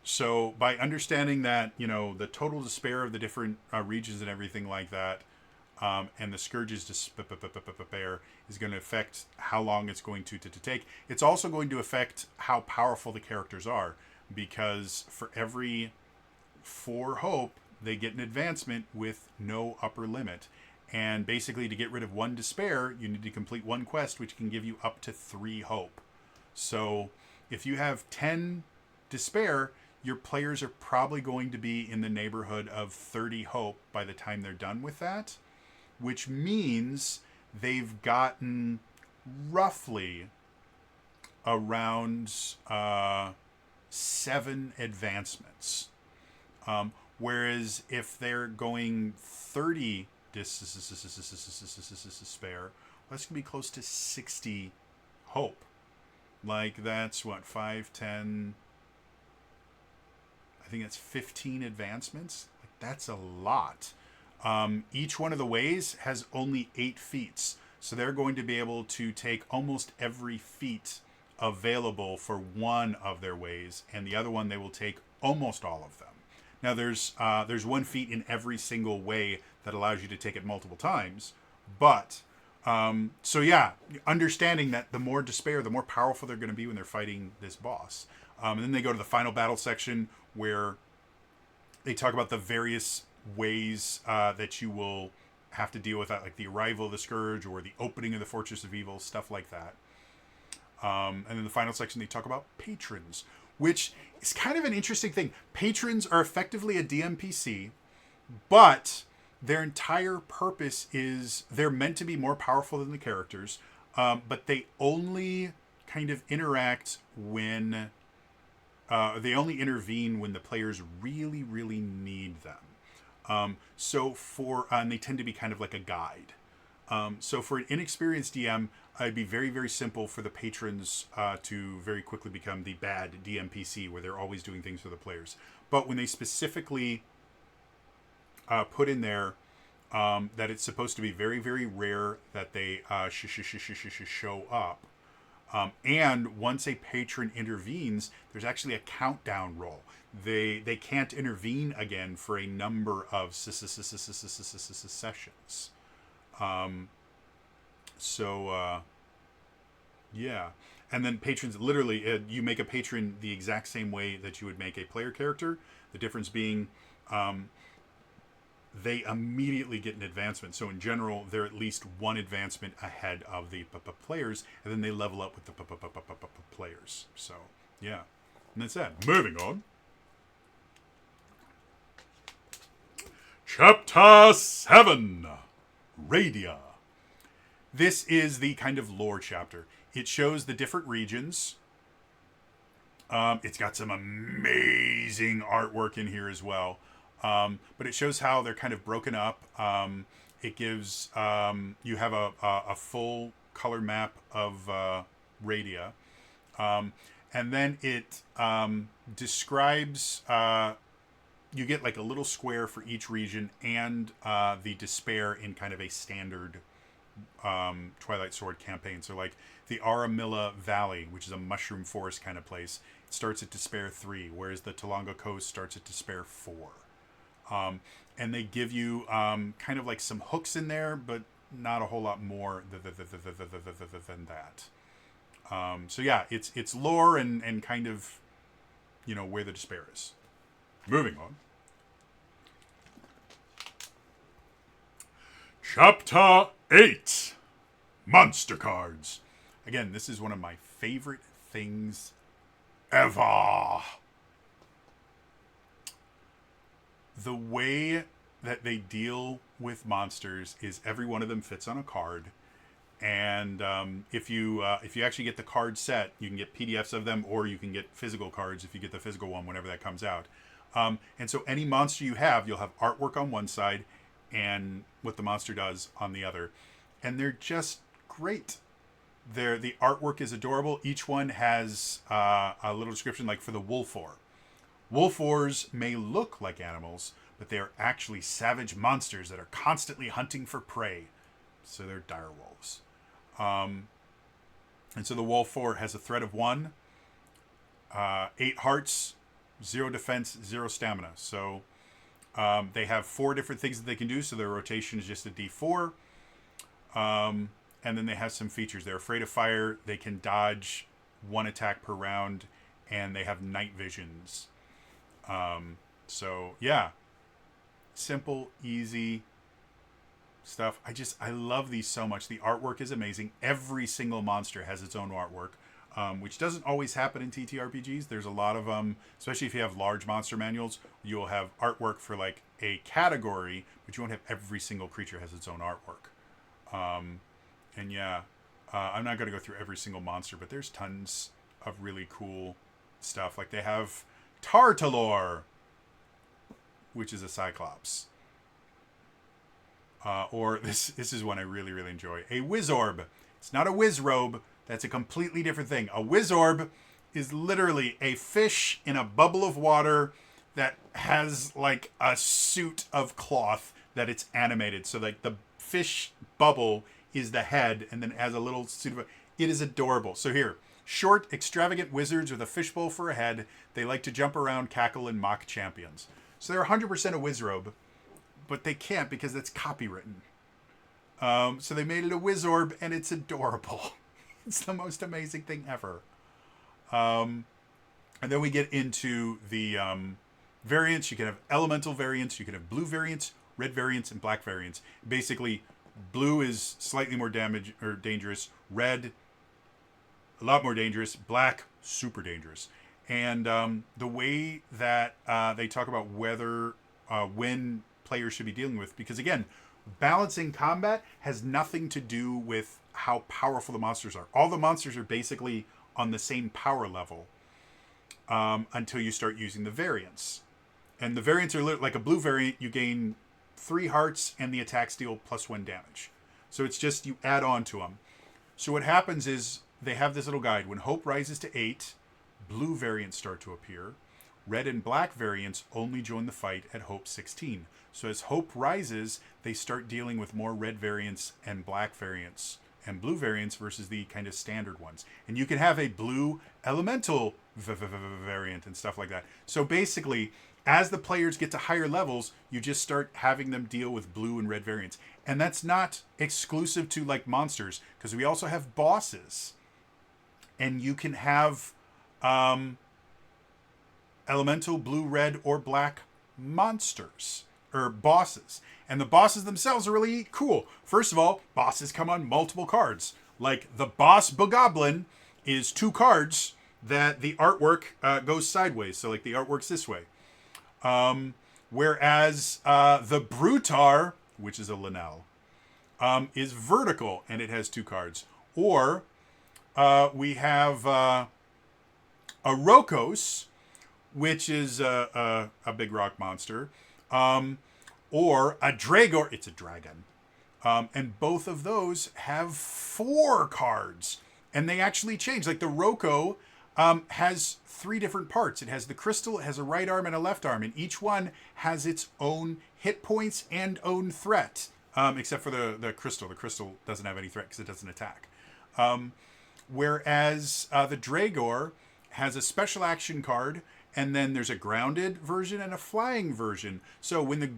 So by understanding that, the total despair of the different regions and everything like that, and the scourge's despair is going to affect how long it's going to take. It's also going to affect how powerful the characters are, because for every 4 hope, they get an advancement with no upper limit. And basically, to get rid of 1 despair, you need to complete 1 quest, which can give you up to 3 hope. So if you have 10 despair, your players are probably going to be in the neighborhood of 30 hope by the time they're done with that, which means they've gotten roughly around 7 advancements. Whereas if they're going 30 despair. That's going to be close to 60 hope. Like, that's what, 5, 10... I think that's 15 advancements. Like, that's a lot. Each one of the ways has only 8 feats. So they're going to be able to take almost every feat available for one of their ways, and the other one they will take almost all of them. Now there's 1 feat in every single way that allows you to take it multiple times, but so yeah, understanding that the more despair, the more powerful they're going to be when they're fighting this boss. And then they go to the final battle section where they talk about the various ways that you will have to deal with that, like the arrival of the Scourge or the opening of the Fortress of Evil, stuff like that. And then the final section, they talk about patrons, which is kind of an interesting thing. Patrons are effectively a DMPC, but their entire purpose is they're meant to be more powerful than the characters, but they only kind of interact when... they only intervene when the players really, really need them. And they tend to be kind of like a guide. So for an inexperienced DM, it'd be very, very simple for the patrons to very quickly become the bad DMPC, where they're always doing things for the players. But when they specifically put in there that it's supposed to be very, very rare that they show up, and once a patron intervenes, there's actually a countdown roll. They can't intervene again for a number of sessions. Yeah. And then patrons, literally, you make a patron the exact same way that you would make a player character. The difference being they immediately get an advancement. So in general, they're at least one advancement ahead of the players, and then they level up with the players. So, yeah. And that's that. Moving on. Chapter 7, Radia. This is the kind of lore chapter. It shows the different regions. It's got some amazing artwork in here as well. But it shows how they're kind of broken up. It gives, you have a full color map of Radia. And then it describes, you get like a little square for each region and the despair in kind of a standard Twilight Sword campaign. So like the Aramilla Valley, which is a mushroom forest kind of place, it starts at despair 3, whereas the Talonga Coast starts at despair 4. And they give you kind of like some hooks in there, but not a whole lot more than that. So yeah, it's lore and kind of, you know, where the despair is. Moving on. Chapter 8, Monster Cards. Again, this is one of my favorite things ever. The way that they deal with monsters is every one of them fits on a card. And if you actually get the card set, you can get PDFs of them, or you can get physical cards if you get the physical one whenever that comes out. And so any monster you have, you'll have artwork on one side and what the monster does on the other. And they're just great. The artwork is adorable. Each one has a little description, like for the Wolfor. Wolfors may look like animals, but they are actually savage monsters that are constantly hunting for prey. So they're direwolves. And so the Wolfor has a threat of 1, 8 hearts, 0 defense, 0 stamina. So they have 4 different things that they can do. So their rotation is just a D4. And then they have some features. They're afraid of fire. They can dodge 1 attack per round. And they have night visions. So yeah, simple, easy stuff. I love these so much. The artwork is amazing. Every single monster has its own artwork, which doesn't always happen in TTRPGs. There's a lot of especially if you have large monster manuals, you will have artwork for like a category, but you won't have every single creature has its own artwork. And yeah, I'm not going to go through every single monster, but there's tons of really cool stuff. Like they have Tartalor, which is a Cyclops. Or this is one I really, really enjoy. A Wizorb. It's not a Wizrobe. That's a completely different thing. A Wizorb is literally a fish in a bubble of water that has like a suit of cloth that it's animated. So like the fish bubble is the head and then it has a little suit of it is adorable. So here, short, extravagant wizards with a fishbowl for a head. They like to jump around, cackle, and mock champions. So they're 100% a Wizrobe, but they can't because that's copywritten. So they made it a Wizorb, and it's adorable. It's the most amazing thing ever. And then we get into the variants. You can have elemental variants. You can have blue variants, red variants, and black variants. Basically, blue is slightly more dangerous. Red, a lot more dangerous. Black, super dangerous. And the way that they talk about when players should be dealing with, because again, balancing combat has nothing to do with how powerful the monsters are. All the monsters are basically on the same power level until you start using the variants. And the variants are like a blue variant, you gain 3 hearts and the attacks deal +1 damage. So it's just you add on to them. So what happens is they have this little guide. When hope rises to 8, blue variants start to appear. Red and black variants only join the fight at hope 16. So as hope rises, they start dealing with more red variants and black variants and blue variants versus the kind of standard ones. And you can have a blue elemental variant and stuff like that. So basically, as the players get to higher levels, you just start having them deal with blue and red variants. And that's not exclusive to like monsters, because we also have bosses. And you can have elemental, blue, red, or black monsters or bosses. And the bosses themselves are really cool. First of all, bosses come on multiple cards. Like the boss Bogoblin is 2 cards that the artwork goes sideways. So like the artwork's this way. Whereas the Brutar, which is a Linnell, is vertical and it has 2 cards. Or we have a Rokos, which is a big rock monster, or a Dragor. It's a dragon. And both of those have 4 cards. And they actually change. Like the Roko has 3 different parts. It has the crystal, it has a right arm and a left arm. And each one has its own hit points and own threat. Except for the crystal. The crystal doesn't have any threat because it doesn't attack. Whereas the Dragor has a special action card, and then there's a grounded version and a flying version. So when the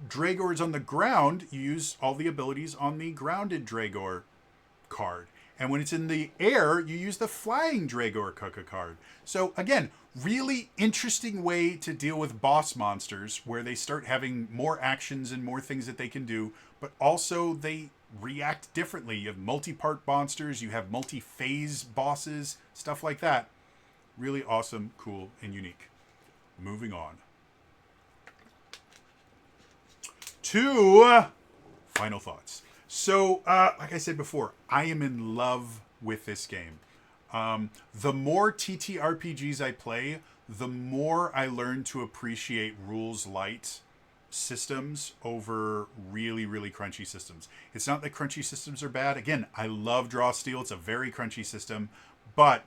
Dragor is on the ground, you use all the abilities on the grounded Dragor card. And when it's in the air, you use the flying Dragor card. So again, really interesting way to deal with boss monsters, where they start having more actions and more things that they can do, but also they react differently. You have multi-part monsters, you have multi-phase bosses, stuff like that. Really awesome, cool, and unique. Moving on to final thoughts. So, like I said before, I am in love with this game. The more TTRPGs I play, the more I learn to appreciate rules light systems over really, really crunchy systems. It's not that crunchy systems are bad. Again, I love Draw Steel. It's a very crunchy system. But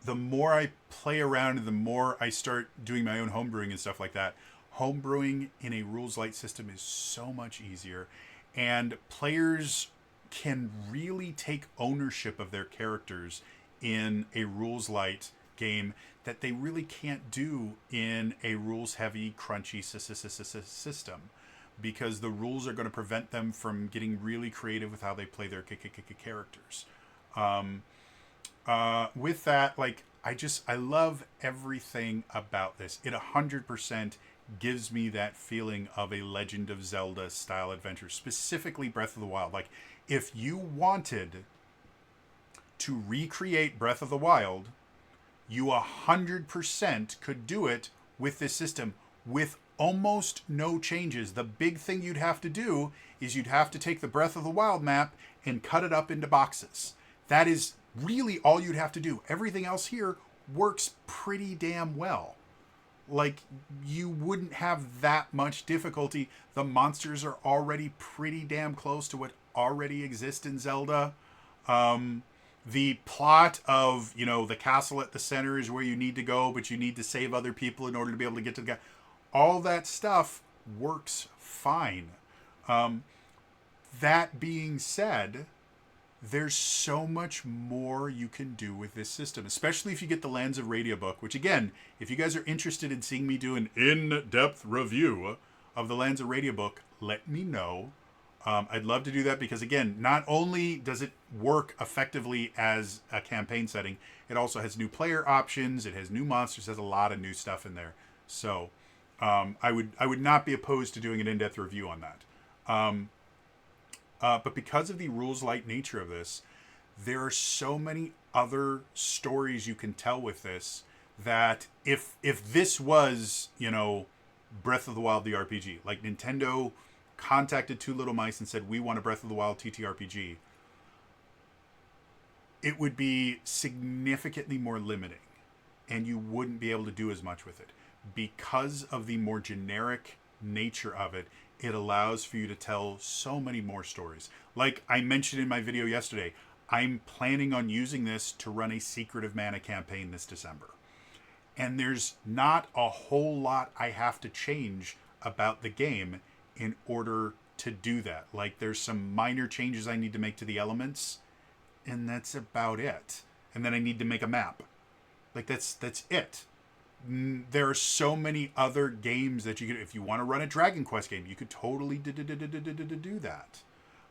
the more I play around and the more I start doing my own homebrewing and stuff like that, homebrewing in a rules light system is so much easier. And players can really take ownership of their characters in a rules light game that they really can't do in a rules heavy, crunchy system, because the rules are going to prevent them from getting really creative with how they play their characters. With that, like, I love everything about this. It 100% gives me that feeling of a Legend of Zelda style adventure, specifically Breath of the Wild. Like, if you wanted to recreate Breath of the Wild, you 100% could do it with this system with almost no changes. The big thing you'd have to do is you'd have to take the Breath of the Wild map and cut it up into boxes. That is really all you'd have to do. Everything else here works pretty damn well. like, you wouldn't have that much difficulty. The monsters are already pretty damn close to what already exists in Zelda. The plot of, the castle at the center is where you need to go, but you need to save other people in order to be able to get to the guy. All that stuff works fine. That being said, there's so much more you can do with this system, especially if you get the Lands of Radia book, which, again, if you guys are interested in seeing me do an in-depth review of the Lands of Radia book, let me know. I'd love to do that because, again, not only does it work effectively as a campaign setting, it also has new player options, it has new monsters, it has a lot of new stuff in there. So I would not be opposed to doing an in-depth review on that. But because of the rules-light nature of this, there are so many other stories you can tell with this that if this was, Breath of the Wild the RPG, like Nintendo contacted Two Little Mice and said, we want a Breath of the Wild TTRPG, it would be significantly more limiting, and you wouldn't be able to do as much with it. Because of the more generic nature of it, it allows for you to tell so many more stories. Like I mentioned in my video yesterday, I'm planning on using this to run a Secret of Mana campaign this December. And there's not a whole lot I have to change about the game in order to do that. Like, there's some minor changes I need to make to the elements, and that's about it. And then I need to make a map. Like, that's it. There are so many other games that you could, if you want to run a Dragon Quest game, you could totally do that.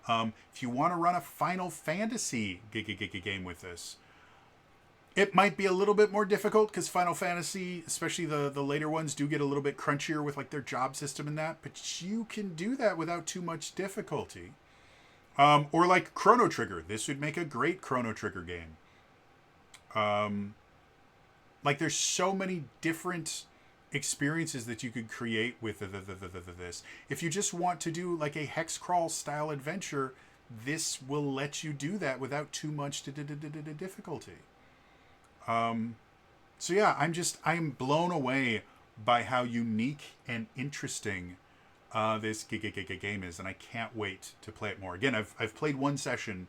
If you want to run a Final Fantasy game with this, it might be a little bit more difficult because Final Fantasy, especially the later ones, do get a little bit crunchier with like their job system and that, but you can do that without too much difficulty. Or like Chrono Trigger. This would make a great Chrono Trigger game. Like, there's so many different experiences that you could create with this. If you just want to do like a hex crawl style adventure, this will let you do that without too much difficulty. So yeah, I'm blown away by how unique and interesting this game is, and I can't wait to play it more. Again, I've played one session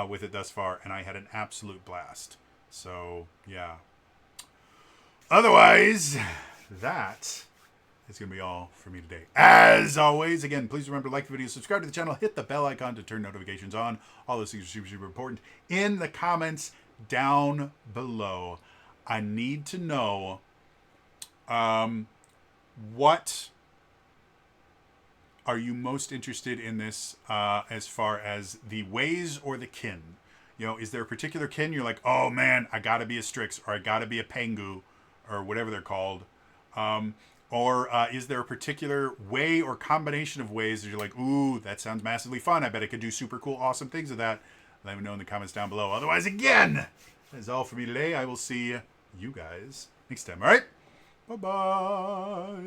with it thus far, and I had an absolute blast. So yeah. Otherwise, that is going to be all for me today. As always, again, please remember to like the video, subscribe to the channel, hit the bell icon to turn notifications on. All those things are super, super important. In the comments down below, I need to know what are you most interested in this as far as the ways or the kin? Is there a particular kin you're like, oh man, I gotta be a Strix, or I gotta be a Pengu, or whatever they're called? Or is there a particular way or combination of ways that you're like, ooh, that sounds massively fun. I bet I could do super cool, awesome things with that. Let me know in the comments down below. Otherwise, again, that's all for me today. I will see you guys next time. All right? Bye-bye.